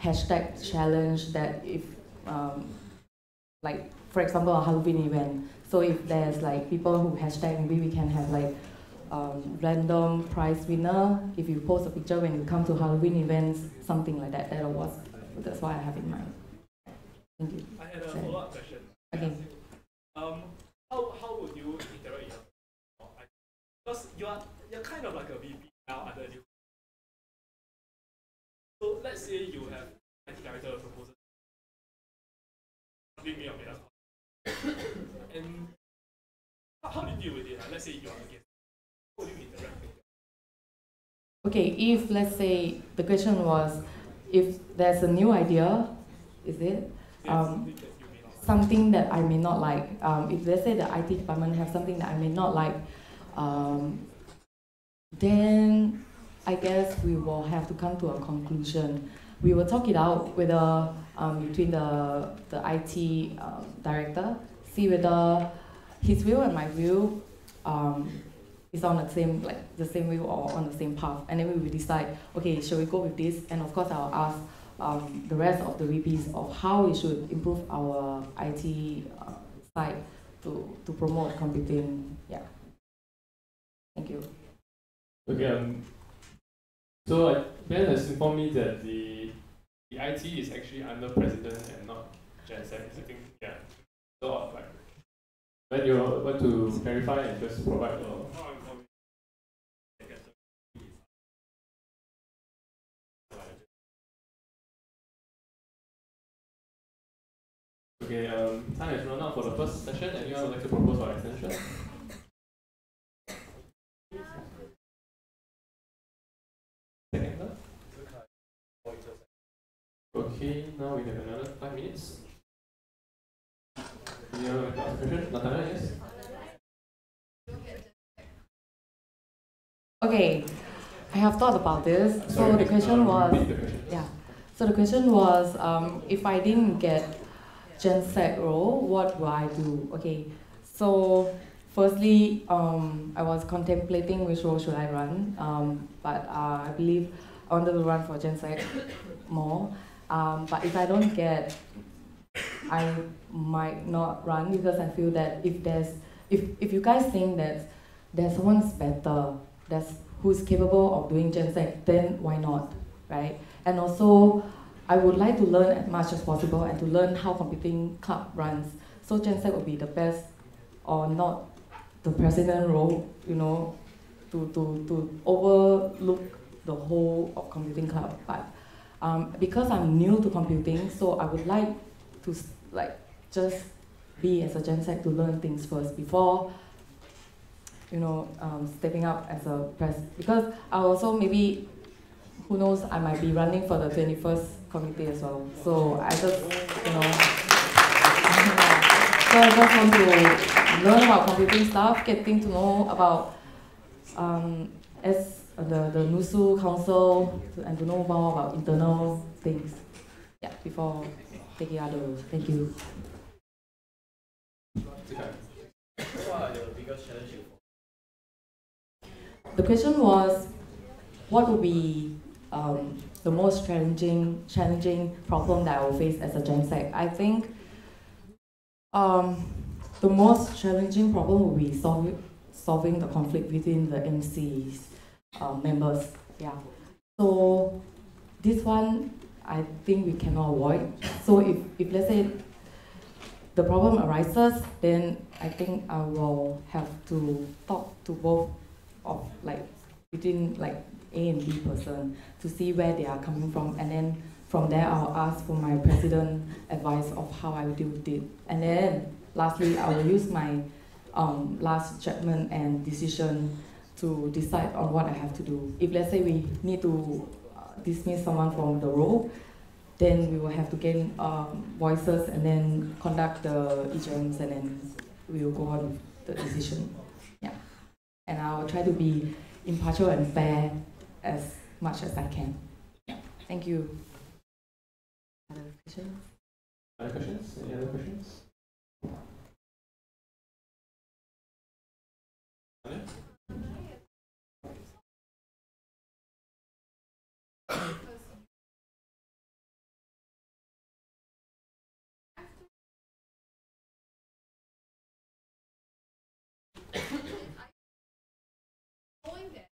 hashtag challenge that if like for example a Halloween event. So if there's like people who hashtag, maybe we can have like random prize winner. If you post a picture when you come to Halloween events, something like that. That's what I have in mind. Thank you. I had a follow-up question. Okay. How would you interact with your because you're kind of like a VP now under you. So let's say you have IT director proposal. Something may or may not. And how do you deal with it? Let's say you're against. How do you interact with it? Okay, if let's say the question was if there's a new idea, is it? Something that I may not like. If let's say the IT department have something that I may not like, then I guess we will have to come to a conclusion. We will talk it out whether between the IT director, see whether his view and my view is on the same way or on the same path, and then we will decide. Okay, shall we go with this? And of course, I'll ask the rest of the VPs of how we should improve our IT side to promote computing. Yeah. Thank you. Okay. So Ben has informed me that the IT is actually under president and not GenSec. I think So like, when you want to verify and just provide a Okay, time has run out for the first session. Anyone would like to propose for extension? Second one? Okay, now we have another 5 minutes. Anyone would like to ask a question? Nathaniel, yes? Okay, I have thought about this. So the question was, So the question was, if I didn't get GenSec role, what will I do? Okay, so firstly, I was contemplating which role should I run, but I believe I wanted to run for GenSec more. But if I don't get, I might not run because I feel that if you guys think that there's someone who's better, who's capable of doing GenSec, then why not, right? And also, I would like to learn as much as possible and to learn how computing club runs. So GenSec would be the best, or not the president role, to overlook the whole of computing club. But because I'm new to computing, so I would like to just be as a GenSec to learn things first before stepping up as a because I also maybe, who knows, I might be running for the 21st committee as well. So I just, so I just want to learn about computing stuff, getting to know about the NUSU council, and to know more about internal things. Yeah, before taking other roles. Thank you. What are the biggest challenges? The question was, what would be the most challenging problem that I will face as a GenSec? I think the most challenging problem will be solving the conflict within the MC's members. Yeah. So this one, I think we cannot avoid. So if let's say the problem arises, then I think I will have to talk to both of between A and B person to see where they are coming from, and then from there I'll ask for my president advice of how I will deal with it. And then lastly, I will use my last judgment and decision to decide on what I have to do. If let's say we need to dismiss someone from the role, then we will have to gain voices and then conduct the EGMs, and then we will go on with the decision. Yeah. And I will try to be impartial and fair as much as I can. Yeah. Thank you. Other questions? Other questions? Any other questions? Knowing that.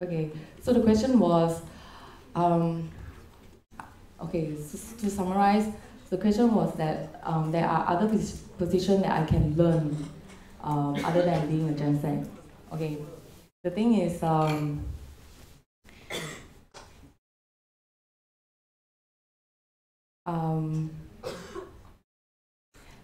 Okay, so the question was, okay, so to summarize, the question was that there are other positions that I can learn other than being a Gen Z. Okay, the thing is,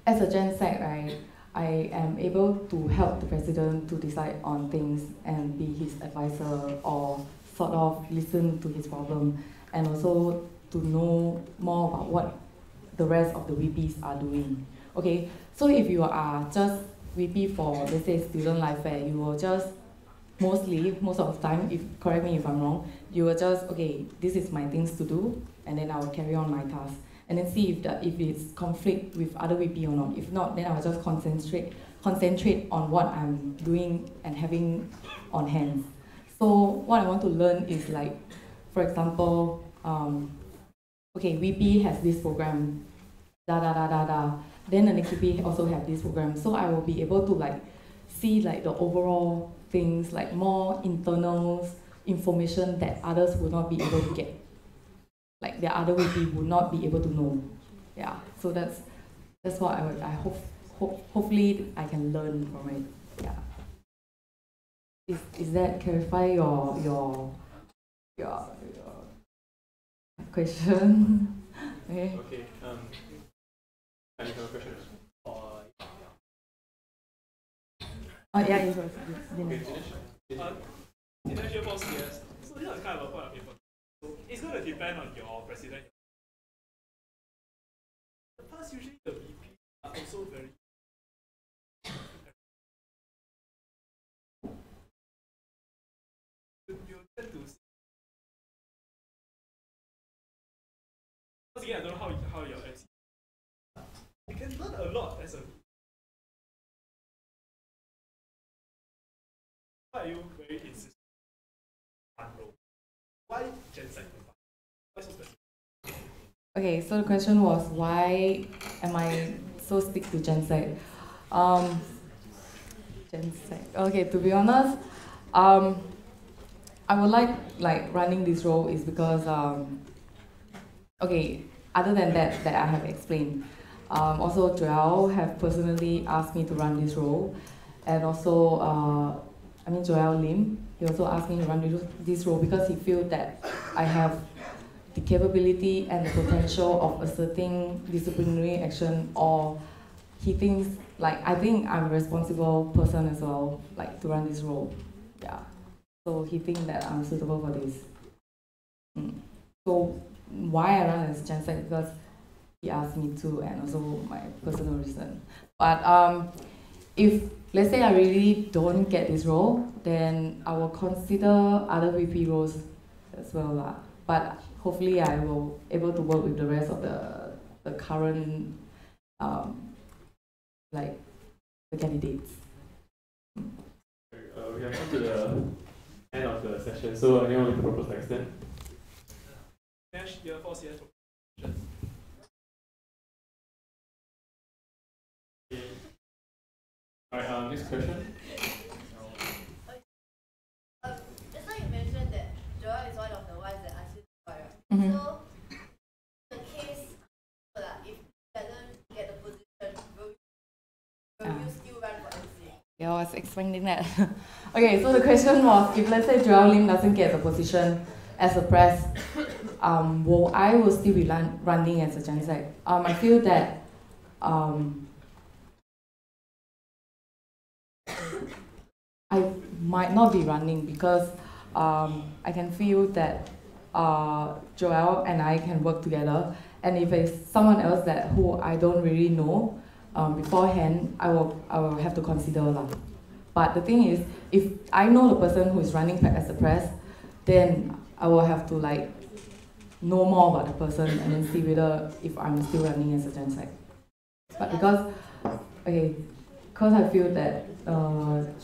as a Gen Z, right, I am able to help the president to decide on things and be his advisor or sort of listen to his problem and also to know more about what the rest of the VPs are doing. Okay, so if you are just VP for, let's say, student life fair, you will just most of the time, if correct me if I'm wrong, you will just, okay, this is my things to do, and then I will carry on my task. And then see if it's conflict with other VP or not. If not, then I will just concentrate on what I'm doing and having on hand. So what I want to learn is like, for example, okay, VP has this program, Then the next VP also have this program. So I will be able to like see like the overall things, like more internal information that others will not be able to get. Like the other VP would not be able to know. Yeah, so that's what I hopefully I can learn from it. Yeah. Is that clarify your question? Okay. Okay. Any other questions? Oh yeah, it was. Financial force, yes. So this is kind of a point of paper. So it's going to depend on your president. The past usually the VP are also very. You tend to see. Once again, I don't know how your MC. You can learn a lot as a. Why are you very insistent on role? Why Gen Z? Why so specific? Okay, so the question was why am I so stick to Gen Z? Gen Z. Okay, to be honest, I would like running this role is because okay, other than that I have explained. Also, Joel have personally asked me to run this role, and also Joel Lim, he also asked me to run this role because he feels that I have the capability and the potential of asserting disciplinary action, or he thinks like I think I'm a responsible person as well, like to run this role. Yeah. So he thinks that I'm suitable for this. So why I run as Gen Z, because he asked me to, and also my personal reason. But if let's say I really don't get this role, then I will consider other VP roles as well. But hopefully I will able to work with the rest of the current like the candidates. We have come to the end of the session, so anyone with a proposed to extend? Year 4 CS. Alright, next question. Just now you mentioned that Joel is one of the ones that asked you to buy, right? So, the case, if he doesn't get the position, will you still run for MC? Yeah, I was explaining that. Okay, so the question was, if let's say Joel Lim doesn't get the position as a press, will I still be running as a Gen Z? I feel that I might not be running because I can feel that Joel and I can work together, and if it's someone else who I don't really know beforehand, I will have to consider lah. But the thing is, if I know the person who is running as a press, then I will have to like know more about the person and then see whether if I'm still running as a Gen Z. But because I feel that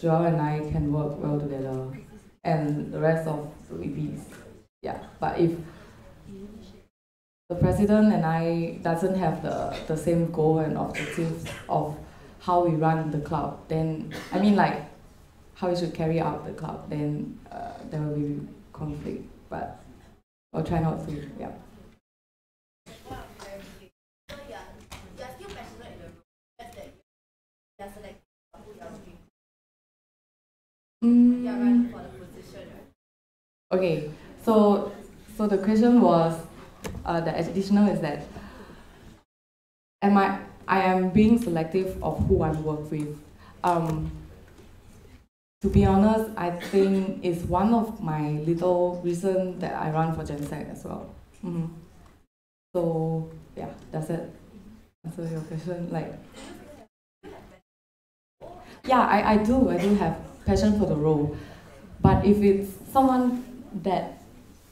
Joel and I can work well together, and the rest of the VPs, yeah. But if the president and I doesn't have the same goal and objectives of how we run the club, then I mean like how we should carry out the club, then there will be conflict. But I'll try not to. Yeah. Okay, so the question was, the additional is that, I am being selective of who I work with. To be honest, I think it's one of my little reasons that I run for GenSec as well. So yeah, does that answer your question? Like, yeah, I do have passion for the role, but if it's someone that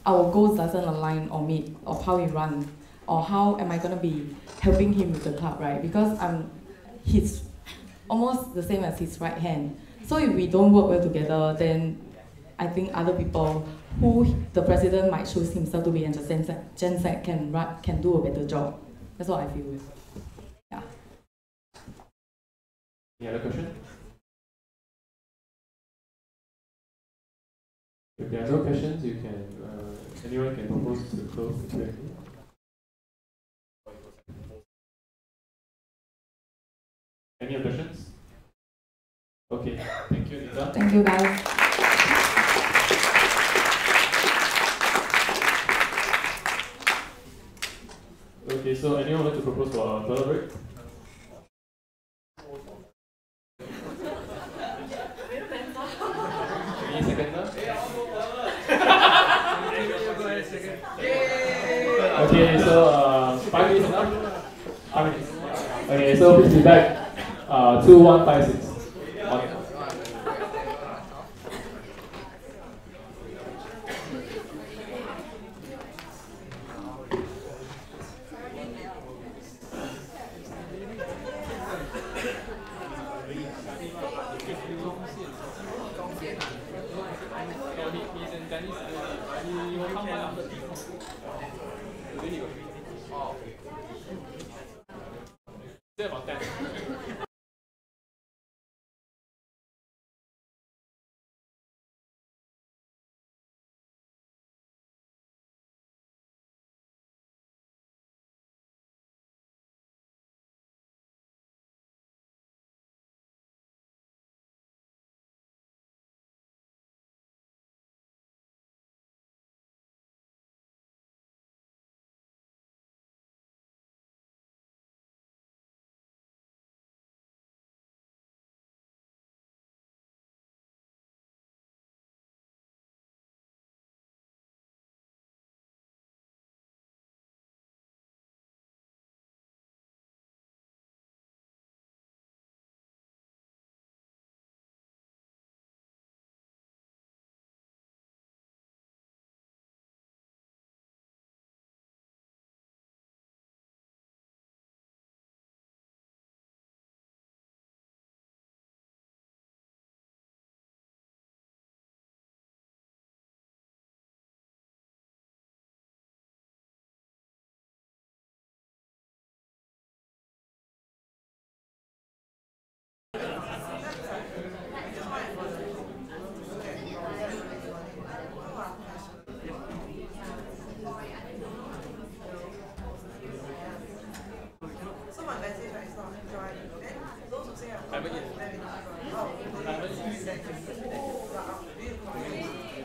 our goals doesn't align or meet of how we run, or how am I gonna be helping him with the club, right? Because he's almost the same as his right hand. So if we don't work well together, then I think other people who the president might choose himself to be in the GenSec can do a better job. That's what I feel. Yeah. Any other question? If there are no questions, you can anyone can propose to close the Q&A. Any other questions? Okay, thank you, Nitta. Thank you, guys. Okay, so anyone want to propose for a toilet break? Any seconder? Okay, so 5 minutes enough? 5 minutes. Okay, so please be back 2156. About 10.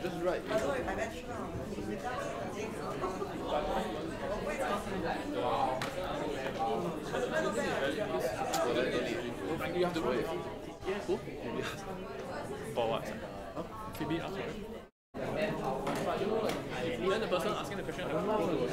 Just right. You have to do it. Who? For what? Huh? Phoebe asked for it. Then the person asking the question, I don't know.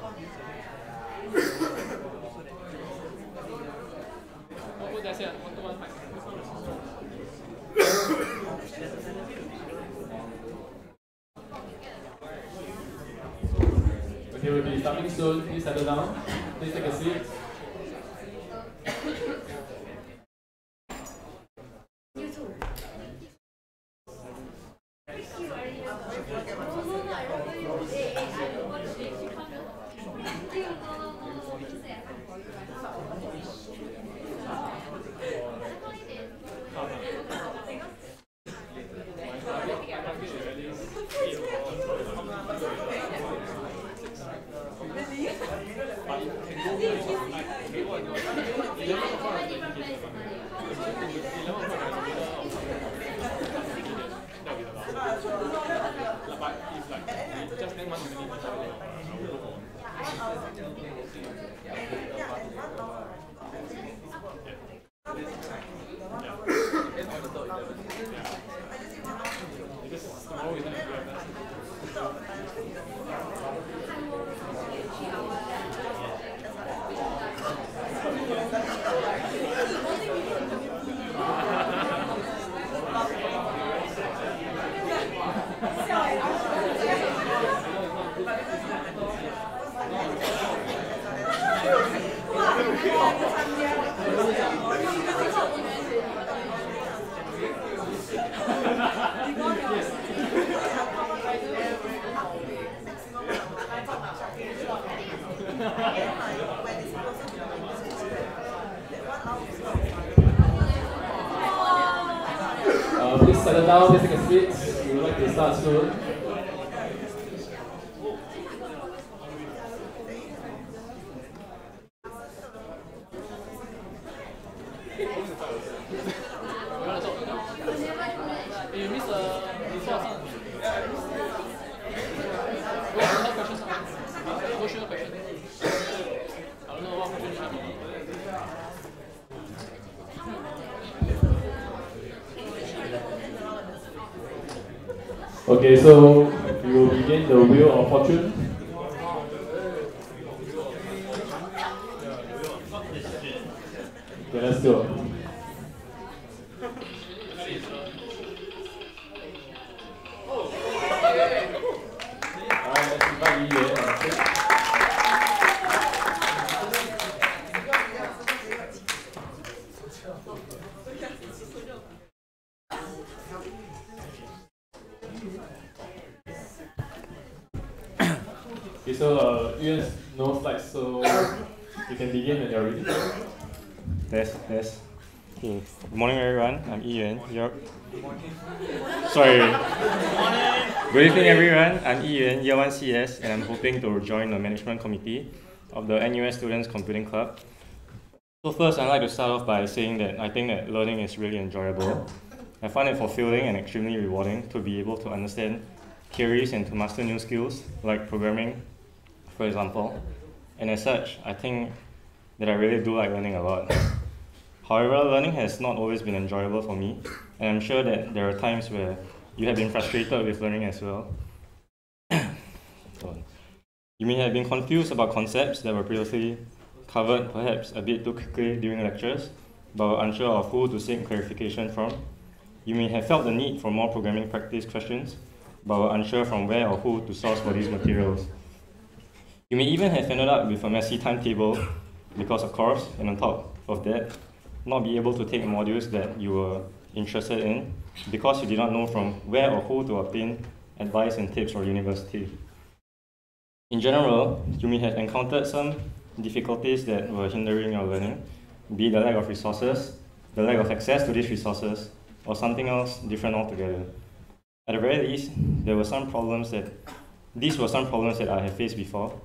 Okay, we'll be starting soon. Please settle down. Please take a seat. Please settle down, please take a seat. We would like to start soon. Okay, so we will begin the Wheel of Fortune. Okay, let's go. Alright, let's invite Yiyuan. Okay, so Yiyuan's no slides, so you can begin when you're ready. Yes. Okay. Good morning, everyone. I'm Yiyuan. Sorry. Good evening, everyone. I'm Yiyuan, Year 1 CS, and I'm hoping to join the management committee of the NUS Students Computing Club. So first, I'd like to start off by saying that I think that learning is really enjoyable. I find it fulfilling and extremely rewarding to be able to understand theories and to master new skills like programming, for example. And as such, I think that I really do like learning a lot. However, learning has not always been enjoyable for me, and I'm sure that there are times where you have been frustrated with learning as well. You may have been confused about concepts that were previously covered perhaps a bit too quickly during lectures, but were unsure of who to seek clarification from. You may have felt the need for more programming practice questions, but were unsure from where or who to source for these materials. You may even have ended up with a messy timetable because of course, and on top of that, not be able to take modules that you were interested in because you did not know from where or who to obtain advice and tips for university. In general, you may have encountered some difficulties that were hindering your learning, be it the lack of resources, the lack of access to these resources, or something else different altogether. At the very least, these were some problems that I have faced before,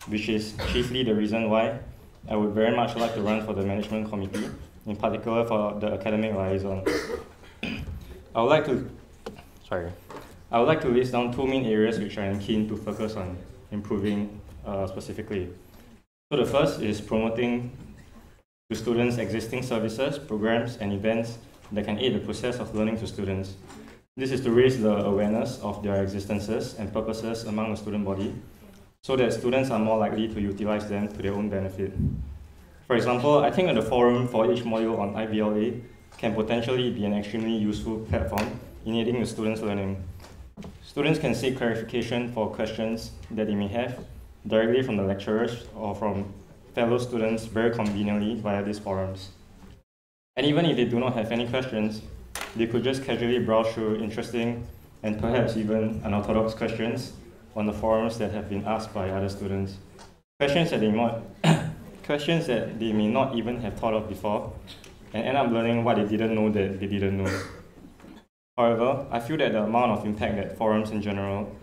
which is chiefly the reason why I would very much like to run for the management committee, in particular for the academic liaison. I would like to list down two main areas which I am keen to focus on improving specifically. So the first is promoting to students existing services, programs, and events that can aid the process of learning to students. This is to raise the awareness of their existences and purposes among the student body. so that students are more likely to utilize them to their own benefit. For example, I think that the forum for each module on IBLA can potentially be an extremely useful platform in aiding the students' learning. Students can seek clarification for questions that they may have directly from the lecturers or from fellow students very conveniently via these forums. And even if they do not have any questions, they could just casually browse through interesting and perhaps even unorthodox questions on the forums that have been asked by other students. Questions that they may not even have thought of before, and end up learning what they didn't know that they didn't know. However, I feel that the amount of impact that forums in general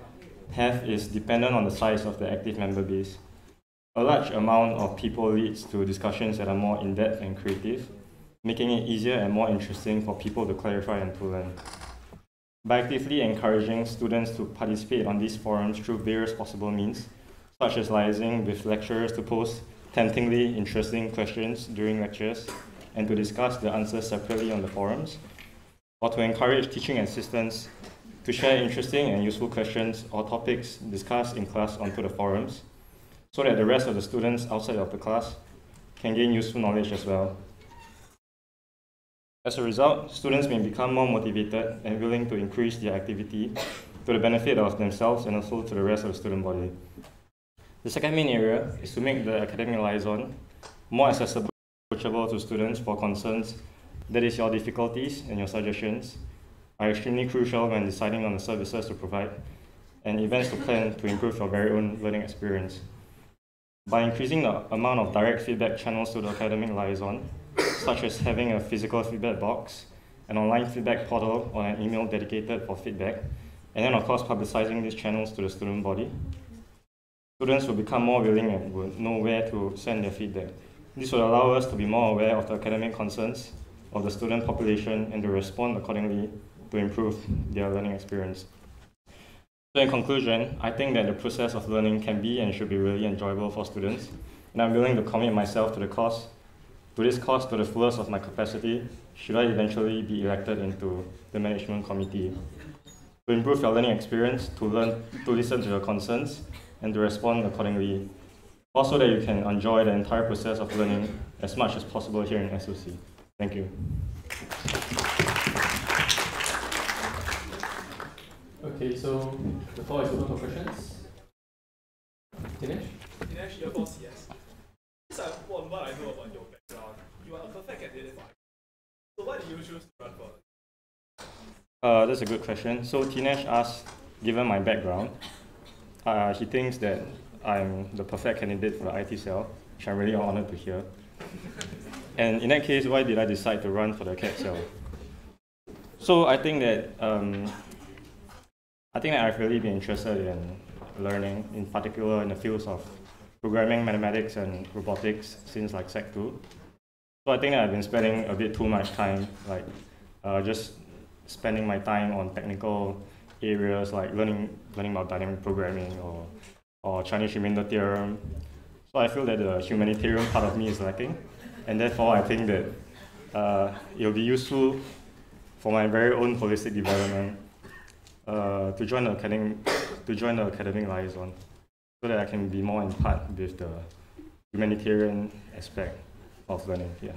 have is dependent on the size of the active member base. A large amount of people leads to discussions that are more in-depth and creative, making it easier and more interesting for people to clarify and to learn. By actively encouraging students to participate on these forums through various possible means, such as liaising with lecturers to pose temptingly interesting questions during lectures and to discuss the answers separately on the forums, or to encourage teaching assistants to share interesting and useful questions or topics discussed in class onto the forums, so that the rest of the students outside of the class can gain useful knowledge as well. As a result, students may become more motivated and willing to increase their activity to the benefit of themselves and also to the rest of the student body. The second main area is to make the academic liaison more accessible and approachable to students for concerns. That is, your difficulties and your suggestions are extremely crucial when deciding on the services to provide and events to plan to improve your very own learning experience. By increasing the amount of direct feedback channels to the academic liaison, such as having a physical feedback box, an online feedback portal, or an email dedicated for feedback, and then of course publicizing these channels to the student body, students will become more willing and will know where to send their feedback. This will allow us to be more aware of the academic concerns of the student population and to respond accordingly to improve their learning experience. So in conclusion, I think that the process of learning can be and should be really enjoyable for students, and I'm willing to commit myself to this cause to the fullest of my capacity, should I eventually be elected into the management committee. To improve your learning experience, to listen to your concerns, and to respond accordingly, also that you can enjoy the entire process of learning as much as possible here in SOC. Thank you. Okay, so the floor is open for questions. Dinesh? Dinesh, you're for CS. Based on what I know about your background, you are a perfect candidate for it. So why did you choose to run for? That's a good question. So Dinesh asked, given my background, he thinks that I'm the perfect candidate for the IT cell, which I'm really honored to hear. And in that case, why did I decide to run for the CAD cell? So I think that I've really been interested in learning, in particular in the fields of programming, mathematics, and robotics since like Sec 2. So I think that I've been spending a bit too much time, just spending my time on technical areas like learning about dynamic programming or Chinese remainder theorem. So I feel that the humanitarian part of me is lacking, and therefore I think that it'll be useful for my very own holistic development to join the academic liaison, so that I can be more in part with the humanitarian aspect of learning. Yeah.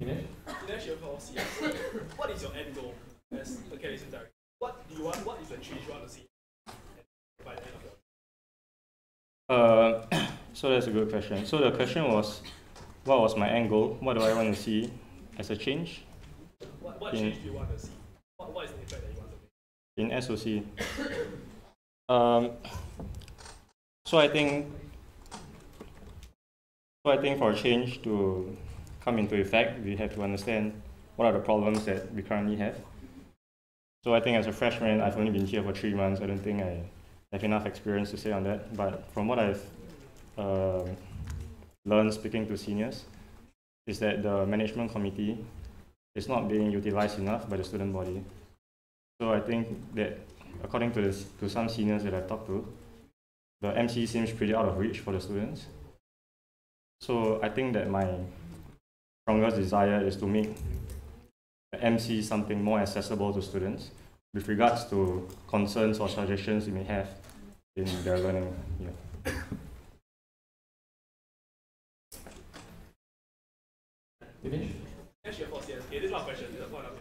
Dinesh, you're for CS. What is your end goal as a academic director? What do you want? What is the change you want to see by the end of your? So that's a good question. So the question was, what was my end goal? What do I want to see as a change? What change do you want to see? What is the effect that you want to make? In SOC. So I think for a change to come into effect, we have to understand what are the problems that we currently have. So I think as a freshman, I've only been here for 3 months. I don't think I have enough experience to say on that. But from what I've learned speaking to seniors, is that the management committee is not being utilized enough by the student body. So I think that according to some seniors that I've talked to, the MC seems pretty out of reach for the students. So I think that my strongest desire is to make the MC something more accessible to students, with regards to concerns or suggestions you may have in their learning. Yeah. Finish? Actually, okay, this is one question. This is one of it.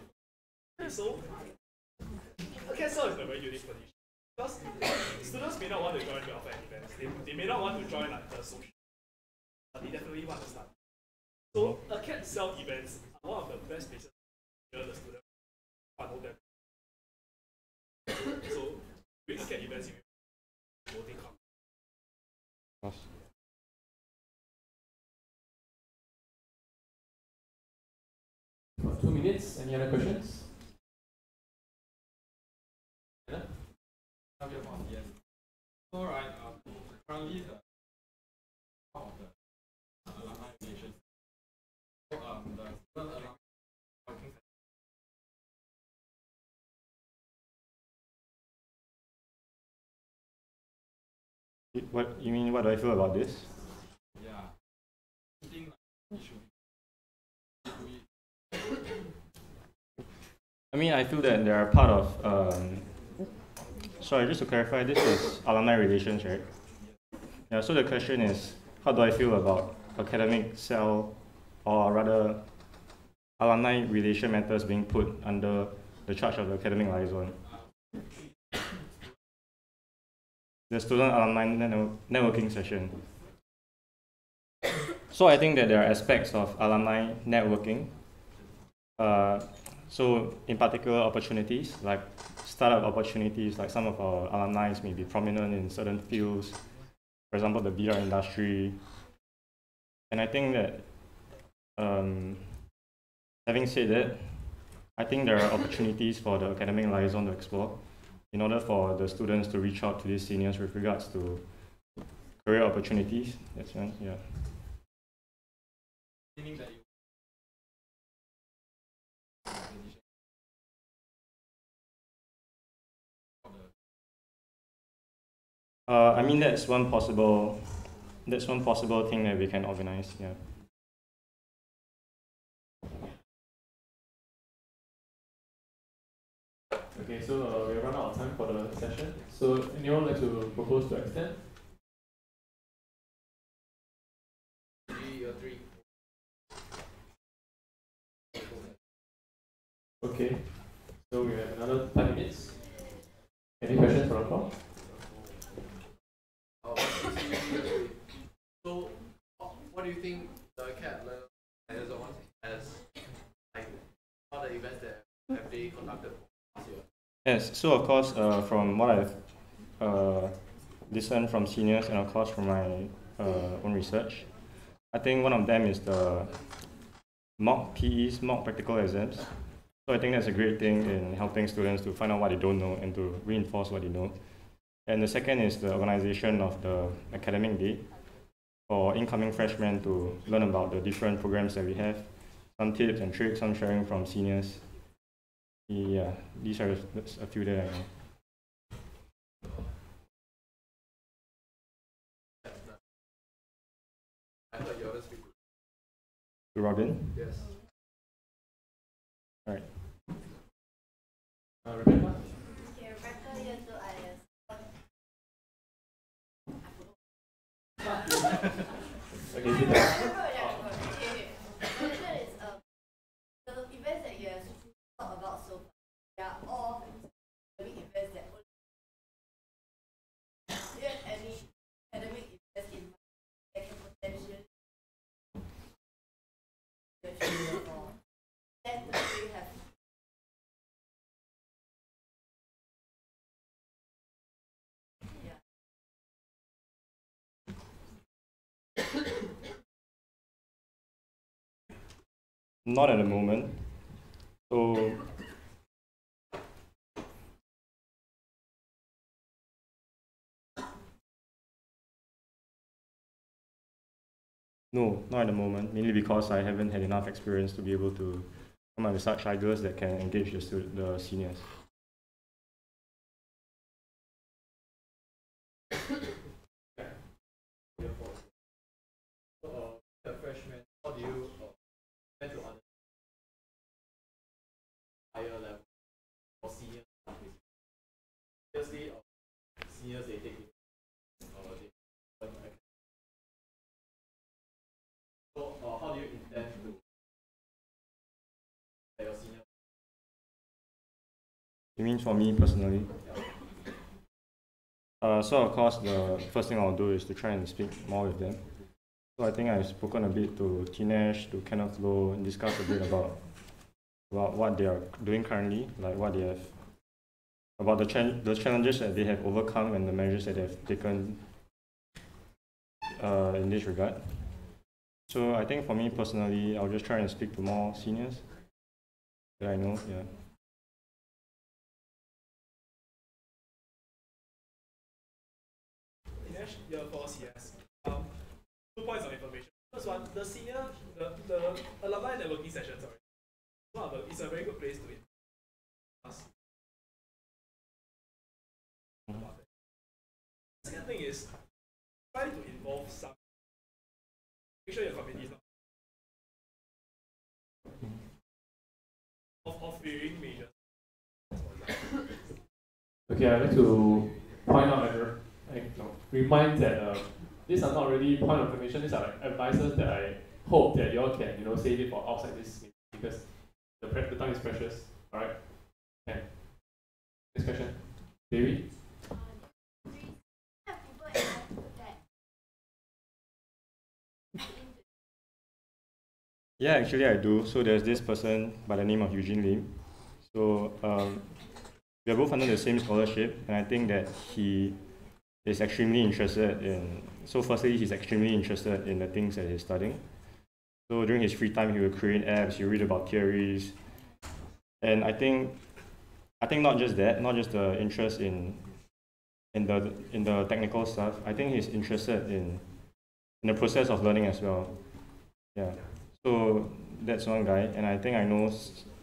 So, CASL is a very unique position because students may not want to join the welfare events. They may not want to join like the social, but they definitely want to start. So, a CASL events are one of the best places to hear the students know them. So, with a CAT events, you voting come. 2 minutes. Any other questions? So right, currently the part of the alumni relations. So the student alumni working. What you mean? What do I feel about this? Yeah, I think it should be. I mean, I feel that they are part of. Sorry, just to clarify, this is alumni relations, right? Yeah. So the question is, how do I feel about academic cell, or rather, alumni relation matters being put under the charge of the academic liaison? The student alumni networking session. So I think that there are aspects of alumni networking. So in particular opportunities, like startup opportunities, like some of our alumni may be prominent in certain fields, for example, the VR industry. And I think that, having said that, I think there are opportunities for the academic liaison to explore in order for the students to reach out to these seniors with regards to career opportunities. That's one, yeah. Meaning that I mean that's one possible thing that we can organize. Yeah. Okay, so we run out of time for the session. So anyone like to propose to extend? 3 or 3. Okay, so we have another 5 minutes. Any questions from the floor? So, what do you think the CAT liaison has, like, all the events that have they conducted last year? Yes, so of course, from what I've listened from seniors and of course from my own research, I think one of them is the mock PEs, mock practical exams. So I think that's a great thing in helping students to find out what they don't know and to reinforce what they know. And the second is the organization of the academic day for incoming freshmen to learn about the different programs that we have, some tips and tricks, some sharing from seniors. Yeah, these are a few that I know. I heard you always speak To Robin? Yes. All right. Rebecca? Okay, Rebecca, year 2 IS. Okay, you can. The events that you have thought about so far, they are all academic events that only. Do you have any academic events in mind that can potentially or that you have? Not at the moment. So no, not at the moment, mainly because I haven't had enough experience to be able to come up with such ideas that can engage the seniors. The freshman, how do you plan to understand higher level or senior? You mean for me personally? So of course the first thing I'll do is to try and speak more with them. So I think I've spoken a bit to Tinesh, to Kenneth Low, and discussed a bit about what they are doing currently, like what they have, about the challenges that they have overcome and the measures that they have taken in this regard. So I think for me personally, I'll just try and speak to more seniors that I know, yeah. Dinesh, you're for CS. 2 points of information. First one, the alumni networking session, sorry. It's a very good place to us. Second thing is, try to involve some. Make sure your committee is not of varying majors. Okay, I'd like to point out remind that these are not really point of information. These are like advices that I hope that you all can save it for outside this meeting because the time is precious. All right. Okay. Next question, David. Yeah, actually I do. So there's this person by the name of Eugene Lim. So we are both under the same scholarship, and I think that he is extremely interested in. So firstly, he's extremely interested in the things that he's studying. So during his free time, he will create apps. He will read about theories, and I think not just that, not just the interest in the technical stuff. I think he's interested in the process of learning as well. Yeah. So that's one guy, and I think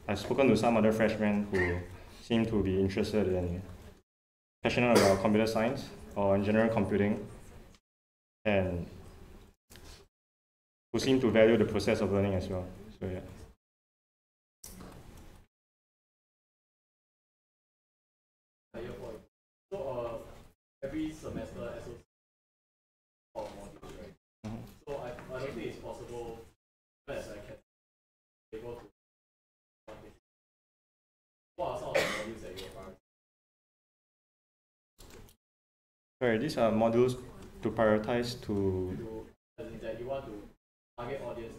I've spoken to some other freshmen who seem to be interested in, passionate about computer science or in general computing, and who seem to value the process of learning as well. So yeah. So every semester SOC or modules, right? So I don't think it's possible as I can be able to. What are some of the modules that you are? Sorry, these are modules to prioritize to. That you want to target audience.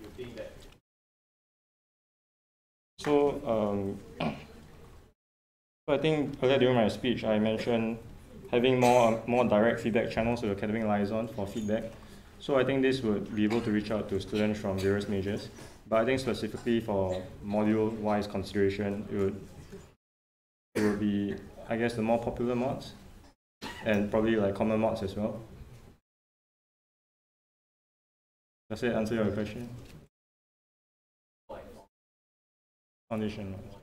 You think that? So I think earlier during my speech, I mentioned having more direct feedback channels with academic liaison for feedback. So I think this would be able to reach out to students from various majors. But I think specifically for module-wise consideration, it would be, I guess, the more popular mods and probably like common mods as well. Does that answer your question? Foundation mods.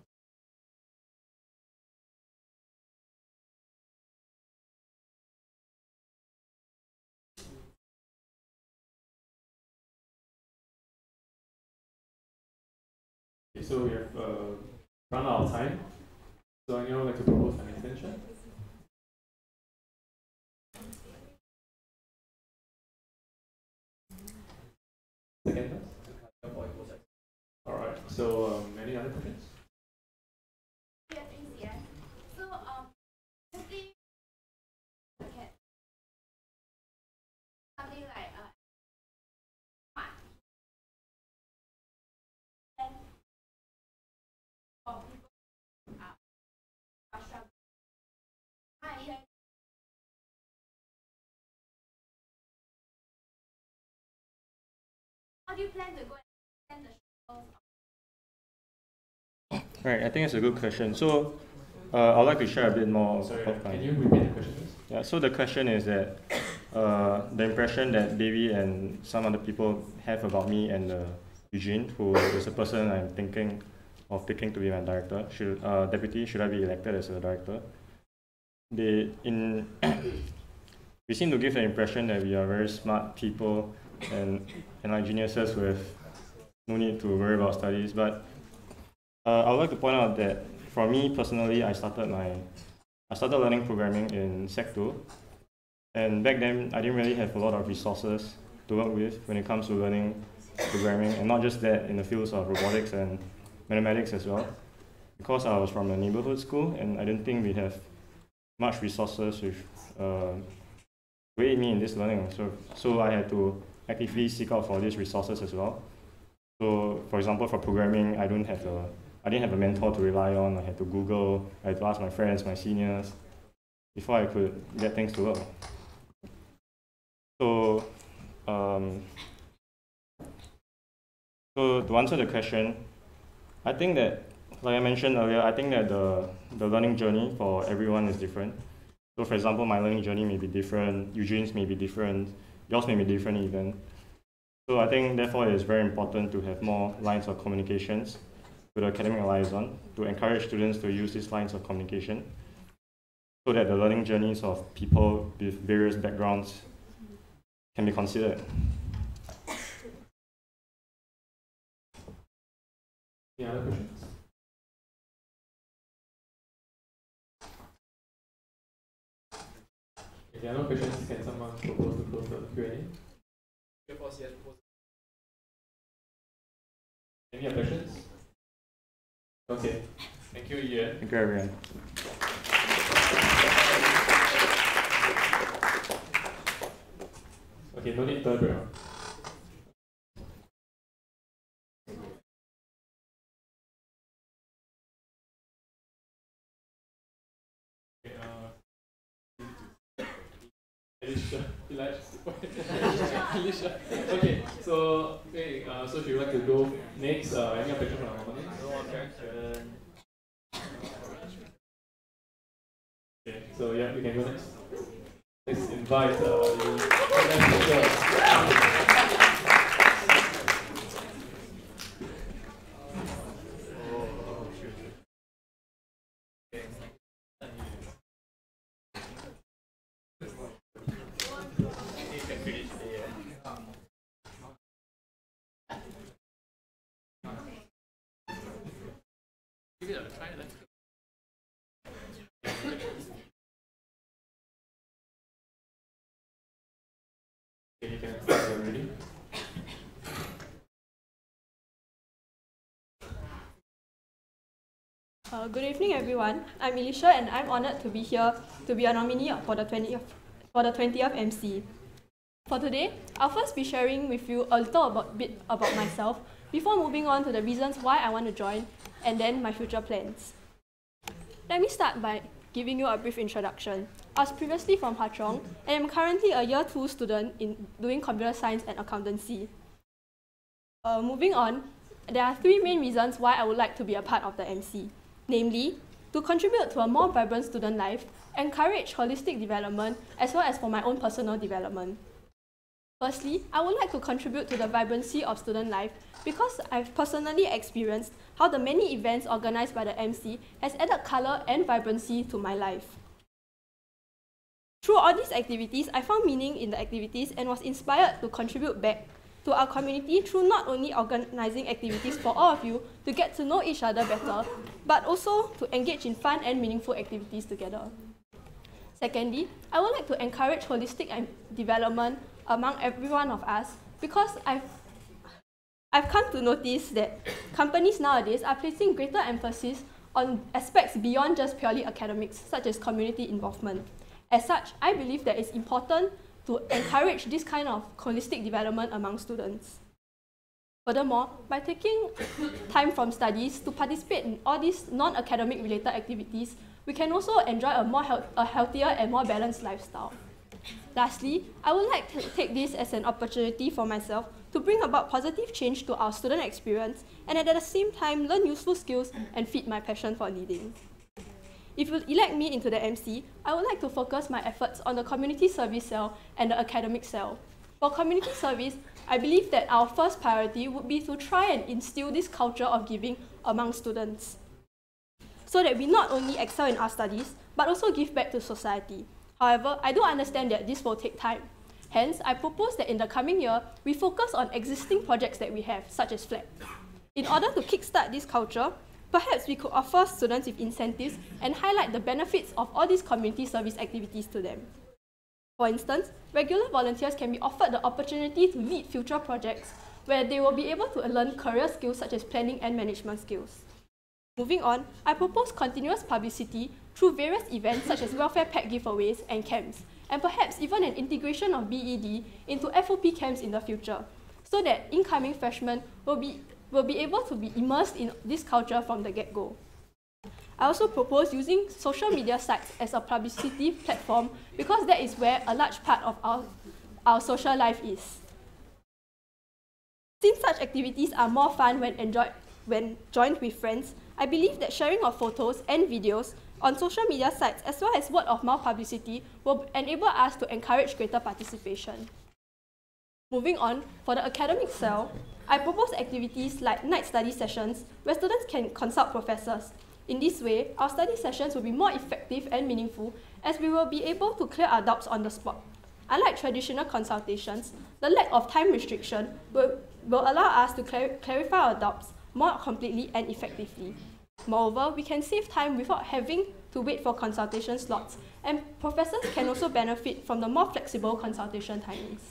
So we have run out of time. So anyone would like to propose an extension? Second? Alright, so any other questions? Yeah, thanks, yeah. So, firstly, okay, something like, and for people are struggling. How do you plan to go and send the struggles? Right, I think it's a good question. So I'd like to share a bit more. Sorry, can you repeat the question, please? Yeah, so the question is that the impression that Davey and some other people have about me and Eugene, who is a person I'm thinking of picking to be my director, deputy, should I be elected as a director? We seem to give the impression that we are very smart people and like geniuses who have no need to worry about studies. But I would like to point out that for me personally, I started learning programming in Sec 2, and back then I didn't really have a lot of resources to work with when it comes to learning programming, and not just that, in the fields of robotics and mathematics as well. Because I was from a neighborhood school and I didn't think we have much resources with to aid me in this learning. So I had to actively seek out for these resources as well. So for example, for programming, I didn't have a mentor to rely on. I had to Google, I had to ask my friends, my seniors, before I could get things to work. So, so to answer the question, I think that, like I mentioned earlier, I think that the learning journey for everyone is different. So for example, my learning journey may be different, Eugene's may be different, yours may be different even. So I think therefore it is very important to have more lines of communications with the academic liaison to encourage students to use these lines of communication so that the learning journeys of people with various backgrounds can be considered. Any other questions? If there are no questions, can someone propose to close the Q&A? Any other questions? Okay. Thank you, Yiyuan. Thank you, everyone. Okay, no need third round. Alicia. Okay, so so she would like to go next. Any objection from our audience? No objection. Okay, so yeah, you can go next. Let's invite you can start already. Good evening, everyone. I'm Alicia, and I'm honored to be here to be a nominee for the 20th MC. For today, I'll first be sharing with you a little bit about myself before moving on to the reasons why I want to join and then my future plans. Let me start by giving you a brief introduction. I was previously from Ha Chong and am currently a Year 2 student in doing computer science and accountancy. Moving on, there are three main reasons why I would like to be a part of the MC. Namely, to contribute to a more vibrant student life, encourage holistic development, as well as for my own personal development. Firstly, I would like to contribute to the vibrancy of student life because I've personally experienced how the many events organized by the MC has added color and vibrancy to my life. Through all these activities, I found meaning in the activities and was inspired to contribute back to our community through not only organizing activities for all of you to get to know each other better, but also to engage in fun and meaningful activities together. Secondly, I would like to encourage holistic development among every one of us because I've come to notice that companies nowadays are placing greater emphasis on aspects beyond just purely academics, such as community involvement. As such, I believe that it's important to encourage this kind of holistic development among students. Furthermore, by taking time from studies to participate in all these non-academic related activities, we can also enjoy a healthier and more balanced lifestyle. Lastly, I would like to take this as an opportunity for myself to bring about positive change to our student experience and at the same time learn useful skills and feed my passion for leading. If you elect me into the MC, I would like to focus my efforts on the community service cell and the academic cell. For community service, I believe that our first priority would be to try and instill this culture of giving among students, so that we not only excel in our studies, but also give back to society. However, I do understand that this will take time. Hence, I propose that in the coming year, we focus on existing projects that we have, such as FLAG. In order to kickstart this culture, perhaps we could offer students with incentives and highlight the benefits of all these community service activities to them. For instance, regular volunteers can be offered the opportunity to lead future projects where they will be able to learn career skills such as planning and management skills. Moving on, I propose continuous publicity through various events such as welfare pack giveaways and camps, and perhaps even an integration of BED into FOP camps in the future, so that incoming freshmen will be able to be immersed in this culture from the get-go. I also propose using social media sites as a publicity platform because that is where a large part of our social life is. Since such activities are more fun when joined with friends, I believe that sharing of photos and videos on social media sites as well as word-of-mouth publicity will enable us to encourage greater participation. Moving on, for the academic cell, I propose activities like night study sessions where students can consult professors. In this way, our study sessions will be more effective and meaningful as we will be able to clear our doubts on the spot. Unlike traditional consultations, the lack of time restriction will allow us to clarify our doubts more completely and effectively. Moreover, we can save time without having to wait for consultation slots, and professors can also benefit from the more flexible consultation timings.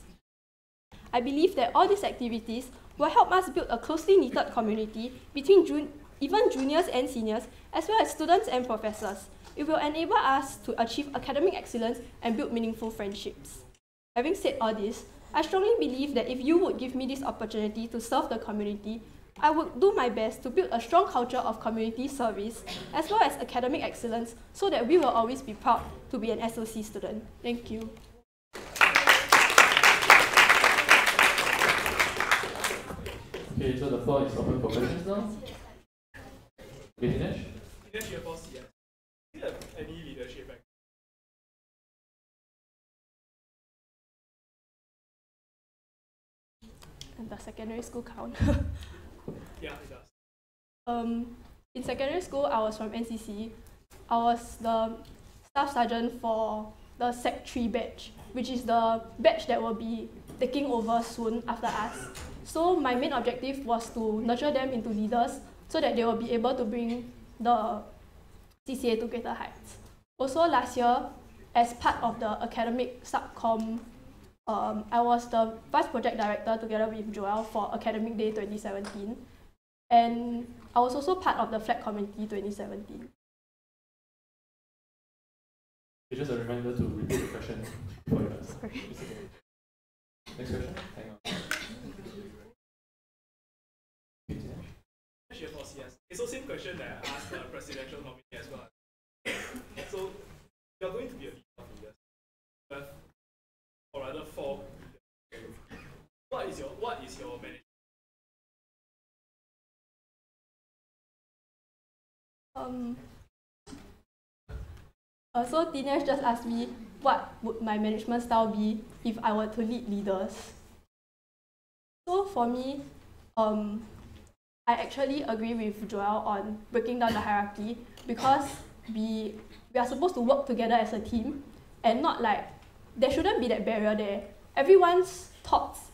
I believe that all these activities will help us build a closely knitted community between even juniors and seniors, as well as students and professors. It will enable us to achieve academic excellence and build meaningful friendships. Having said all this, I strongly believe that if you would give me this opportunity to serve the community, I would do my best to build a strong culture of community service as well as academic excellence so that we will always be proud to be an SOC student. Thank you. Okay, so the floor is open for questions now. Okay, Dinesh? Dinesh, you're boss, yeah. Do you have any leadership background? And the secondary school count. Yeah, it does. In secondary school, I was from NCC. I was the staff sergeant for the Sec 3 batch, which is the batch that will be taking over soon after us. So my main objective was to nurture them into leaders so that they will be able to bring the CCA to greater heights. Also last year, as part of the academic subcom, I was the Vice Project Director together with Joel for Academic Day 2017. And I was also part of the Flag Committee 2017. Just a reminder to repeat the question before you answer. Sorry. Next question? Hang on. Yes. Okay, so same question that I asked the presidential nominee as well. So you're going to be a leader of leaders, or rather 4 leaders. What is your management? So Dinesh just asked me what would my management style be if I were to lead leaders. So for me, I actually agree with Joel on breaking down the hierarchy because we are supposed to work together as a team and not like, there shouldn't be that barrier there. Everyone's thoughts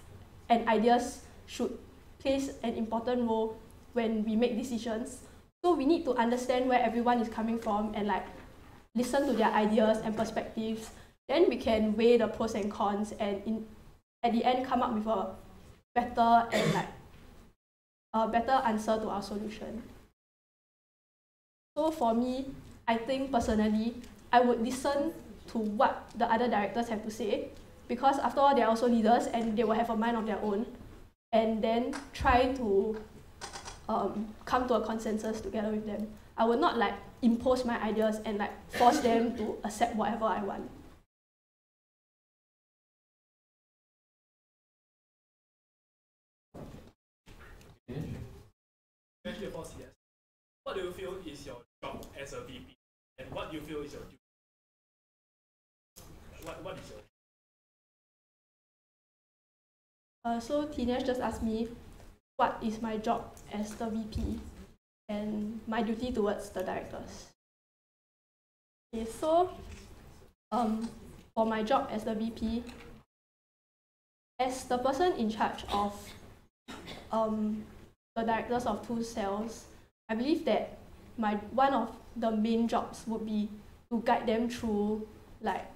and ideas should play an important role when we make decisions. So we need to understand where everyone is coming from and like listen to their ideas and perspectives. Then we can weigh the pros and cons and at the end come up with a better and like a better answer to our solution. So for me, I think personally, I would listen to what the other directors have to say because after all, they're also leaders and they will have a mind of their own, and then try to come to a consensus together with them. I would not like impose my ideas and like force them to accept whatever I want. Actually, of course, yes. What do you feel is your job as a VP, and what do you feel is your duty? What is your? So Dinesh just asked me, what is my job as the VP and my duty towards the directors. Okay, so for my job as the VP, as the person in charge of the directors of 2 cells, I believe that one of the main jobs would be to guide them through like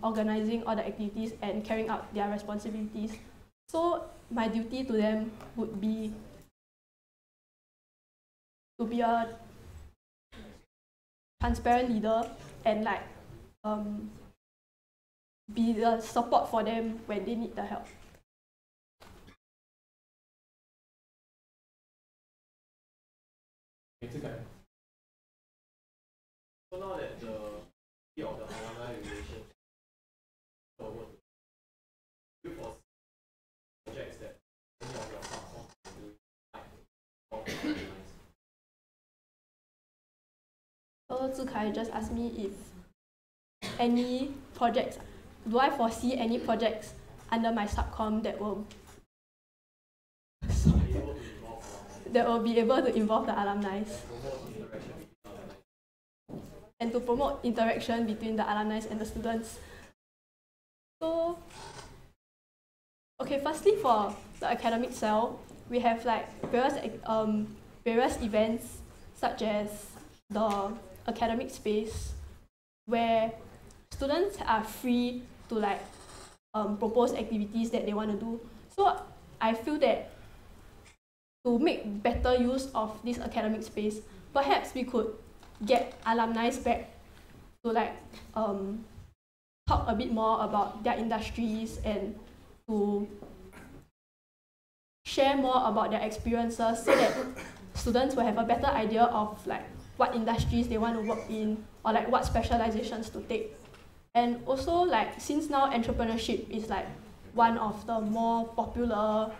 organizing all the activities and carrying out their responsibilities. So my duty to them would be to be a transparent leader and like be the support for them when they need the help. So now that the of the alumni relationship forward, do you foresee projects that any of your platforms can do like So Zikai just asked me if any projects, do I foresee any projects under my subcom that will be able to involve the alumni and to promote interaction between the alumni and the students. So, okay, firstly for the academic cell, we have like various events such as the academic space where students are free to like propose activities that they want to do. So I feel that to make better use of this academic space, perhaps we could get alumni back to like talk a bit more about their industries and to share more about their experiences so that students will have a better idea of like what industries they want to work in or like what specializations to take. And also like since now entrepreneurship is like one of the more popular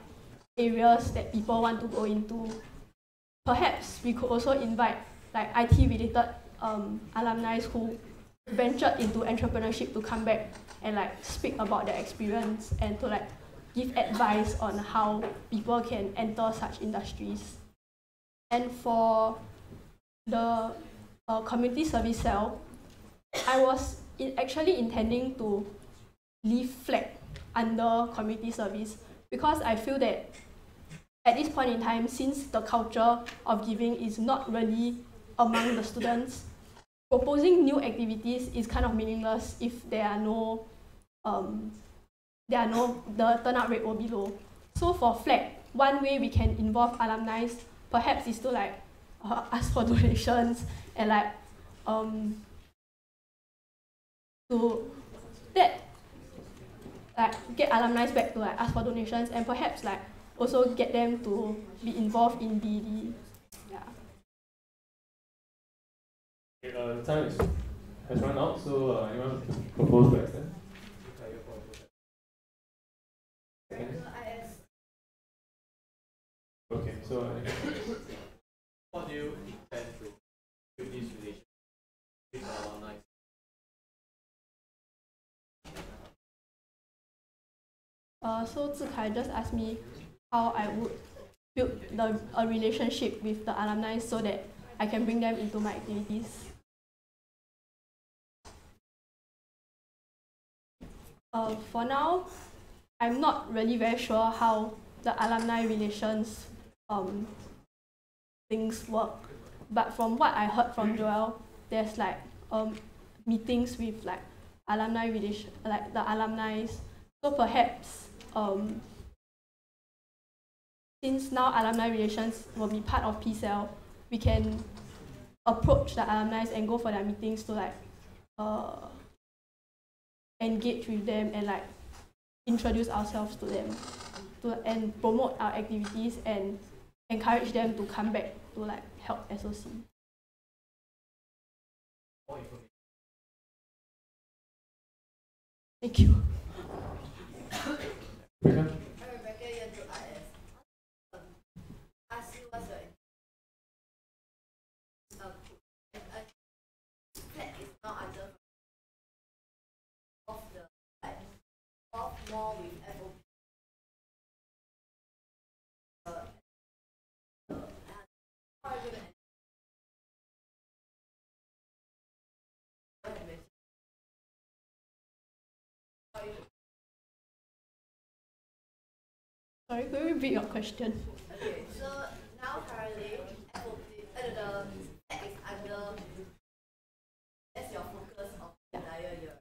areas that people want to go into, perhaps we could also invite like IT related alumni who ventured into entrepreneurship to come back and like speak about their experience and to like give advice on how people can enter such industries. And for the community service cell, I was actually intending to leave flag under community service because I feel that at this point in time, since the culture of giving is not really among the students, proposing new activities is kind of meaningless if the turnout rate will be low. So for flag, one way we can involve alumni perhaps is to like ask for donations and like to that like get alumni back to like ask for donations and perhaps like also get them to be involved in BD. Okay, time has run out, so anyone propose to extend? Okay, so what do you intend to build this relationship with the alumni? So Zikai just asked me how I would build a relationship with the alumni so that I can bring them into my activities. For now, I'm not really very sure how the alumni relations things work, but from what I heard from Joel, there's like meetings with like alumni relation, like the alumni. So perhaps since now alumni relations will be part of PCell, we can approach the alumni and go for their meetings to like engage with them and like introduce ourselves to them and promote our activities and encourage them to come back to like help SOC. Thank you. More with FOP. Sorry, could you repeat your question? Okay, so now currently FOP, the tech is under, that's your focus of the entire year.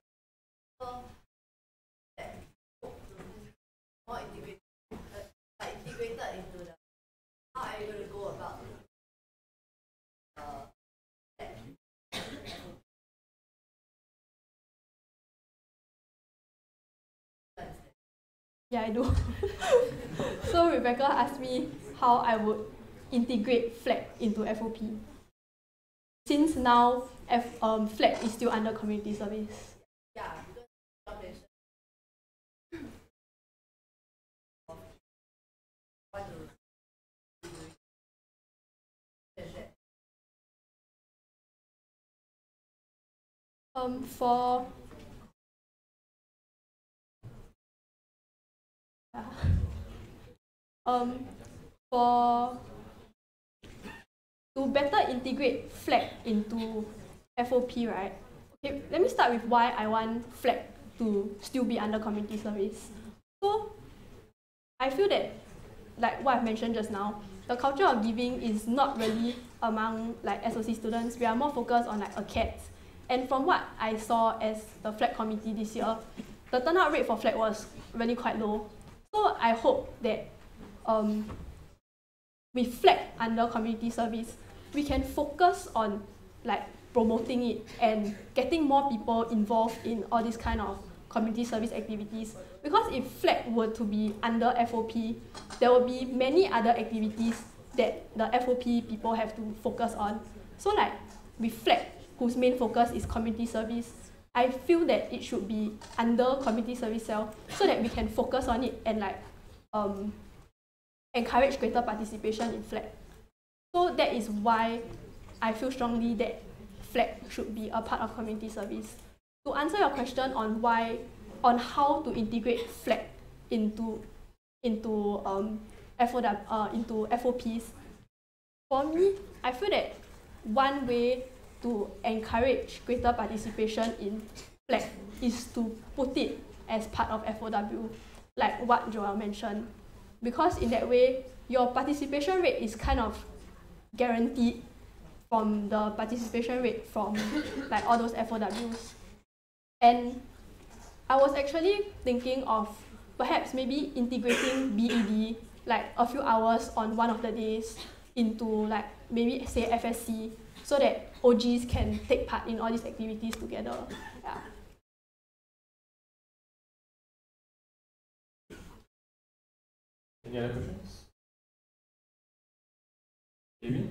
Yeah, I do. So Rebecca asked me how I would integrate flag into FOP. Since now flag is still under community service. Yeah. For for to better integrate flag into FOP, right? Okay, let me start with why I want flag to still be under community service. So I feel that, like what I mentioned just now, the culture of giving is not really among like SOC students. We are more focused on like acads. And from what I saw as the flag committee this year, the turnout rate for flag was really quite low. So I hope that with flag under community service, we can focus on like promoting it and getting more people involved in all these kind of community service activities. Because if flag were to be under FOP, there will be many other activities that the FOP people have to focus on. So like with flag, whose main focus is community service, I feel that it should be under community service cell so that we can focus on it and like encourage greater participation in flag. So that is why I feel strongly that flag should be a part of community service. To answer your question on how to integrate flag into FOPs, for me, I feel that one way to encourage greater participation in flag is to put it as part of FOW, like what Joel mentioned. Because in that way, your participation rate is kind of guaranteed from the participation rate from like all those FOWs. And I was actually thinking of perhaps maybe integrating BED like a few hours on one of the days into like maybe say FSC, so that OGs can take part in all these activities together. Yeah. Any other questions? Amy?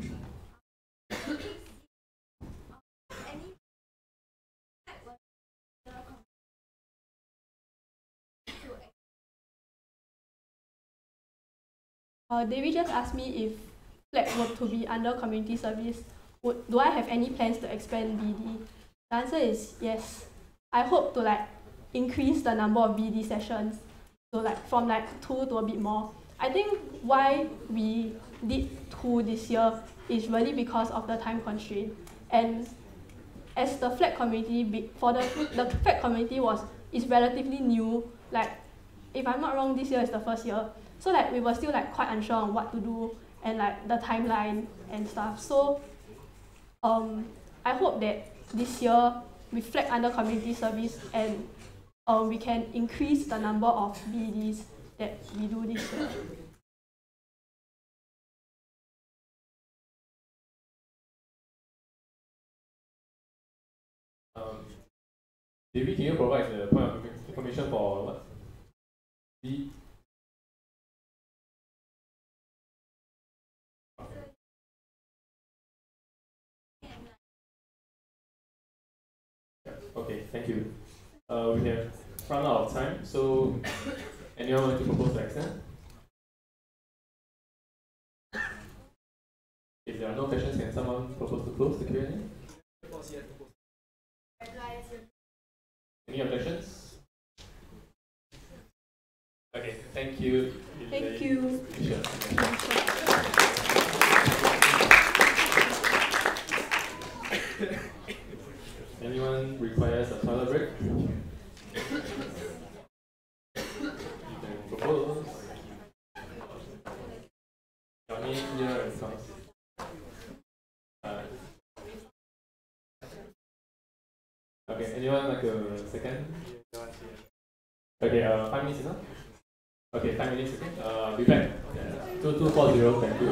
David just asked me if flag were to be under community service, do I have any plans to expand BD? The answer is yes. I hope to like increase the number of BD sessions, so like from like 2 to a bit more. I think why we did 2 this year is really because of the time constraint. And as the flag community, the flag community is relatively new. Like if I'm not wrong, this year is the first year. So like we were still like quite unsure on what to do and like the timeline and stuff. So I hope that this year we flag under community service and we can increase the number of BDs that we do this year. David, can you provide the point of information for what? Okay, thank you. We have run out of time, so anyone want to propose to extend? If there are no questions, can someone propose to close the Q&A? Any objections? Okay, thank you. Thank you. Anyone requires a toilet break? You can propose. Johnny here and Thomas. Okay, anyone like a second? Okay, 5 minutes enough? Okay, 5 minutes, okay. Be back. 2240, thank you.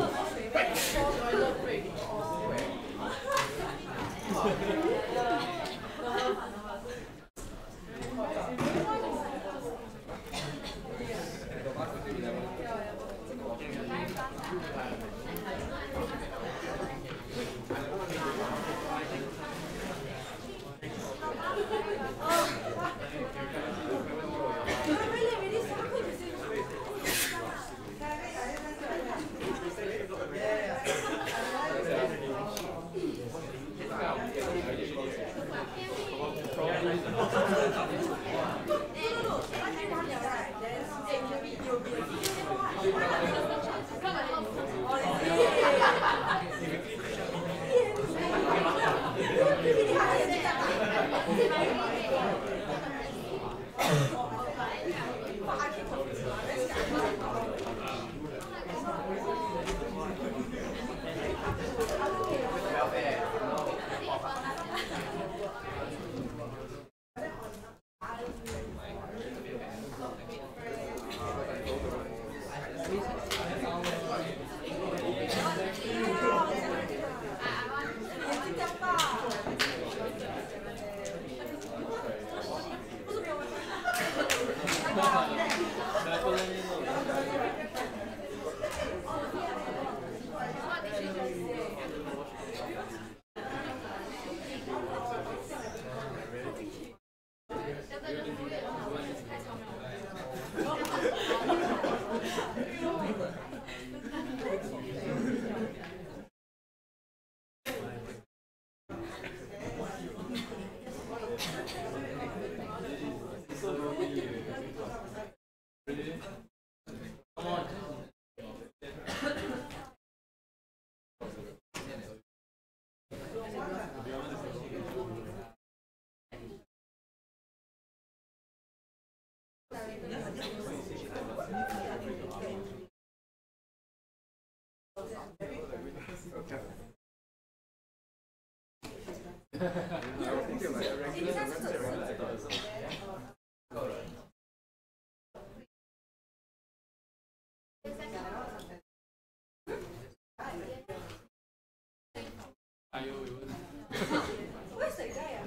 Where's the guy?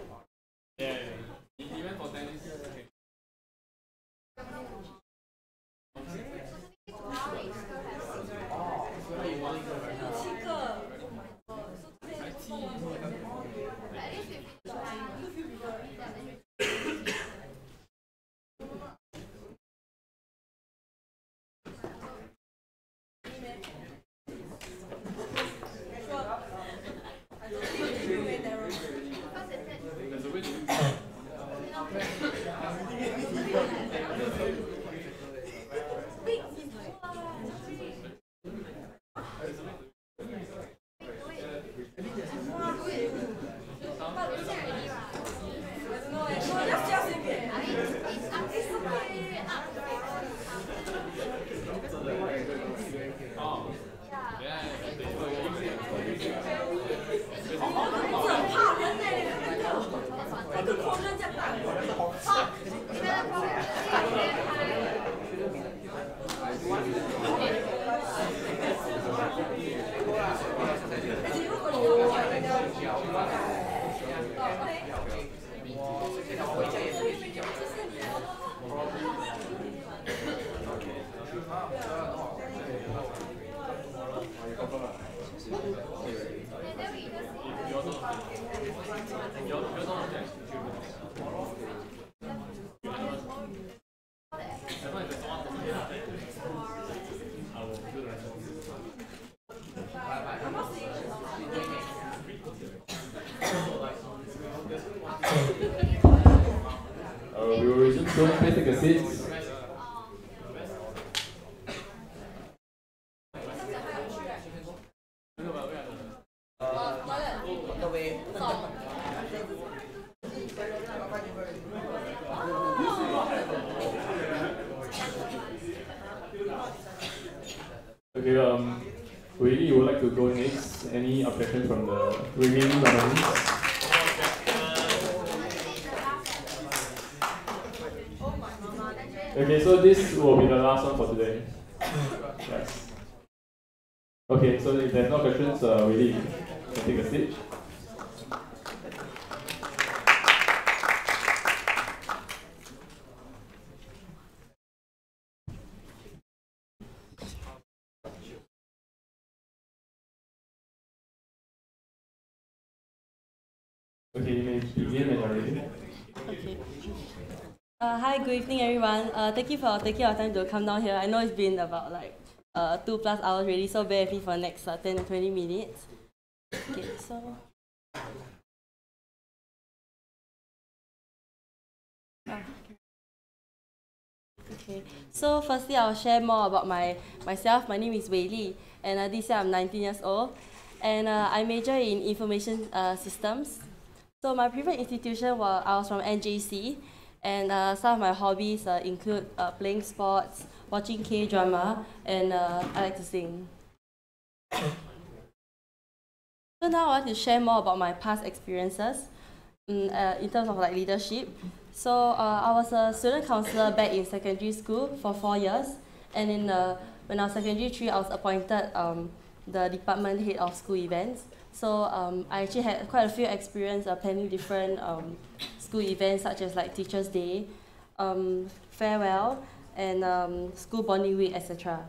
Yeah, he went for tennis. We will resume soon. Please take a seat. Okay, Wei, you would like to go next. Any objections from the remaining nominees? Okay, so this will be the last one for today. Yes. Okay, so if there's no questions, Wei, you can take a seat. Okay, you may begin when you're ready. Okay. Hi, good evening, everyone. Thank you for taking your time to come down here. I know it's been about like 2+ hours already, so bear with me for the next 10 to 20 minutes. Okay, so Okay, so firstly I'll share more about myself. My name is Wei Li, and this year I'm 19 years old, and I major in information systems. So my previous institution I was from NJC, and some of my hobbies include playing sports, watching K-drama, and I like to sing. So now I want to share more about my past experiences in terms of like leadership. So I was a student councillor back in secondary school for 4 years, and when I was secondary 3, I was appointed the department head of school events. So I actually had quite a few experience planning different school events such as like Teachers' Day, farewell, and school bonding week, etc.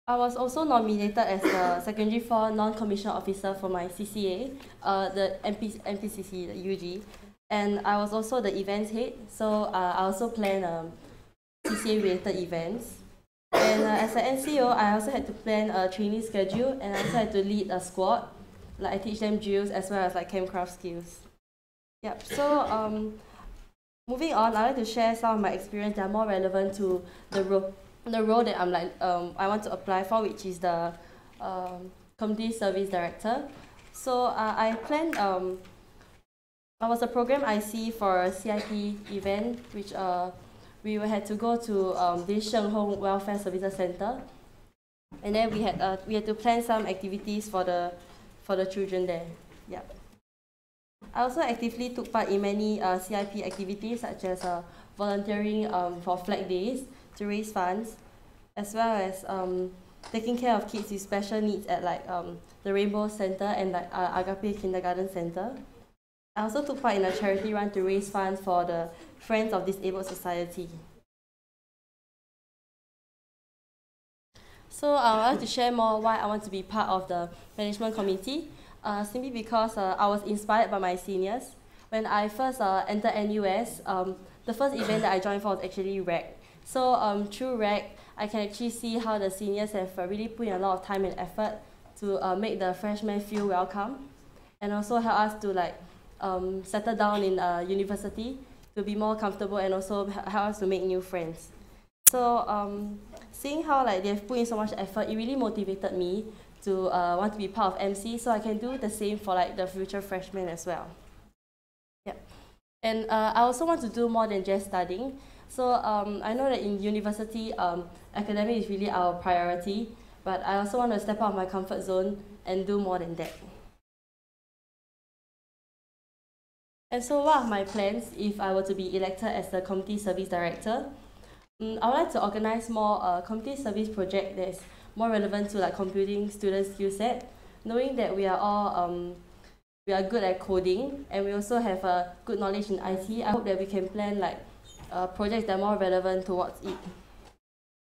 I was also nominated as the Secondary 4 non-commissioned officer for my CCA, the MPCC, the UG, and I was also the events head, so I also plan CCA-related events. And as an NCO, I also had to plan a training schedule, and I also had to lead a squad. Like I teach them drills as well as like campcraft skills. Yep. So moving on, I'd like to share some of my experience that are more relevant to the role that I'm like I want to apply for, which is the community service director. So I planned. I was a program IC for a CIP event, which we had to go to this Sheng Hong Welfare Services Center, and then we had to plan some activities for the children there. Yeah. I also actively took part in many CIP activities such as volunteering for flag days to raise funds, as well as taking care of kids with special needs at like the Rainbow Center and like Agape Kindergarten Center. I also took part in a charity run to raise funds for the Friends of Disabled Society. So I want to share more why I want to be part of the management committee, simply because I was inspired by my seniors. When I first entered NUS, the first event that I joined for was actually REC. So through REC, I can actually see how the seniors have really put in a lot of time and effort to make the freshmen feel welcome, and also help us to like settle down in university to be more comfortable, and also help us to make new friends. So seeing how like they've put in so much effort, it really motivated me to want to be part of MC, so I can do the same for like the future freshmen as well. Yeah. And I also want to do more than just studying. So I know that in university, academic is really our priority, but I also want to step out of my comfort zone and do more than that. And so what are my plans if I were to be elected as the Community Service Director? I would like to organize more community service projects that is more relevant to like computing students' skill set, knowing that we are all we are good at coding, and we also have a good knowledge in IT. I hope that we can plan like projects that are more relevant towards it.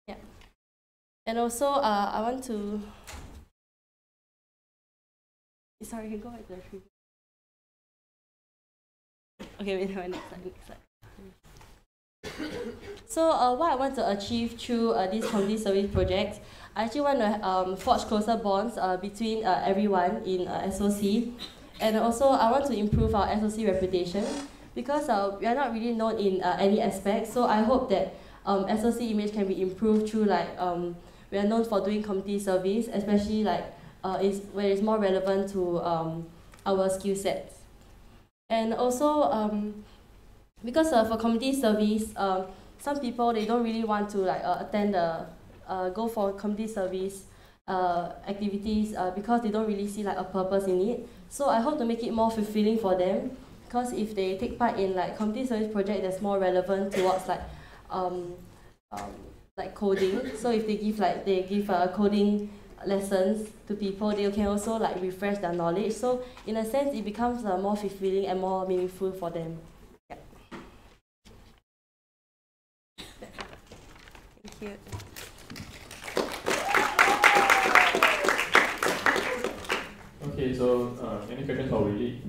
Yeah. And also I want to... Sorry, you can go back to the previous. Okay, wait, next slide. So what I want to achieve through these community service projects, I actually want to forge closer bonds between everyone in SOC, and also I want to improve our SOC reputation, because we are not really known in any aspect. So I hope that SOC image can be improved through like we are known for doing community service, especially like where it's more relevant to our skill sets. And also because for community service, some people, they don't really want to like attend the go for community service activities because they don't really see like a purpose in it. So I hope to make it more fulfilling for them, because if they take part in like community service project that's more relevant towards like coding. So if they give coding lessons to people, they can also like refresh their knowledge. So in a sense, it becomes more fulfilling and more meaningful for them. Yeah. Thank you. Okay, so any questions for Willie?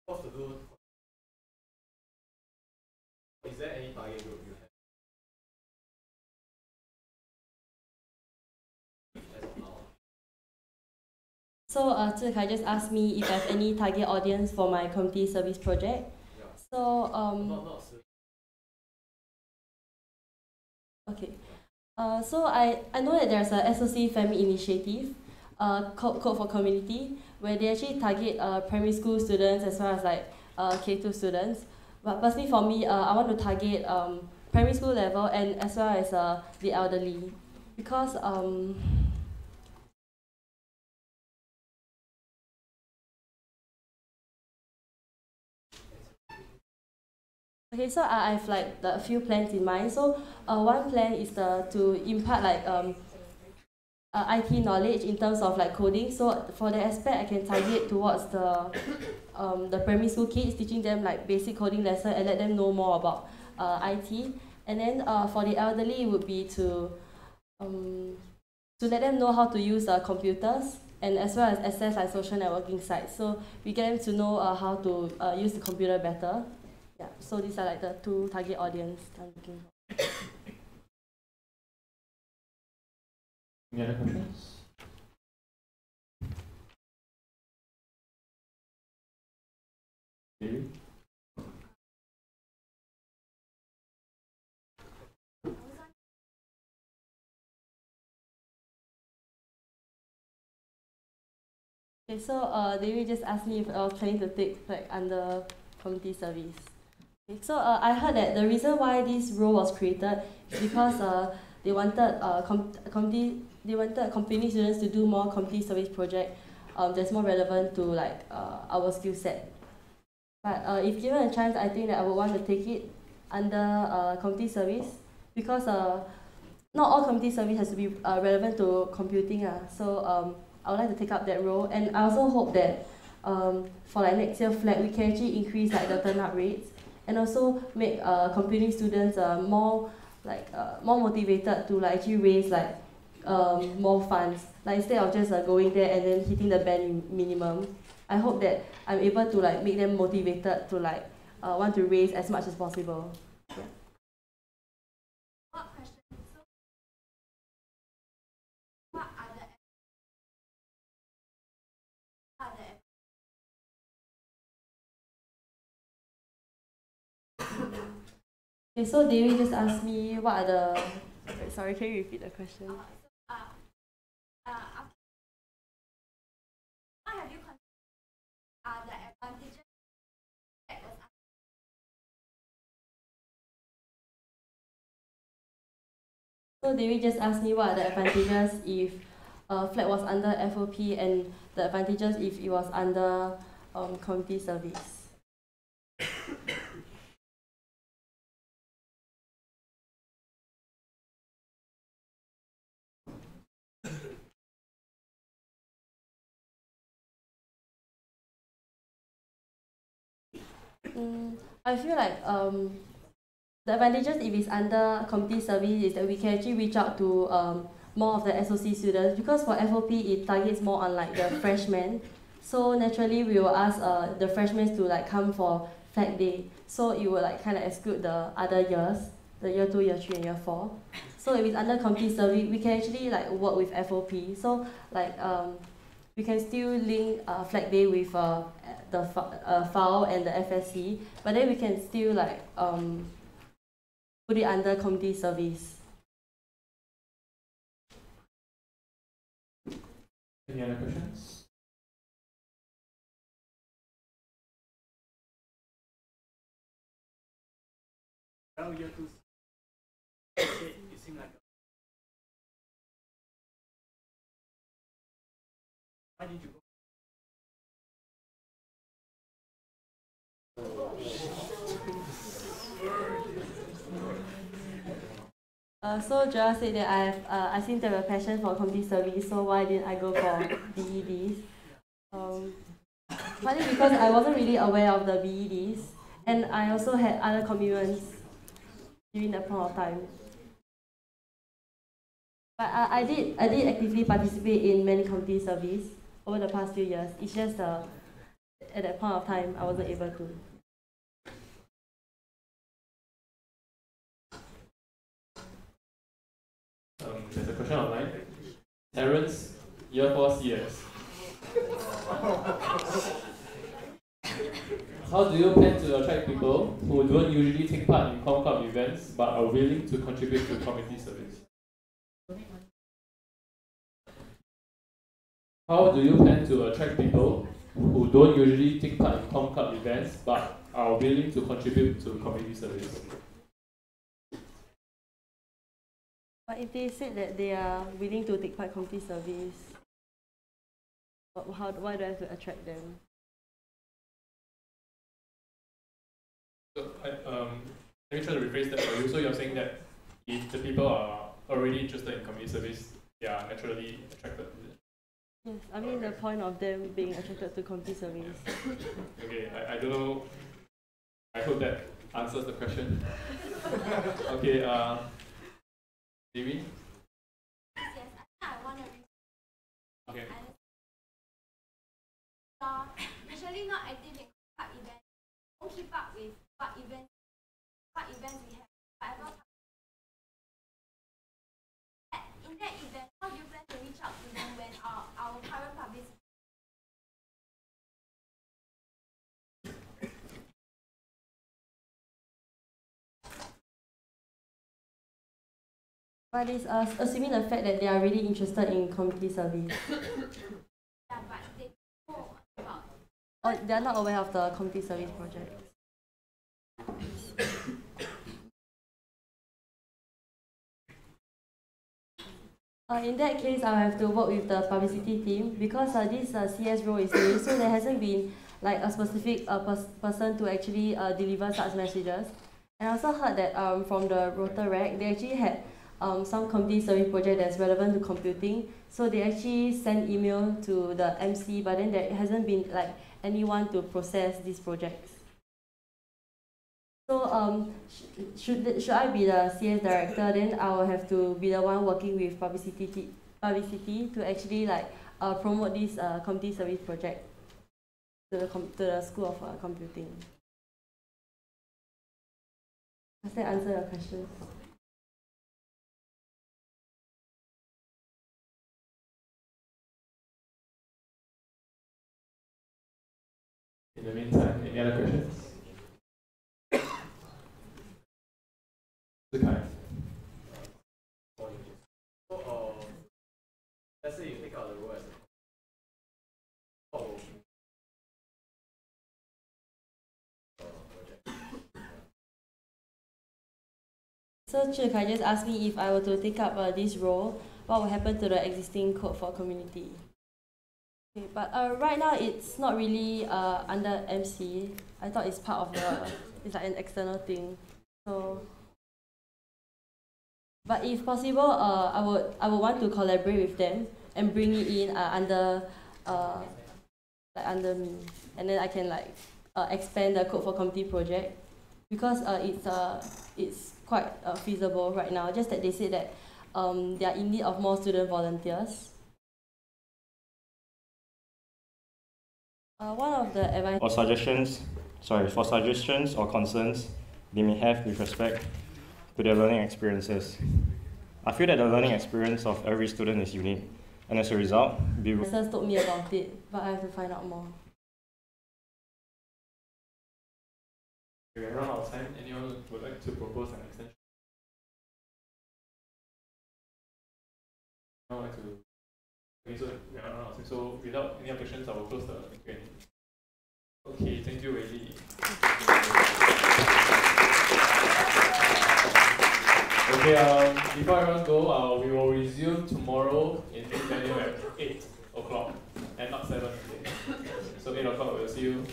What's to do? Is there any target group you have as of now? So Zhi just asked me if I have any target audience for my community service project. So okay. So I know that there's a SOC Family Initiative, Code for Community, where they actually target primary school students as well as like K2 students. But personally for me, I want to target primary school level and as well as the elderly, because okay, so I have like a few plans in mind. So one plan is to impart like IT knowledge in terms of like coding. So for that aspect, I can target towards the primary school kids, teaching them like basic coding lesson and let them know more about IT. And then for the elderly, it would be to let them know how to use computers and as well as access like social networking sites. So we get them to know how to use the computer better. Yeah, so these are like the two target audience I'm looking for. Any other questions? David? Okay, so David just asked me if I was planning to take like under community service. Okay, so I heard that the reason why this role was created is because they wanted company students to do more community service project that's more relevant to like our skill set. But if given a chance, I think that I would want to take it under community service, because not all community service has to be relevant to computing. So I would like to take up that role, and I also hope that for like next year flat, we can actually increase like the turnout rates and also make computing students more motivated to like actually raise like more funds. Like instead of just going there and then hitting the bare minimum, I hope that I'm able to like make them motivated to like want to raise as much as possible. Yeah. Okay, so Dewi just asked me what are the... Wait, sorry, can you repeat the question? What have you considered the advantages that was So Dewi just asked me what are the advantages if flat was under FOP and the advantages if it was under community service. I feel like the advantages if it's under community service is that we can actually reach out to more of the SOC students, because for FOP it targets more on like the freshmen. So naturally we will ask the freshmen to like come for flag day. So it will like kind of exclude the other years, the year 2, year 3 and year 4. So if it's under community service, we can actually like work with FOP. So like we can still link flag day with the file and the FSC, but then we can still like put it under community service. Any other questions? Now year 2, it seemed like why did you go? So Joel said that I seem to have a passion for community service, so why didn't I go for BEDs? Partly because I wasn't really aware of the BEDs, and I also had other commitments during that point of time. But I did actively participate in many community service over the past few years. It's just at that point of time I wasn't able to. There's a question online. Terrence, year 4 CS. How do you plan to attract people who don't usually take part in Com Club events but are willing to contribute to community service? How do you plan to attract people who don't usually take part in Com Club events but are willing to contribute to community service? But if they said that they are willing to take part in community service, why do I have to attract them? So, let me try to rephrase that for you. So you're saying that if the people are already interested in community service, they are naturally attracted to it? Yes, I mean the point of them being attracted to community service. Okay, I don't know. I hope that answers the question. Okay, Levi? Yes, I want to. Okay. Usually not active in club events. Don't keep up with what events we have. Whatever. In that event, how do you plan to reach out to them when our current publicity? But it's assuming the fact that they are really interested in community service. Yeah, but they know about. Or they are not aware of the community service project. In that case, I'll have to work with the publicity team because this CS role is new, so there hasn't been like a specific person to actually deliver such messages. And I also heard that from the Rotaract, they actually had some community service project that's relevant to computing. So they actually send email to the MC, but then there hasn't been like anyone to process these projects. So should I be the CS director, then I will have to be the one working with publicity to actually like promote this community service project to the School of Computing. Does that answer your question? In the meantime, any other questions? So, let's say you take out the role as a So Chika just asked me if I were to take up this role, what will happen to the existing code for community? Okay, but right now it's not really under MC. I thought it's part of the, it's like an external thing. So, but if possible, I would want to collaborate with them and bring it in under me, and then I can like expand the code for community project because it's quite feasible right now. Just that they said that they are in need of more student volunteers. One of the advice for suggestions or concerns they may have with respect to their learning experiences. I feel that the learning experience of every student is unique, and as a result, professors told me about it, but I have to find out more. We have run out of time. Anyone would like to propose an extension? I would like to. Okay, so we are run out of time. So without any objections, I will close the Q&A. Okay, thank you, Weili. Okay, before everyone go, we will resume tomorrow in this venue at 8 o'clock and not 7 today. So 8 o'clock, we'll see you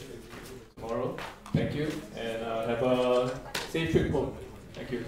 tomorrow. Thank you, and have a safe trip home. Thank you.